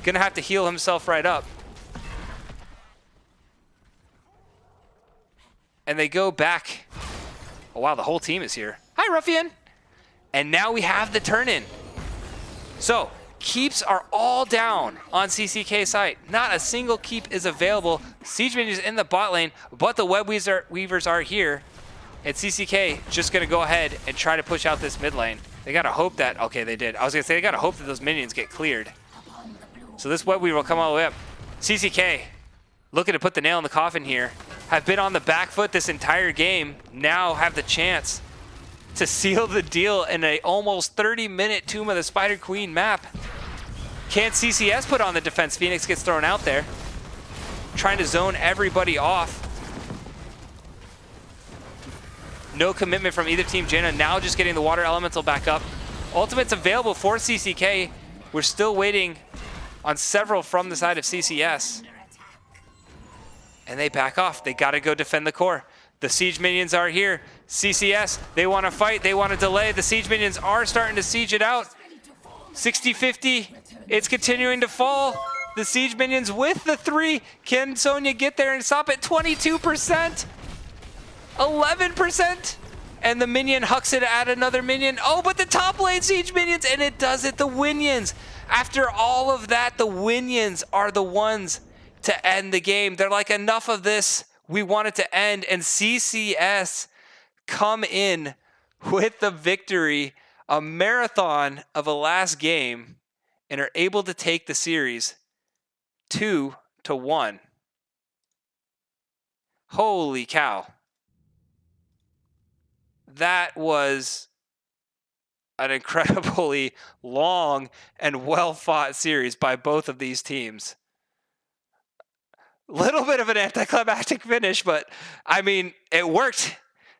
Gonna have to heal himself right up. And they go back. Oh wow, the whole team is here. Hi, Ruffian. And now we have the turn-in. So, keeps are all down on CCK site. Not a single keep is available. Siege minions in the bot lane, but the web weavers are here. And CCK just gonna go ahead and try to push out this mid lane. They gotta hope that, okay, they did. I was gonna say they gotta hope that those minions get cleared. So this web weaver will come all the way up. CCK looking to put the nail in the coffin here. Have been on the back foot this entire game. Now have the chance to seal the deal in a almost 30-minute Tomb of the Spider Queen map. Can't CCS put on the defense? Phoenix gets thrown out there. Trying to zone everybody off. No commitment from either team. Jaina now just getting the water elemental back up. Ultimate's available for CCK. We're still waiting on several from the side of CCS. And they back off. They got to go defend the core. The siege minions are here. CCS, they want to fight. They want to delay. The siege minions are starting to siege it out. 60-50. It's continuing to fall. The siege minions with the 3. Can Sonya get there and stop it? 22%. 11%. And the minion hucks it at another minion. Oh, but the top lane siege minions, and it does it. The Winions. After all of that, the Winions are the ones to end the game. They're like, enough of this. We want it to end. And CCS come in with the victory, a marathon of a last game, and are able to take the series 2-1. Holy cow. That was an incredibly long and well-fought series by both of these teams. Little bit of an anticlimactic finish, but I mean, it worked.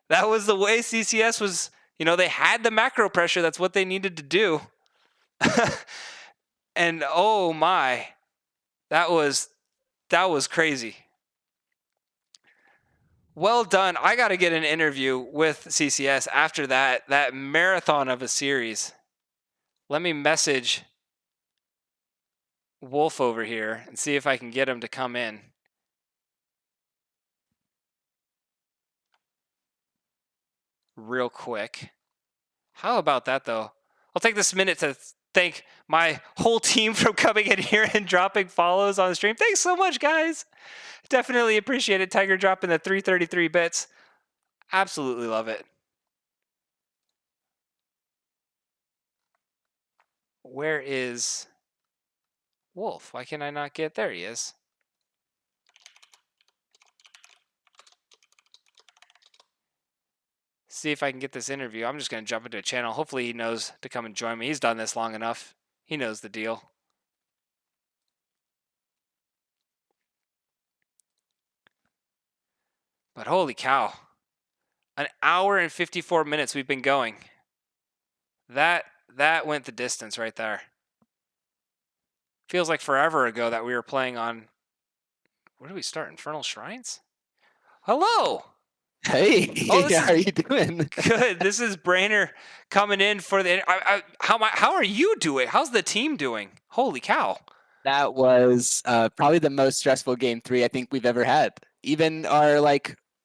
That was the way CCS was, they had the macro pressure. That's what they needed to do. And oh my, that was crazy. Well done. I got to get an interview with CCS after that marathon of a series. Let me message Wolf over here and see if I can get him to come in. Real quick. How about that, though? I'll take this minute to thank my whole team for coming in here and dropping follows on the stream. Thanks so much, guys. Definitely appreciate it. Tiger dropping the 333 bits. Absolutely love it. Where is Wolf? Why can I not get? There he is. See if I can get this interview. I'm just going to jump into a channel. Hopefully he knows to come and join me. He's done this long enough. He knows the deal. But holy cow. An hour and 54 minutes we've been going. That went the distance right there. Feels like forever ago that we were playing on... Where do we start? Infernal Shrines? Hello! Hey, Oh, how are you doing? Good. This is Brainer coming in for the... How are you doing? How's the team doing? Holy cow. That was probably the most stressful game 3 I think we've ever had. Even our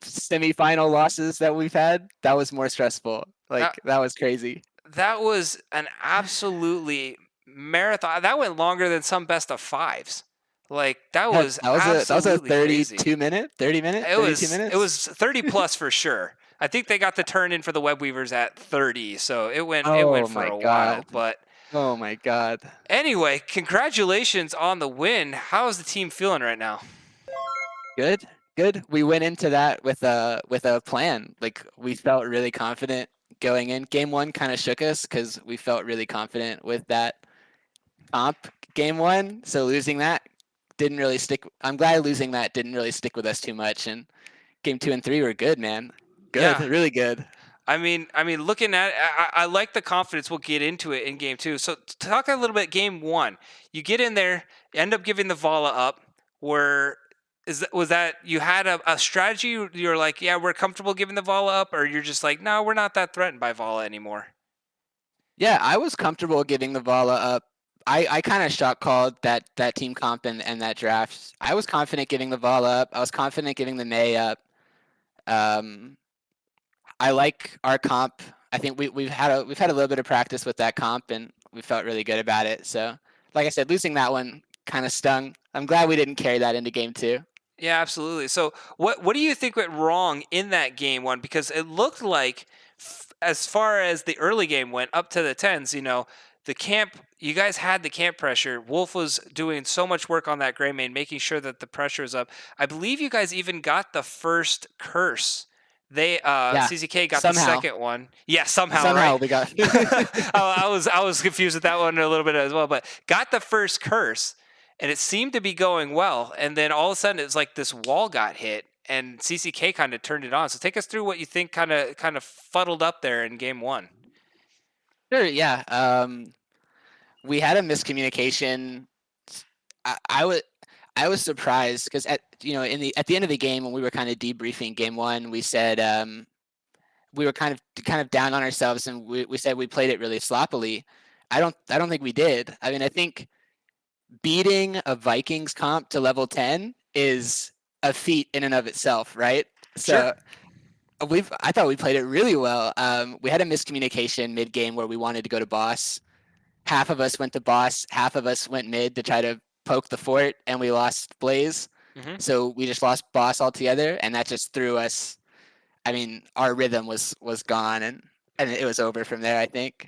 semifinal losses that we've had, that was more stressful. That was crazy. That was an absolutely marathon. That went longer than some best of 5s. That was absolutely a 32 crazy. minute, 30 minute, 32 minutes. It was 30 plus for sure. I think they got the turn in for the Web Weavers at 30, so it went for a while. But oh my god. Anyway, congratulations on the win. How is the team feeling right now? Good. We went into that with a plan. We felt really confident going in. Game 1 kind of shook us because we felt really confident with that comp game 1. So losing that didn't really stick. I'm glad losing that didn't really stick with us too much. And game 2 and 3 were good, man. Good, yeah. Really good. I mean, looking at it, I like the confidence. We'll get into it in game 2. So talk a little bit. Game 1, you get in there, you end up giving the Vala up. Was that you had a strategy? You're like, yeah, we're comfortable giving the Vala up, or you're just like, no, we're not that threatened by Vala anymore. Yeah, I was comfortable giving the Vala up. I kind of shot called that team comp and that draft. I was confident giving the Vala up. I was confident giving the Mei up. I like our comp. I think we've had a little bit of practice with that comp, and we felt really good about it. So, like I said, losing that one kind of stung. I'm glad we didn't carry that into game 2. Yeah, absolutely. So, what do you think went wrong in that game 1? Because it looked like, as far as the early game went, up to the 10s, the camp, you guys had the camp pressure. Wolf was doing so much work on that gray main, making sure that the pressure is up. I believe you guys even got the first curse. They CCK got somehow. The second one. Yeah, somehow right? We got. I was confused with that one a little bit as well, but got the first curse, and it seemed to be going well. And then all of a sudden, it's like this wall got hit, and CCK kind of turned it on. So take us through what you think kind of fuddled up there in game 1. Sure. Yeah. We had a miscommunication. I was surprised because at the end of the game when we were kind of debriefing game one, we said we were kind of down on ourselves and we said we played it really sloppily. I don't think we did. I mean, I think beating a Vikings comp to level 10 is a feat in and of itself, right? Sure. So I thought we played it really well. We had a miscommunication mid game where we wanted to go to boss. Half of us went to boss, half of us went mid to try to poke the fort, and we lost Blaze. Hmm. So we just lost boss altogether, and that just threw us. I mean, our rhythm was gone, and it was over from there. I think.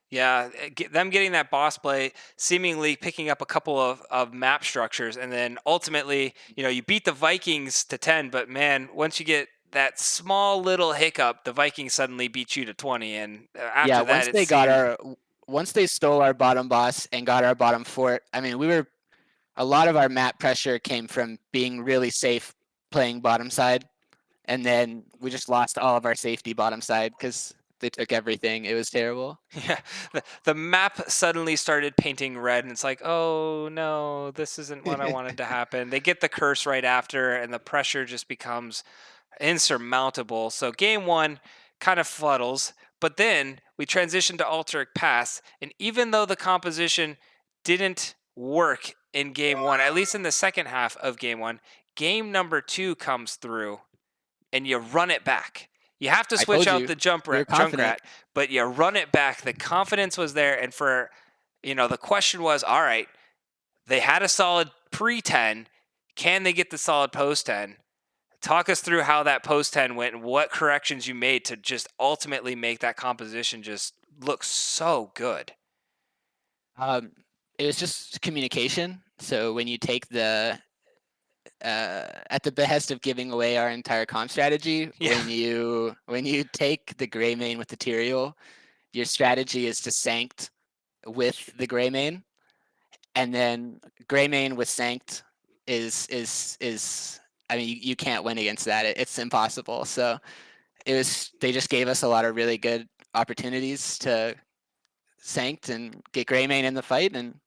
Yeah, them getting that boss play, seemingly picking up a couple of map structures, and then ultimately, you beat the Vikings to 10, but man, once you get that small little hiccup, the Vikings suddenly beat you to 20, and Yeah, after that, it seemed, once they stole our bottom boss and got our bottom fort. I mean, we were a lot of our map pressure came from being really safe playing bottom side, and then we just lost all of our safety bottom side because they took everything. It was terrible. yeah, the map suddenly started painting red, and it's like, oh no, this isn't what I wanted to happen. They get the curse right after, and the pressure just becomes insurmountable. So game one kind of fuddles, but then we transition to Alterac Pass, and even though the composition didn't work in game one, at least in the second half of game one, game number two comes through, and you run it back. You have to I switch told out you the we were confident. Junkrat, but you run it back. The confidence was there, and the question was, all right, they had a solid pre 10. Can they get the solid post 10? Talk us through how that post 10 went and what corrections you made to just ultimately make that composition just look so good. Um, it was just communication. So when you take the at the behest of giving away our entire comp strategy, Yeah. when you take the gray main with the Tyrael, your strategy is to sanct with the gray main, and then gray main with sanct is I mean you can't win against that. It's impossible. So they just gave us a lot of really good opportunities to sanct and get gray main in the fight, and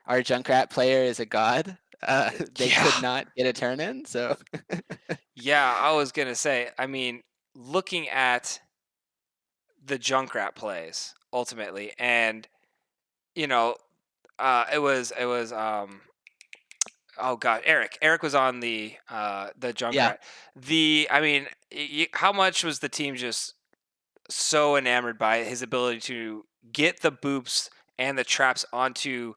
our Junkrat player is a god. They could Yeah. not get a turn in, so Yeah, I was going to say, I mean, looking at the Junkrat plays ultimately, and, you know, it was oh god, Eric was on the yeah. Junkrat. I mean, how much was the team just so enamored by his ability to get the boops and the traps onto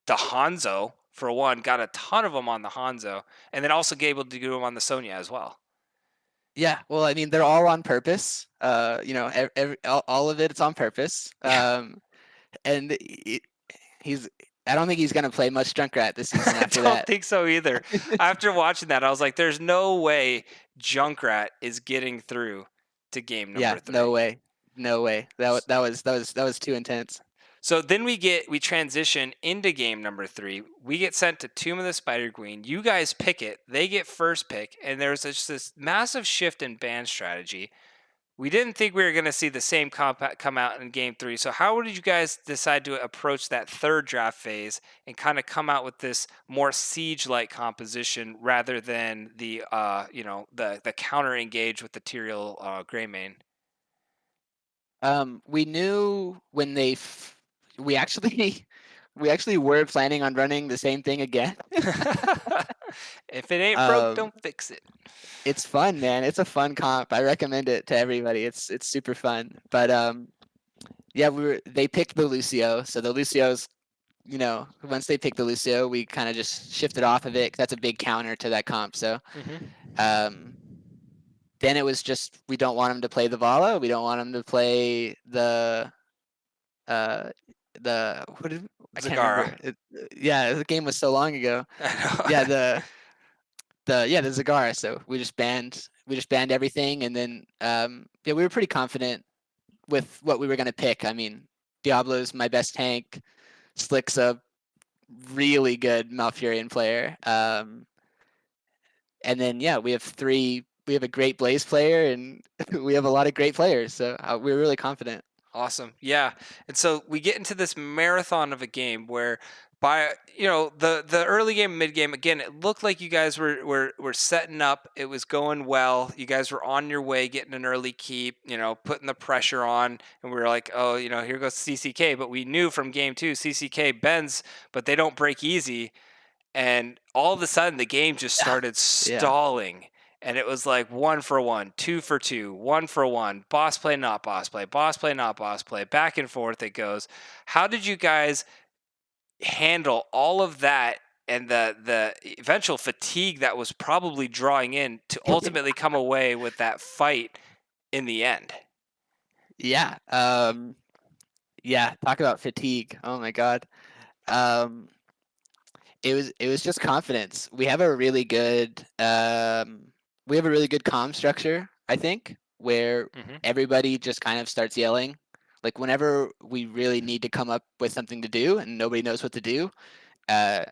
the Hanzo for one, got a ton of them on the Hanzo, and then also able to do them on the Sonya as well. Yeah, well, I mean, they're all on purpose. All of it's on purpose. Yeah, And he's. I don't think he's gonna play much Junkrat this season I after don't that. think so either. After watching that, I was like, "There's no way Junkrat is getting through to game Yeah, number no three." way, no way. That was too intense. So then we transition into game number three. We get sent to Tomb of the Spider Queen. You guys pick it. They get first pick, and there's just this massive shift in ban strategy. We didn't think we were going to see the same comp come out in game three. So how did you guys decide to approach that third draft phase and kind of come out with this more siege-like composition rather than the counter engage with the Tyrael Greymane? We knew when we actually we actually were planning on running the same thing again. If it ain't broke, um, don't fix it. it's fun, man. It's a fun comp. I recommend it to everybody. It's super fun. But yeah, they picked the Lucio, so the Lucio's once they picked the Lucio, we kind of just shifted off of it. 'Cause that's a big counter to that comp. So Hmm. um, then it was just we don't want him to play the Vala. We don't want him to play uh, I can't Zagara. remember. Yeah, the game was so long ago. I Yeah, know. the Zagara. So we just banned everything, and then yeah, we were pretty confident with what we were gonna pick. I mean, Diablo's my best tank. Slick's a really good Malfurion player. And then yeah, we have three. We have a great Blaze player, and we have a lot of great players. So we're really confident. Awesome. Yeah. And so we get into this marathon of a game where by the early game, mid game, again, it looked like you guys were setting up. It was going well. You guys were on your way, getting an early keep. Putting the pressure on, and we were like, oh, here goes CCK. But we knew from game two, CCK bends, but they don't break easy. And all of a sudden, the game just started Yeah. stalling. And it was like 1-for-1, 2-for-2, 1-for-1, boss play, not boss play, boss play, not boss play, back and forth it goes. How did you guys handle all of that and the eventual fatigue that was probably drawing in to ultimately come away with that fight in the end? Yeah. Yeah. Talk about fatigue. Oh my God. Um, it was just confidence. We have a really good comm structure, I think, where Mm-hmm. everybody just kind of starts yelling. Like whenever we really need to come up with something to do and nobody knows what to do, uh,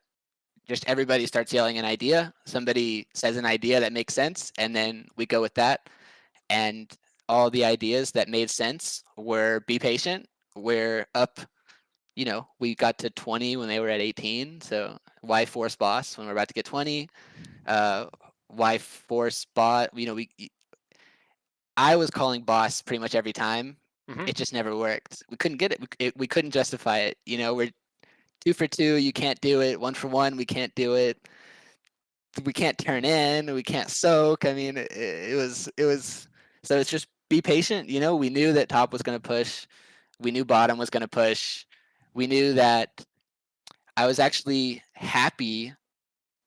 just everybody starts yelling an idea. Somebody says an idea that makes sense, and then we go with that. And all the ideas that made sense were be patient. We're up, we got to 20 when they were at 18. So why force boss when we're about to get 20? Uh, why force bot? I was calling boss pretty much every time. Mm-hmm. It just never worked. We couldn't get it. We couldn't justify it. We're 2-for-2. You can't do it. 1-for-1. We can't do it. We can't turn in. We can't soak. I mean, it was. So it's just be patient. We knew that top was going to push. We knew bottom was going to push. We knew that I was actually happy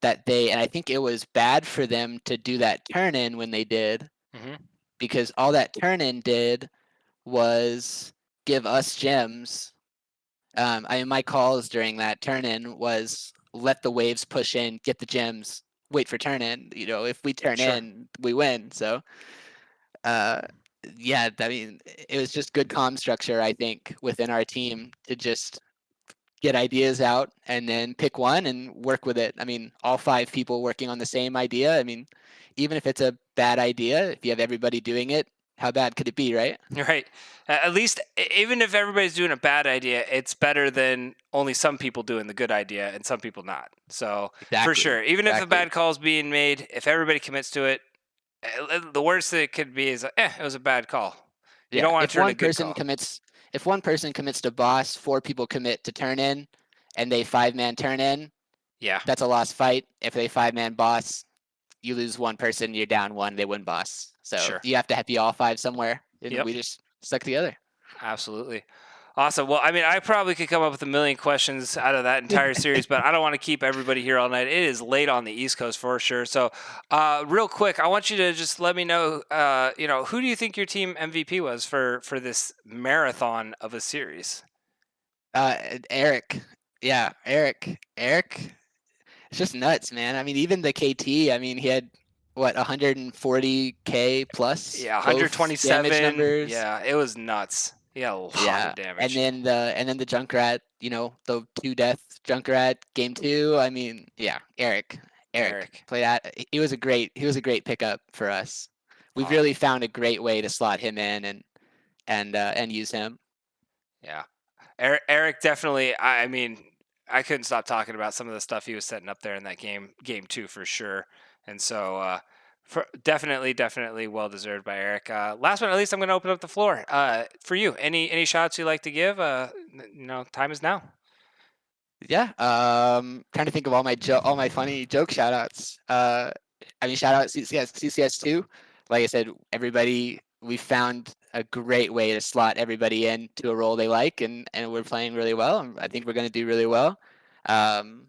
that and I think it was bad for them to do that turn in when they did, Mm-hmm. because all that turn in did was give us gems. I mean, my calls during that turn in was let the waves push in, get the gems, wait for turn in. If we turn Sure. in, we win. So, uh, yeah, I mean, it was just good comm structure, I think, within our team to just get ideas out and then pick one and work with it. I mean, all 5 people working on the same idea. I mean, even if it's a bad idea, if you have everybody doing it, how bad could it be, right? Right. At least, even if everybody's doing a bad idea, it's better than only some people doing the good idea and some people not. So, for Exactly. sure, even if a Exactly. bad call is being made, if everybody commits to it, the worst that it could be is, it was a bad call. You Yeah. don't want to turn a good call. If one person commits to boss, 4 people commit to turn in, and they 5-man turn in, Yeah, that's a lost fight. If they 5-man boss, you lose one person, you're down one, they win boss. So sure. you have to be all 5 somewhere, and Yep. we just stuck together. Absolutely. Awesome. Well, I mean, I probably could come up with a million questions out of that entire series, but I don't want to keep everybody here all night. It is late on the East Coast for sure. So, real quick, I want you to just let me know, who do you think your team MVP was for this marathon of a series? Eric. Yeah, Eric. It's just nuts, man. I mean, even the KT, I mean, he had what 140k plus Yeah, both damage 127. numbers. Yeah, it was nuts. He had a lot Yeah, of damage. and then the Junkrat, the 2 death Junkrat game 2. I mean, yeah, Eric Eric. played that. He was a great pickup for us. We've Awesome. really found a great way to slot him in and use him. Yeah. Eric definitely. I mean, I couldn't stop talking about some of the stuff he was setting up there in that game two for sure. And so, definitely well deserved by Eric. Last but not least, I'm going to open up the floor for you. Any shots you like to give? Time is now. Yeah, trying to think of all my funny joke shout outs. I mean, shout out CCS too. Like I said, everybody, we found a great way to slot everybody into a role they like, and we're playing really well. I think we're going to do really well. Um,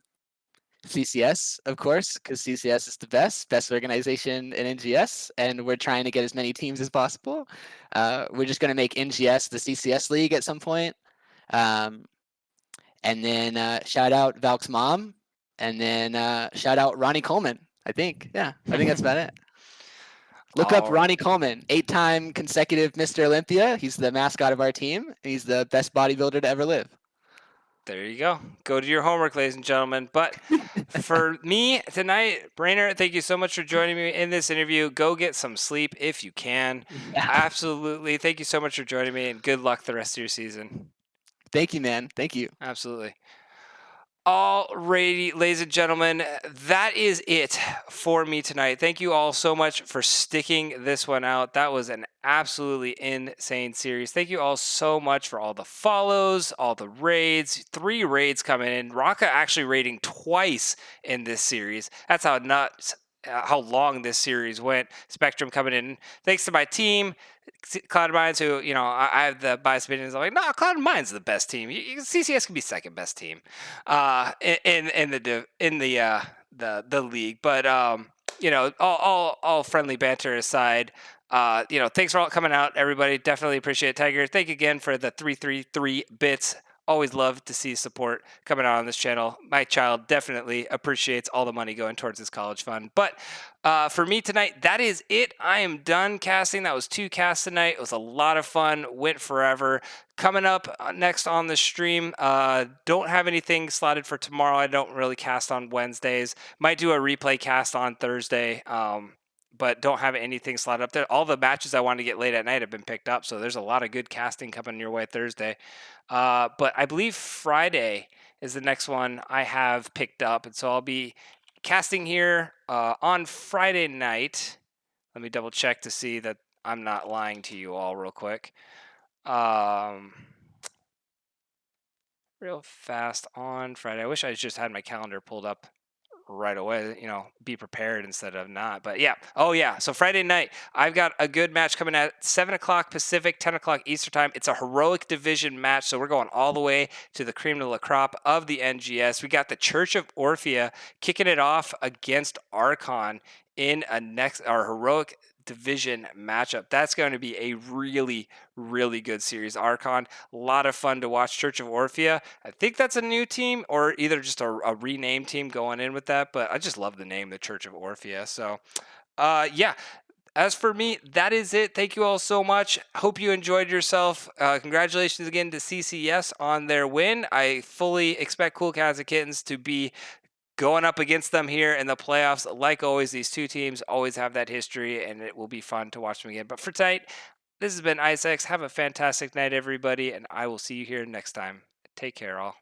CCS, of course, because CCS is the best organization in NGS, and we're trying to get as many teams as possible. We're just going to make NGS the CCS league at some point. Um, and then shout out Valk's mom, and then shout out Ronnie Coleman. I think, yeah, I think that's about it. Look up All Ronnie Coleman, 8-time consecutive Mr. Olympia. He's the mascot of our team. And he's the best bodybuilder to ever live. There you go. Go do your homework, ladies and gentlemen. But for me tonight, Brainer, thank you so much for joining me in this interview. Go get some sleep if you can. Yeah. Absolutely. Thank you so much for joining me, and good luck the rest of your season. Thank you, man. Thank you. Absolutely. Alrighty, ladies and gentlemen, that is it for me tonight. Thank you all so much for sticking this one out. That was an absolutely insane series. Thank you all so much for all the follows, all the raids. 3 raids coming in. Raka actually raiding twice in this series. That's how nuts, how long this series went. Spectrum coming in. Thanks to my team. Cloud Mines, who, I have the biased opinions. I'm like, no, Cloud Mines is the best team. CCS can be second best team, in the league. But all friendly banter aside, thanks for all coming out, everybody. Definitely appreciate it, Tiger. Thank you again for the 333 bits. Always love to see support coming out on this channel. My child definitely appreciates all the money going towards this college fund. But for me tonight, that is it. I am done casting. That was 2 casts tonight. It was a lot of fun. Went forever. Coming up next on the stream, don't have anything slotted for tomorrow. I don't really cast on Wednesdays. Might do a replay cast on Thursday. But don't have anything slotted up there. All the matches I wanted to get late at night have been picked up, so there's a lot of good casting coming your way Thursday. But I believe Friday is the next one I have picked up, and so I'll be casting here on Friday night. Let me double check to see that I'm not lying to you all real quick. Real fast on Friday. I wish I just had my calendar pulled up right away, be prepared instead of not. But yeah. Oh yeah. So Friday night, I've got a good match coming at 7 o'clock Pacific, 10 o'clock Eastern time. It's a heroic division match. So we're going all the way to the cream de la crop of the NGS. We got the Church of Orphea kicking it off against Archon in our heroic division matchup. That's going to be a really, really good series. Archon, a lot of fun to watch. Church of Orphea, I think that's a new team or either just a renamed team going in with that, but I just love the name, the Church of Orphea. So, yeah. As for me, that is it. Thank you all so much. Hope you enjoyed yourself. Congratulations again to CCS on their win. I fully expect Cool Cats and Kittens to be going up against them here in the playoffs. Like always, these two teams always have that history, and it will be fun to watch them again. But for tonight, this has been IceX. Have a fantastic night, everybody, and I will see you here next time. Take care, all.